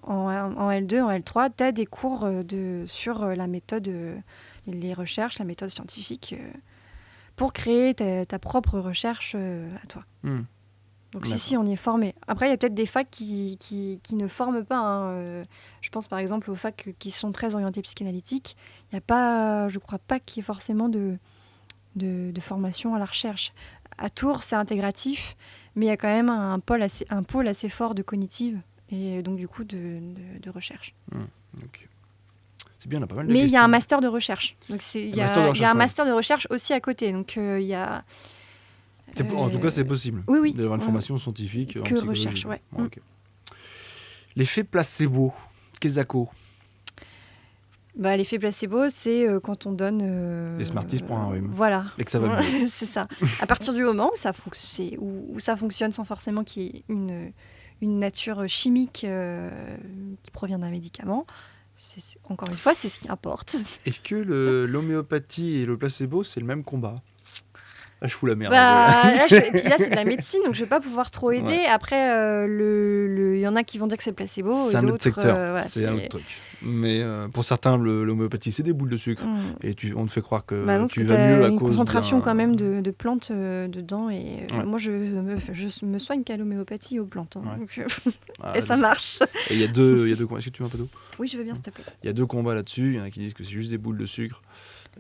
en L2, en L3, tu as des cours sur la méthode, les recherches, la méthode scientifique, pour créer ta propre recherche à toi. Hmm. Donc D'accord. si, on y est formé. Après, il y a peut-être des facs qui ne forment pas. Hein. Je pense par exemple aux facs qui sont très orientées psychanalytiques. Il n'y a pas, je crois pas qu'il y ait forcément de formation à la recherche. À Tours, c'est intégratif, mais il y a quand même un pôle assez fort de cognitive et donc du coup de recherche. Donc, c'est bien, on a pas mal de Mais il y a questions. un master de recherche. Donc il y a un master de recherche aussi à côté. Donc il y a... En tout cas, c'est possible. Oui. D'avoir une Ouais. formation scientifique en Que psychologie. recherche, ouais. Ok. L'effet placebo, Kezako. L'effet placebo, c'est quand on donne... Des Smarties pour un rhume. Voilà. Et que ça va mieux. C'est ça. À partir du moment où ça fonctionne sans forcément qu'il y ait une nature chimique qui provient d'un médicament, encore une fois, c'est ce qui importe. Est-ce que l'homéopathie et le placebo, c'est le même combat? Ah, je fous la merde. Là, puis là, c'est de la médecine, donc je vais pas pouvoir trop aider. Ouais. Après, il y en a qui vont dire que c'est placebo. C'est et un autre d'autres, secteur. voilà, C'est un autre truc. Mais pour certains, l'homéopathie, c'est des boules de sucre. Et on te fait croire que Non, tu parce vas que mieux t'as à une cause concentration d'un- quand même de plantes dedans. Et Ouais. moi, je me soigne qu'à l'homéopathie aux plantes. Hein, Ouais. donc, Ah, et ça marche. Et il y a deux combats. Est-ce que tu veux un peu d'eau? Oui, je veux bien, s'il te plaît. Il y a deux combats là-dessus. Il y en a qui disent que c'est juste des boules de sucre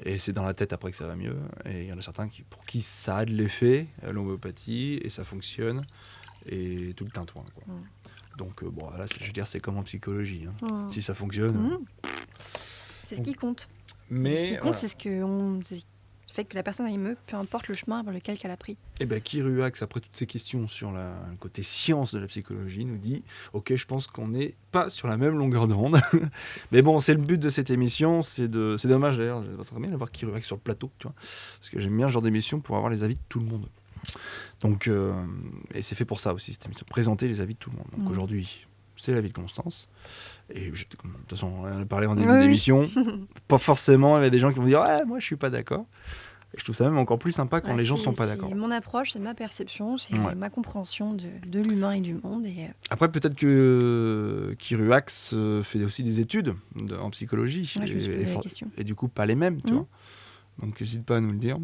et c'est dans la tête après que ça va mieux. Et il y en a certains pour qui ça a de l'effet, l'homéopathie, et ça fonctionne, et tout le tintouin, quoi. Donc, bon, là, je veux dire, c'est comme en psychologie. Hein. Si ça fonctionne. C'est ce qui compte. Mais Ce qui compte, voilà. c'est ce que on... fait que la personne aille mieux, peu importe le chemin vers lequel qu'elle a pris. Et bien, Kiruax, après toutes ces questions sur le côté science de la psychologie, nous dit « Ok, je pense qu'on n'est pas sur la même longueur d'onde. » Mais bon, c'est le but de cette émission. C'est dommage d'ailleurs, c'est très bien d'avoir Kiruax sur le plateau, tu vois, parce que j'aime bien ce genre d'émission pour avoir les avis de tout le monde. Donc, et c'est fait pour ça aussi, cette émission, présenter les avis de tout le monde. Donc aujourd'hui, c'est l'avis de Constance. Et de toute façon, on en a parlé en début d'émission. Pas forcément, il y a des gens qui vont dire « moi, je suis pas d'accord ». Et je trouve ça même encore plus sympa quand les gens sont pas d'accord. C'est mon approche, c'est ma perception, c'est ma compréhension de l'humain et du monde. Et après, peut-être que Kiruax fait aussi des études en psychologie. je me suis posé la question. Et du coup, pas les mêmes, tu vois. Donc, n'hésite pas à nous le dire.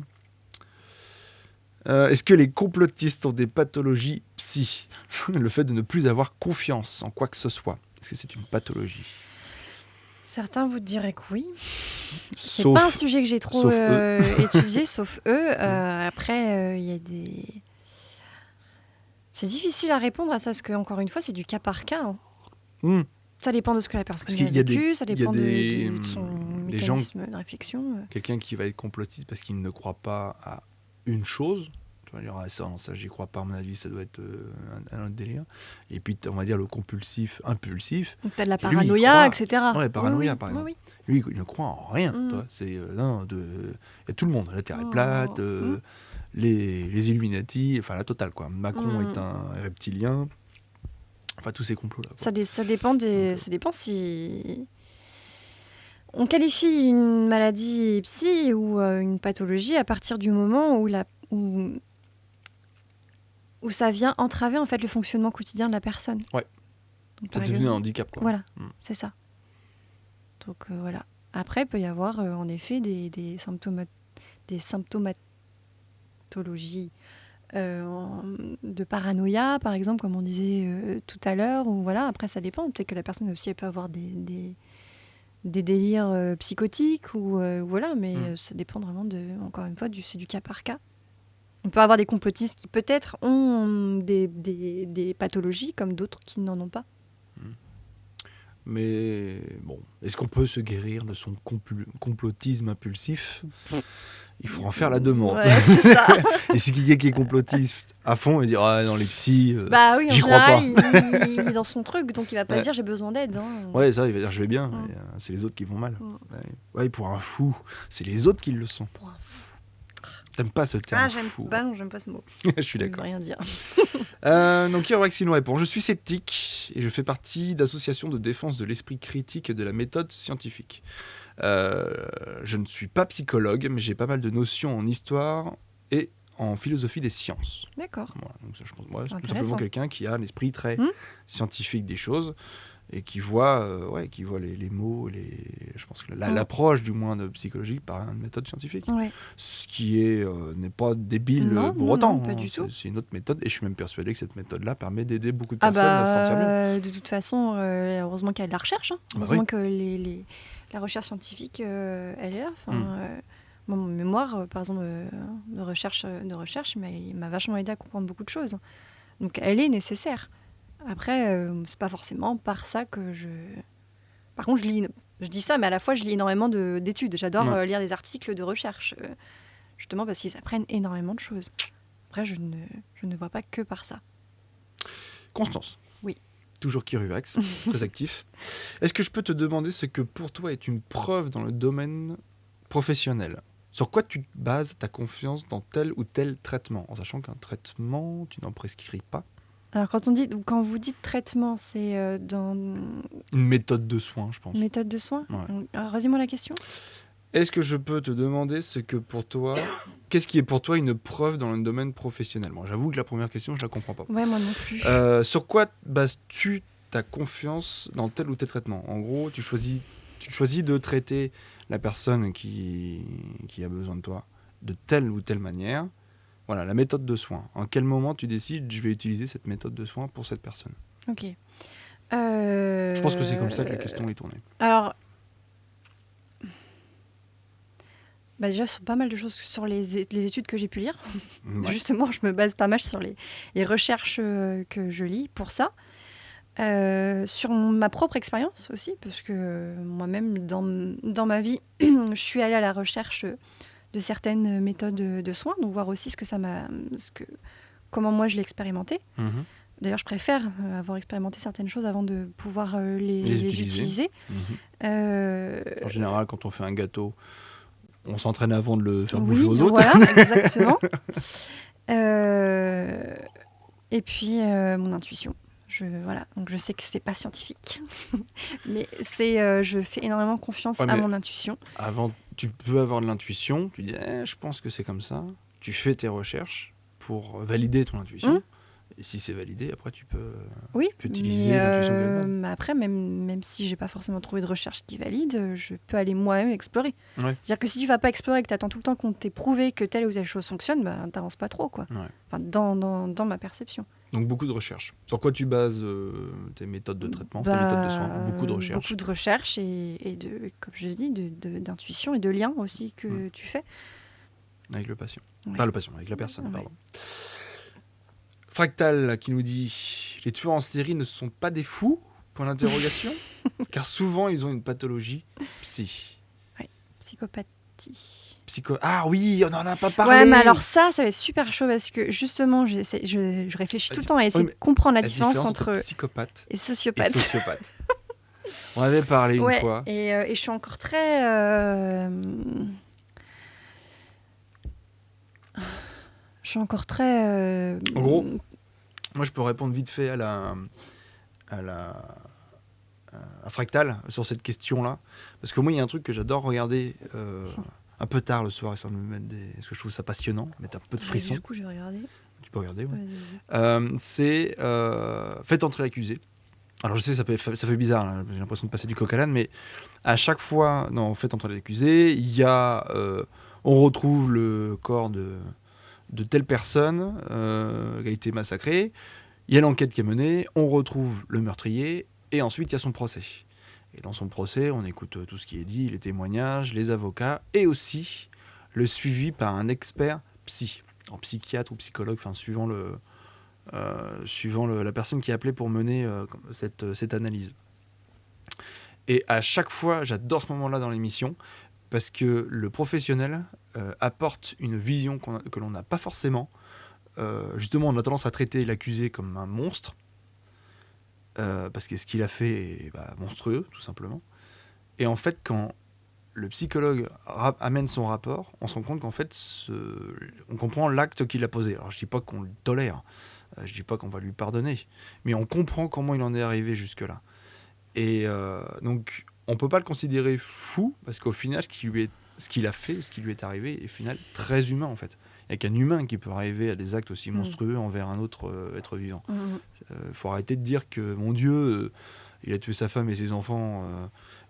Est-ce que les complotistes ont des pathologies psy? Le fait de ne plus avoir confiance en quoi que ce soit, est-ce que c'est une pathologie? Certains vous diraient que oui. C'est Sauf, pas un sujet que j'ai trop étudié, sauf eux. Après, il y a des... C'est difficile à répondre à ça, parce que, encore une fois, c'est du cas par cas. Ça dépend de ce que la personne a vécu, ça dépend de son mécanisme de réflexion. Quelqu'un qui va être complotiste parce qu'il ne croit pas à une chose, tu vas dire ça j'y crois pas, à mon avis, ça doit être un autre délire. Et puis on va dire le compulsif, impulsif. Donc t'as de la paranoïa, etc. Ouais, paranoïa par exemple. Oui. Lui, il ne croit en rien. C'est il y a tout le monde, la Terre est plate, les Illuminati, enfin la totale quoi. Macron est un reptilien. Enfin tous ces complots là. Ça dépend si on qualifie une maladie psy ou une pathologie à partir du moment où ça vient entraver en fait le fonctionnement quotidien de la personne. Ouais. Donc, c'est devenu un handicap quoi. Voilà, c'est ça. Donc voilà. Après, il peut y avoir en effet des symptomatologies de paranoïa, par exemple, comme on disait tout à l'heure. Ou voilà. Après, ça dépend. Peut-être que la personne aussi elle peut avoir des délires psychotiques ou voilà. Mais ça dépend vraiment encore une fois, c'est du cas par cas. On peut avoir des complotistes qui peut-être ont des pathologies comme d'autres qui n'en ont pas. Mais bon, est-ce qu'on peut se guérir de son complotisme impulsif? Il faut en faire la demande. Ouais, c'est ça. Et si quelqu'un qui est complotiste à fond, il dit dans les psys, bah oui, j'y crois pas. Il est dans son truc, donc il va pas dire j'ai besoin d'aide. Ouais, ça, il va dire je vais bien. Mais, c'est les autres qui vont mal. Ouais, pour un fou, c'est les autres qui le sont. Pour un fou. T'aimes pas ce terme fou? Non, j'aime pas ce mot. Je suis d'accord. Je veux rien dire. Donc Kiruax nous répond: je suis sceptique et je fais partie d'associations de défense de l'esprit critique et de la méthode scientifique. Je ne suis pas psychologue, mais j'ai pas mal de notions en histoire et en philosophie des sciences. D'accord. Voilà, donc ça, je pense, c'est tout simplement quelqu'un qui a un esprit très scientifique des choses et qui voit les mots, je pense que l'approche du moins de psychologie par une méthode scientifique. Ouais. Ce qui n'est pas débile pour autant. Non, pas du tout. C'est une autre méthode et je suis même persuadé que cette méthode-là permet d'aider beaucoup de personnes à se sentir mieux. De toute façon, heureusement qu'il y a de la recherche. Heureusement que la recherche scientifique, elle est là. Mon mémoire, par exemple, de recherche, il m'a vachement aidé à comprendre beaucoup de choses. Donc, elle est nécessaire. Après, c'est pas forcément par ça que je... Par contre, je dis ça, mais à la fois, je lis énormément d'études. J'adore lire des articles de recherche, justement parce qu'ils apprennent énormément de choses. Après, je ne vois pas que par ça. Constance. Oui. Toujours Kiruax, très actif. Est-ce que je peux te demander ce que pour toi est une preuve dans le domaine professionnel? Sur quoi tu bases ta confiance dans tel ou tel traitement? En sachant qu'un traitement, tu n'en prescris pas. Alors, quand vous dites traitement, c'est dans... Une méthode de soin, je pense. Une méthode de soin? Ouais. Alors, redis-moi la question. Est-ce que je peux te demander qu'est-ce qui est pour toi une preuve dans le domaine professionnel? Bon, j'avoue que la première question, je la comprends pas. Ouais, moi non plus. Sur quoi bases-tu ta confiance dans tel ou tel traitement? En gros, tu choisis de traiter la personne qui a besoin de toi de telle ou telle manière. Voilà, la méthode de soin. En quel moment tu décides je vais utiliser cette méthode de soin pour cette personne? Ok. Je pense que c'est comme ça que la question est tournée. Alors, déjà sur pas mal de choses sur les études que j'ai pu lire. Ouais. Justement, je me base pas mal sur les recherches que je lis pour ça. Sur ma propre expérience aussi, parce que moi-même, dans ma vie, je suis allée à la recherche de certaines méthodes de soins, donc voir aussi comment moi je l'ai expérimenté. Mhm. D'ailleurs, je préfère avoir expérimenté certaines choses avant de pouvoir les utiliser. utiliser. Mhm. Euh, En général, quand on fait un gâteau, on s'entraîne avant de le faire bouffer oui, aux autres. voilà, exactement. Et puis, mon intuition. Voilà. Donc, je sais que c'est pas scientifique, mais je fais énormément confiance Ouais, à mais mon intuition. Avant, tu peux avoir de l'intuition, tu dis je pense que c'est comme ça, tu fais tes recherches pour valider ton intuition, Mmh. et si c'est validé, après tu peux Oui, utiliser l'intuition de base. mais après, même si j'ai pas forcément trouvé de recherche qui valide, je peux aller moi-même explorer. Ouais. C'est-à-dire que si tu vas pas explorer et que tu attends tout le temps qu'on t'ait prouvé que telle ou telle chose fonctionne, bah, t'avances pas trop, quoi. Ouais. Enfin, dans ma perception. Donc beaucoup de recherches. Sur quoi tu bases tes méthodes de traitement, tes méthodes de soins? Beaucoup de recherches. Beaucoup de recherches et comme je dis, d'intuition et de liens aussi que tu fais. Avec le patient. Ouais. Pas le patient, avec la personne, Ouais. pardon. Fractal qui nous dit les tueurs en série ne sont pas des fous, point d'interrogation, car souvent ils ont une pathologie psy. Psychopathie. Ah oui, on n'en a pas parlé. Ouais, mais alors ça va être super chaud parce que justement, je réfléchis tout le temps à essayer de comprendre la différence entre psychopathe et sociopathe. et sociopathe. On avait parlé une fois. Et je suis encore très... Je suis encore très... En gros, moi je peux répondre vite fait à Fractal sur cette question-là. Parce que moi, il y a un truc que j'adore regarder un peu tard le soir, histoire de me mettre parce que je trouve ça passionnant, mettre un peu de frisson. Du coup, je vais regarder. Tu peux regarder, ouais. Ouais. C'est Faites entrer l'accusé. Alors je sais, ça fait bizarre, là. J'ai l'impression de passer du coq à l'âne, mais à chaque fois, dans Faites entrer l'accusé, il y a... on retrouve le corps de telle personne qui a été massacrée, il y a l'enquête qui est menée, on retrouve le meurtrier, et ensuite il y a son procès. Et dans son procès, on écoute tout ce qui est dit, les témoignages, les avocats, et aussi le suivi par un expert psy, en psychiatre ou psychologue, enfin suivant la personne qui est appelée pour mener cette analyse. Et à chaque fois, j'adore ce moment-là dans l'émission, parce que le professionnel apporte une vision que l'on n'a pas forcément. Justement, on a tendance à traiter l'accusé comme un monstre, parce que ce qu'il a fait est monstrueux, tout simplement. Et en fait, quand le psychologue amène son rapport, on se rend compte qu'en fait, on comprend l'acte qu'il a posé. Alors, je ne dis pas qu'on le tolère, je ne dis pas qu'on va lui pardonner, mais on comprend comment il en est arrivé jusque-là. Et donc, on ne peut pas le considérer fou, parce qu'au final, ce qu'il a fait, ce qui lui est arrivé, est au final très humain, en fait. Il n'y a qu'un humain qui peut arriver à des actes aussi monstrueux envers un autre être vivant. Faut arrêter de dire que, mon Dieu, il a tué sa femme et ses enfants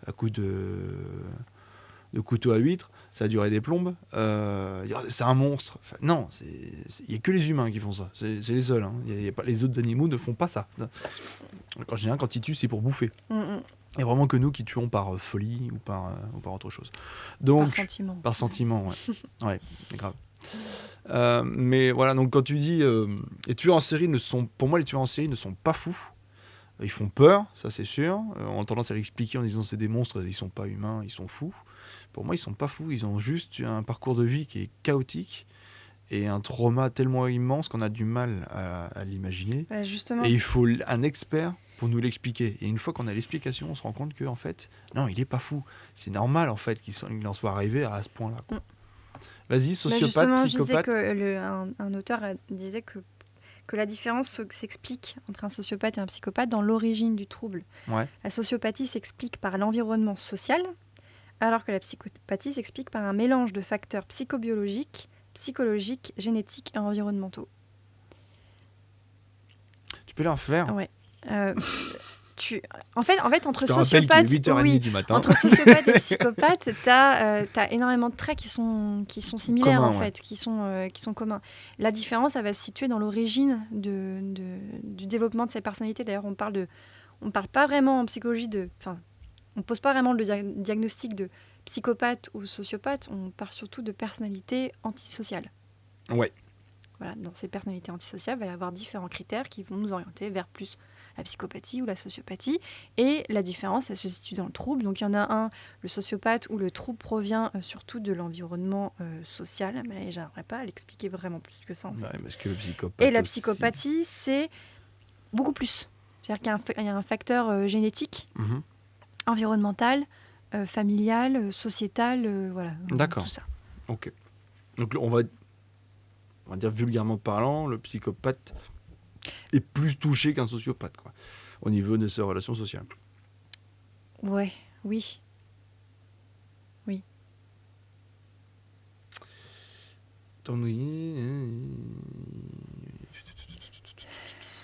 à coups de couteau à huître, ça a duré des plombes, c'est un monstre. Enfin, non, il n'y a que les humains qui font ça, c'est les seuls. Hein. Les autres animaux ne font pas ça. En général, quand ils tuent, c'est pour bouffer. Et vraiment que nous qui tuons par folie ou par autre chose. Donc, par sentiment. Par sentiment, ouais. Ouais, c'est grave. Mais voilà, donc quand tu dis les tueurs en série pour moi les tueurs en série ne sont pas fous. Ils font peur, ça c'est sûr. On a tendance à l'expliquer en disant c'est des monstres, ils sont pas humains, ils sont fous. Pour moi, ils sont pas fous, ils ont juste un parcours de vie qui est chaotique et un trauma tellement immense qu'on a du mal à l'imaginer. Justement. Et il faut un expert pour nous l'expliquer. Et une fois qu'on a l'explication, on se rend compte que en fait, non, il est pas fou. C'est normal en fait qu'il en soit arrivé à ce point-là. Quoi. Vas-y, sociopathe, psychopathe. Je disais un auteur disait que la différence s'explique entre un sociopathe et un psychopathe dans l'origine du trouble. Ouais. La sociopathie s'explique par l'environnement social, alors que la psychopathie s'explique par un mélange de facteurs psychobiologiques, psychologiques, génétiques et environnementaux. Tu peux leur faire. Ouais. En fait, entre sociopathe, sociopathe et psychopathe, t'as énormément de traits qui sont similaires, commun, en fait, qui sont communs. La différence, elle va se situer dans l'origine du développement de ces personnalités. D'ailleurs, on parle pas vraiment en psychologie on pose pas vraiment le diagnostic de psychopathe ou sociopathe. On parle surtout de personnalité antisociale. Ouais. Voilà, dans ces personnalités antisociales, il va y avoir différents critères qui vont nous orienter vers plus la psychopathie ou la sociopathie. Et la différence, elle se situe dans le trouble. Donc il y en a un, le sociopathe, où le trouble provient surtout de l'environnement social. Mais j'arriverai pas à l'expliquer vraiment plus que ça. En fait. Ouais, parce que le psychopathe Et la aussi. psychopathie, c'est beaucoup plus. C'est-à-dire qu'il y a un facteur génétique, Mhm. environnemental, familial, sociétal, voilà, D'accord. tout ça. Ok. Donc on va dire vulgairement parlant, le psychopathe est plus touché qu'un sociopathe, quoi, au niveau de ses relations sociales. Ouais, oui.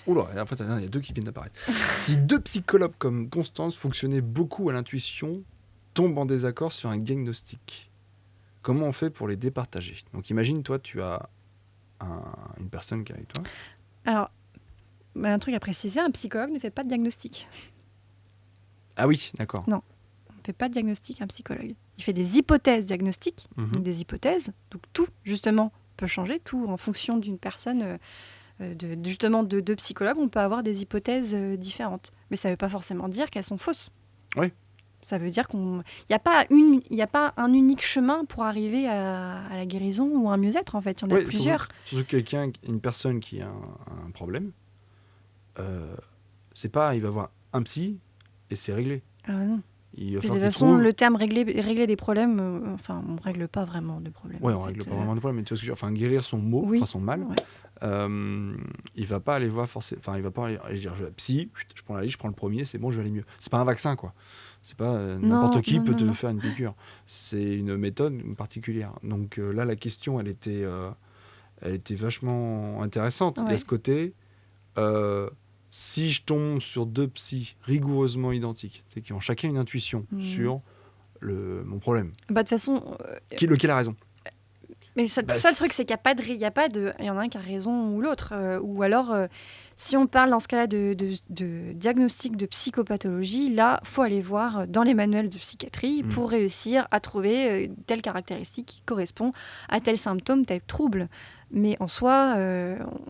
Oula, et en fait, il y a deux qui viennent d'apparaître. Si deux psychologues comme Constance fonctionnaient beaucoup à l'intuition, tombent en désaccord sur un diagnostic, comment on fait pour les départager? Donc imagine, toi, tu as une personne qui est avec toi. Alors, un truc à préciser, un psychologue ne fait pas de diagnostic. Ah oui, d'accord. Non. On ne fait pas de diagnostic, un psychologue. Il fait des hypothèses diagnostiques, Mhm. donc des hypothèses. Donc tout, justement, peut changer. Tout en fonction d'une personne, justement, de deux psychologues, on peut avoir des hypothèses différentes. Mais ça ne veut pas forcément dire qu'elles sont fausses. Oui. Ça veut dire qu'il n'y a pas un unique chemin pour arriver à la guérison ou à un mieux-être, en fait. Il y en a Ouais, plusieurs. surtout une personne qui a un problème, c'est pas, il va voir un psy et c'est réglé. Ah non. Il va Puis de falloir toute qu'il façon, trouve- le terme régler des problèmes, enfin, on ne règle pas vraiment de problèmes. Ouais, en on fait. règle pas vraiment de problème, mais tu vois ce que je veux dire, enfin, guérir son mot, Oui. enfin son mal, Ouais. il va pas aller voir forcément, enfin, il va pas aller dire, psy, je prends la liste, je prends le premier, c'est bon, je vais aller mieux. C'est pas un vaccin, quoi. C'est pas n'importe qui peut te faire une piqûre. C'est une méthode particulière. Donc là, la question, elle était vachement intéressante. Il y a Ouais. ce côté, si je tombe sur deux psys rigoureusement identiques, c'est qui ont chacun une intuition sur mon problème, Bah, de toute façon, lequel a raison? mais ça, Bah, le truc, c'est qu'il n'y a pas de, il y en a un qui a raison ou l'autre. Ou alors, si on parle dans ce cas-là de diagnostic de psychopathologie, là, faut aller voir dans les manuels de psychiatrie pour réussir à trouver telle caractéristique qui correspond à tel symptôme, tel trouble. Mais en soi,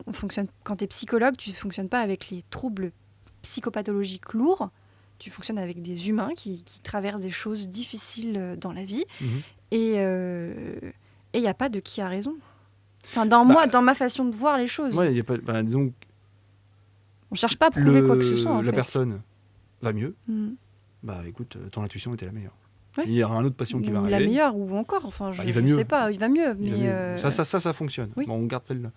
on fonctionne, quand tu es psychologue, tu ne fonctionnes pas avec les troubles psychopathologiques lourds. Tu fonctionnes avec des humains qui traversent des choses difficiles dans la vie. Mhm. Et il n'y a pas de qui a raison. Enfin, dans ma façon de voir les choses. Ouais, il y a pas, disons, On cherche pas à prouver quoi que ce soit. En la fait. personne va mieux. Mm. Bah écoute, ton intuition était la meilleure. Ouais. Il y aura un autre patient qui va Ou arriver. la meilleure, ou encore. Enfin, il va je mieux. sais pas, il va mieux. Il va Mais mieux. Ça fonctionne. oui. Bon, on garde celle-là.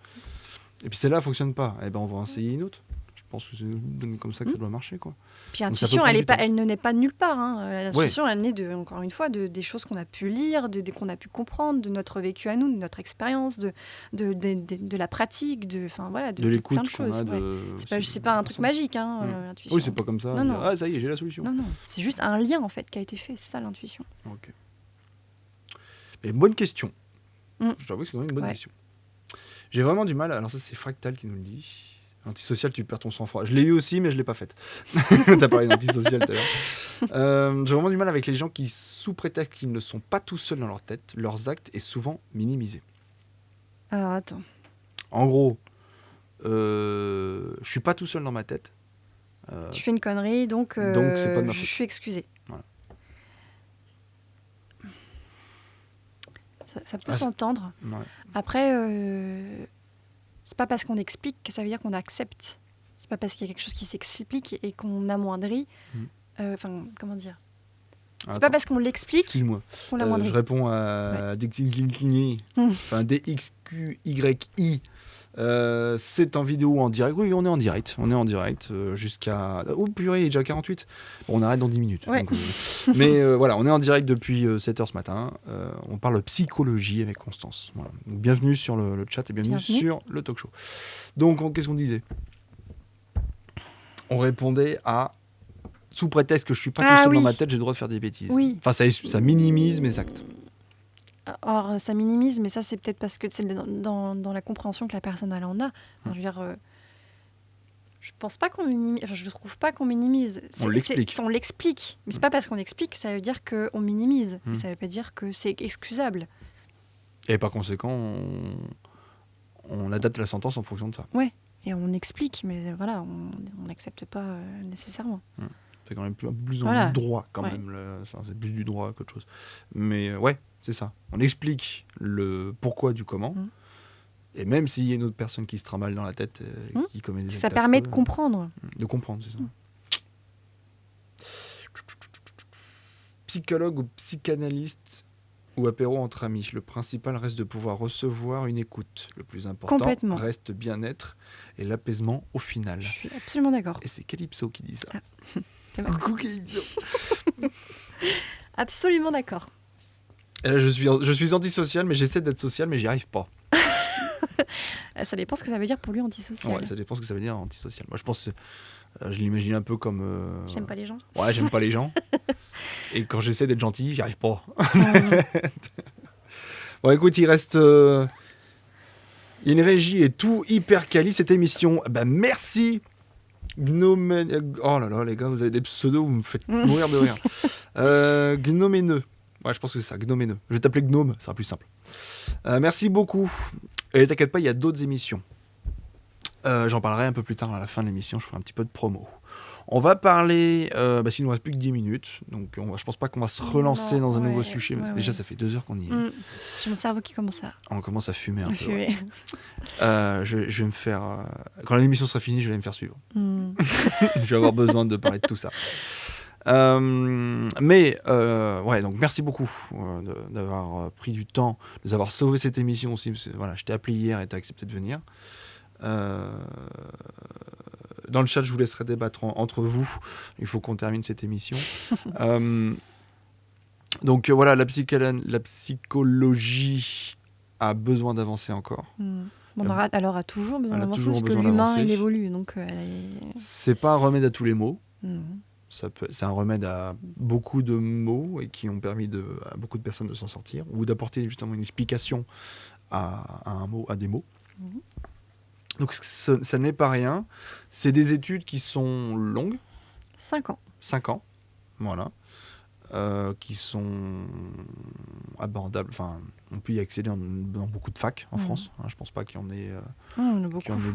Et puis celle-là ne fonctionne pas. Eh ben, on va en essayer une autre. Je pense que c'est comme ça que ça doit marcher, quoi. Puis Donc, ça peut l'intuition, prendre du temps. elle ne naît pas de nulle part. Hein. L'intuition, elle naît, encore une fois, des choses qu'on a pu lire, qu'on a pu comprendre, de notre vécu à nous, de notre expérience, de la pratique, voilà, De plein l'écoute de choses. qu'on a Ouais. C'est pas un truc magique, hein, l'intuition. Oui, c'est pas comme ça. Non, dire, non. ah, ça y est, j'ai la solution. Non, c'est juste un lien en fait qui a été fait, c'est ça l'intuition. Ok. Mais bonne question. Mm. Je t'avoue que c'est quand même une bonne Ouais. question. J'ai vraiment du mal. Alors ça, c'est Fractal qui nous le dit. Antisocial, tu perds ton sang-froid. Je l'ai eu aussi, mais je l'ai pas faite. T'as parlé d'antisocial tout à l'heure. J'ai vraiment du mal avec les gens qui, sous prétexte qu'ils ne sont pas tout seuls dans leur tête, leurs actes est souvent minimisé. Alors attends. En gros, je suis pas tout seul dans ma tête. Tu fais une connerie, donc c'est pas de ma je faute. suis excusé. Voilà. Ça peut Ah, s'entendre. Ouais. Après, c'est pas parce qu'on explique que ça veut dire qu'on accepte. C'est pas parce qu'il y a quelque chose qui s'explique et qu'on amoindrit. Enfin, comment dire? C'est pas parce qu'on l'explique Excuse-moi. qu'on l'amoindrit. Je réponds à Dixkini. Enfin, DXQYI. C'est en vidéo ou en direct. Oui, on est en direct. On est en direct jusqu'à. Oh purée, il est déjà 48. Bon, on arrête dans 10 minutes. Ouais. Donc, mais voilà, on est en direct depuis 7h ce matin. On parle psychologie avec Constance. Voilà. Donc, bienvenue sur le chat et bienvenue sur le talk show. Donc, qu'est-ce qu'on disait? On répondait à. Sous prétexte que je suis pas tout seul dans ma tête, j'ai le droit de faire des bêtises. Oui. Enfin, ça minimise mes actes. Or, ça minimise, mais ça, c'est peut-être parce que c'est dans la compréhension que la personne elle en a. Enfin, je veux dire, je pense pas qu'on minimise. Enfin, je trouve pas qu'on minimise. On l'explique. On l'explique, mais c'est pas parce qu'on explique que ça veut dire qu'on minimise. Mm. Ça veut pas dire que c'est excusable. Et par conséquent, on adapte la sentence en fonction de ça. Ouais. et on explique, mais voilà, on n'accepte pas nécessairement. C'est quand même un peu plus dans Voilà. le droit, quand Ouais. même. Enfin, c'est plus du droit qu'autre chose. Mais ouais, c'est ça. On explique le pourquoi du comment. Mm. Et même s'il y a une autre personne qui se trimballe dans la tête, qui commet des Ça actes permet de affreux, comprendre. de comprendre, c'est ça. Psychologue ou psychanalyste ou apéro entre amis, le principal reste de pouvoir recevoir une écoute. Le plus important Complètement. reste bien-être et l'apaisement au final. Je suis absolument d'accord. Et c'est Calypso qui dit ça. C'est vrai. Coucou Calypso. Absolument d'accord. Et là, je suis antisocial, mais j'essaie d'être social, mais j'y arrive pas. Ça dépend ce que ça veut dire pour lui antisocial. Ouais, ça dépend ce que ça veut dire antisocial. Moi, je pense que je l'imagine un peu comme. J'aime pas les gens. Ouais, j'aime pas les gens. Et quand j'essaie d'être gentil, j'y arrive pas. Bon, écoute, il reste. Il y a une régie et tout hyper quali cette émission. Bah, merci. Gnome. Oh là là, les gars, vous avez des pseudos, vous me faites mourir de rire. Gnoméneux. Ouais, je pense que c'est ça, Gnoméneux. Je vais t'appeler Gnome, ça sera plus simple. Merci beaucoup. Et t'inquiète pas, il y a d'autres émissions. J'en parlerai un peu plus tard à la fin de l'émission, je ferai un petit peu de promo. On va parler, s'il nous reste plus que 10 minutes, donc je pense pas qu'on va se relancer Non, dans un nouveau ouais, sujet. ouais, Déjà, ouais. ça fait 2 heures qu'on y est. J'ai mon cerveau qui commence à On commence à fumer un peu. Ouais. fumer. Je vais me faire. Quand l'émission sera finie, je vais me faire suivre. Mm. Je vais avoir besoin de parler de tout ça. Ouais, donc merci beaucoup d'avoir pris du temps, de nous avoir sauvé cette émission aussi. Parce que, voilà, je t'ai appelé hier et tu as accepté de venir. Dans le chat, je vous laisserai débattre entre vous. Il faut qu'on termine cette émission. Donc voilà, la psychologie a besoin d'avancer encore. On aura alors toujours besoin Elle a d'avancer toujours parce que besoin l'humain d'avancer. il évolue, donc elle est... C'est pas un remède à tous les maux. Mhm. C'est un remède à beaucoup de mots et qui ont permis à beaucoup de personnes de s'en sortir ou d'apporter justement une explication à un mot, à des mots. Mhm. Donc ça n'est pas rien. C'est des études qui sont longues, 5 ans. 5 ans, voilà, qui sont abordables. Enfin, on peut y accéder dans beaucoup de facs en France. Hein, je pense pas qu'il y en ait, On a beaucoup. qu'il y en ait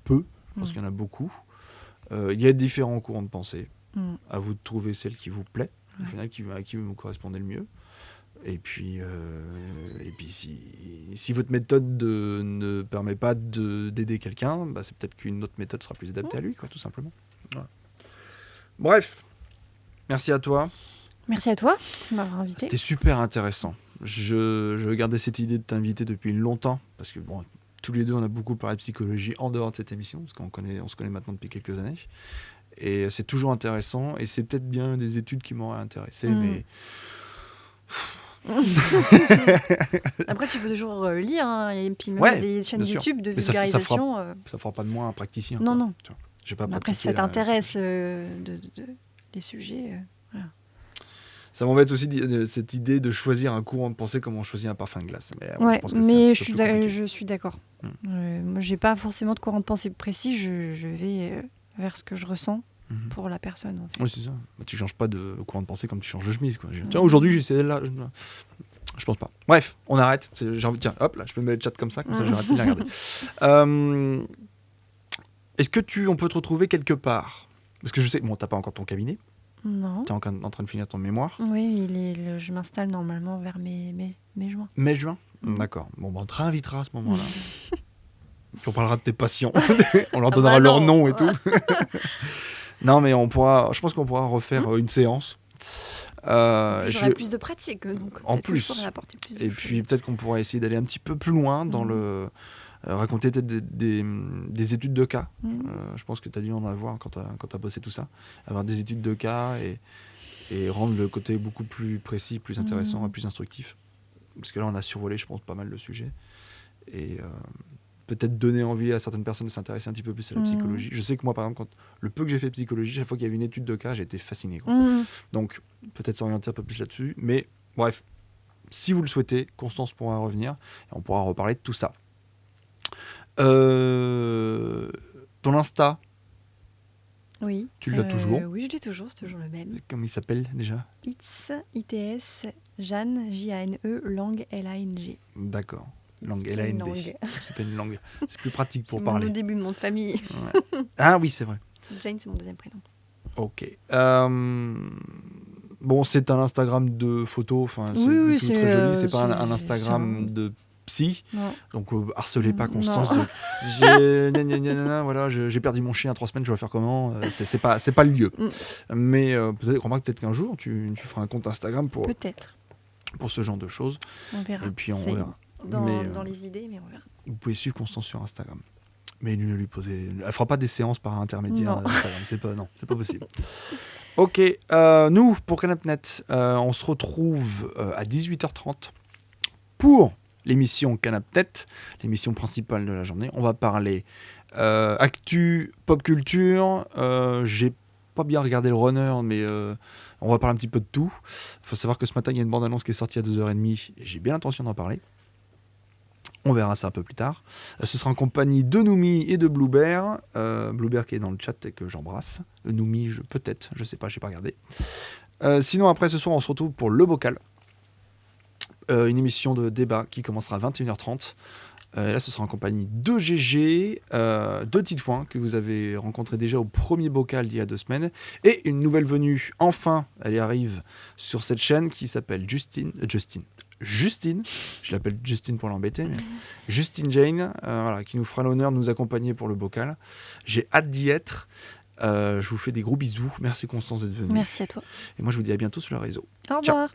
peu. Je pense qu'il y en a beaucoup. Il y a différents courants de pensée. À vous de trouver celle qui vous plaît, au final, à qui vous correspondez le mieux. Et puis si votre méthode ne permet pas d'aider quelqu'un, c'est peut-être qu'une autre méthode sera plus adaptée à lui, quoi, tout simplement. Voilà. Bref, merci à toi. Merci à toi de m'avoir invité. C'était super intéressant. Je gardais cette idée de t'inviter depuis longtemps, parce que bon, tous les deux, on a beaucoup parlé de psychologie en dehors de cette émission, parce qu'on se connaît maintenant depuis quelques années. Et c'est toujours intéressant, et c'est peut-être bien des études qui m'auraient intéressé, mais... Après, tu peux toujours lire, hein, et puis même Ouais, des chaînes bien sûr. YouTube de Mais ça vulgarisation. Ça fera pas de moi un praticien. Non, quoi. non. Tu vois, j'ai pas Mais après, si pratiqué ça la- t'intéresse les sujets. Ça m'embête aussi cette idée de choisir un courant de pensée comme on choisit un parfum de glace. Mais, ouais, je pense que c'est un mais petit peu plus compliqué. je suis d'accord. Moi, j'ai pas forcément de courant de pensée précis. Je vais vers ce que je ressens pour la personne. En fait. Oui, c'est ça. Tu changes pas de courant de pensée comme tu changes de chemise. Quoi. Tiens, aujourd'hui, j'ai essayé là. Je pense pas. Bref, on arrête. J'ai envie de tiens, hop, là, je peux mettre le chat comme ça je vais arrêter de la regarder. Est-ce que on peut te retrouver quelque part? Parce que je sais, bon, t'as pas encore ton cabinet. Non. T'es en train de finir ton mémoire. Oui, je m'installe normalement vers mai-juin. Mai-juin. D'accord. Bon, on te réinvitera à ce moment-là. Puis on parlera de tes patients. On leur donnera leur nom et tout. Non, mais je pense qu'on pourra refaire une séance. J'aurai plus de pratique, donc en peut-être que plus. je pourrais apporter plus de Et choses. puis peut-être qu'on pourrait essayer d'aller un petit peu plus loin dans le... raconter peut-être des études de cas. Je pense que tu as dû en avoir quand tu as bossé tout ça. Avoir des études de cas et rendre le côté beaucoup plus précis, plus intéressant et plus instructif. Parce que là, on a survolé, je pense, pas mal le sujet. Et peut-être donner envie à certaines personnes de s'intéresser un petit peu plus à la psychologie. Je sais que moi, par exemple, le peu que j'ai fait de psychologie, chaque fois qu'il y avait une étude de cas, j'ai été fasciné. Quoi. Donc, peut-être s'orienter un peu plus là-dessus. Mais bref, si vous le souhaitez, Constance pourra revenir et on pourra reparler de tout ça. Ton Insta, oui. Tu l'as toujours? Oui, je l'ai toujours, c'est toujours le même. comment il s'appelle déjà? ITS, Jeanne, Jane, Lang, Lang. D'accord. Langue, J'ai une L-A-N-D. langue. Parce que t'as une langue. C'est plus pratique C'est pour mon parler. début de mon nom de famille. Ouais. Ah oui, c'est vrai. Jane, c'est mon deuxième prénom. Ok. Bon, c'est un Instagram de photos. Enfin, c'est Oui, du oui, tout très joli. C'est pas un c'est Instagram un- de psy. Non. Donc, harcelez pas Constance. Non. De, voilà, j'ai perdu mon chien à 3 semaines. Je vais faire comment c'est pas le lieu. Mm. Mais peut-être qu'un jour, tu feras un compte Instagram Peut-être. pour ce genre de choses. On verra. Et puis, on C'est verra. Dans, Mais, dans les idées, mais on verra. vous pouvez suivre Constance sur Instagram. Mais ne lui posez. Elle fera pas des séances par intermédiaire Non. d'Instagram. C'est pas possible. Ok, nous, pour Canapnet, on se retrouve à 18h30 pour l'émission Canapnet, l'émission principale de la journée. On va parler actu, pop culture. J'ai pas bien regardé le runner, mais on va parler un petit peu de tout. Il faut savoir que ce matin, il y a une bande-annonce qui est sortie à 2h30. Et j'ai bien l'intention d'en parler. On verra ça un peu plus tard. Ce sera en compagnie de Noumi et de Bluebear. Bluebear qui est dans le chat et que j'embrasse. Noumi, peut-être, je sais pas, j'ai pas regardé. Sinon, après ce soir, on se retrouve pour Le Bocal. Une émission de débat qui commencera à 21h30. Et là, ce sera en compagnie de GG, de Titouan, que vous avez rencontré déjà au premier Bocal il y a 2 semaines. Et une nouvelle venue, enfin, elle y arrive sur cette chaîne qui s'appelle Justine, je l'appelle Justine pour l'embêter, mais Justine Jane, voilà, qui nous fera l'honneur de nous accompagner pour le Bocal. J'ai hâte d'y être. Je vous fais des gros bisous. Merci Constance d'être venue. Merci à toi. Et moi, je vous dis à bientôt sur le réseau. Au Ciao. revoir.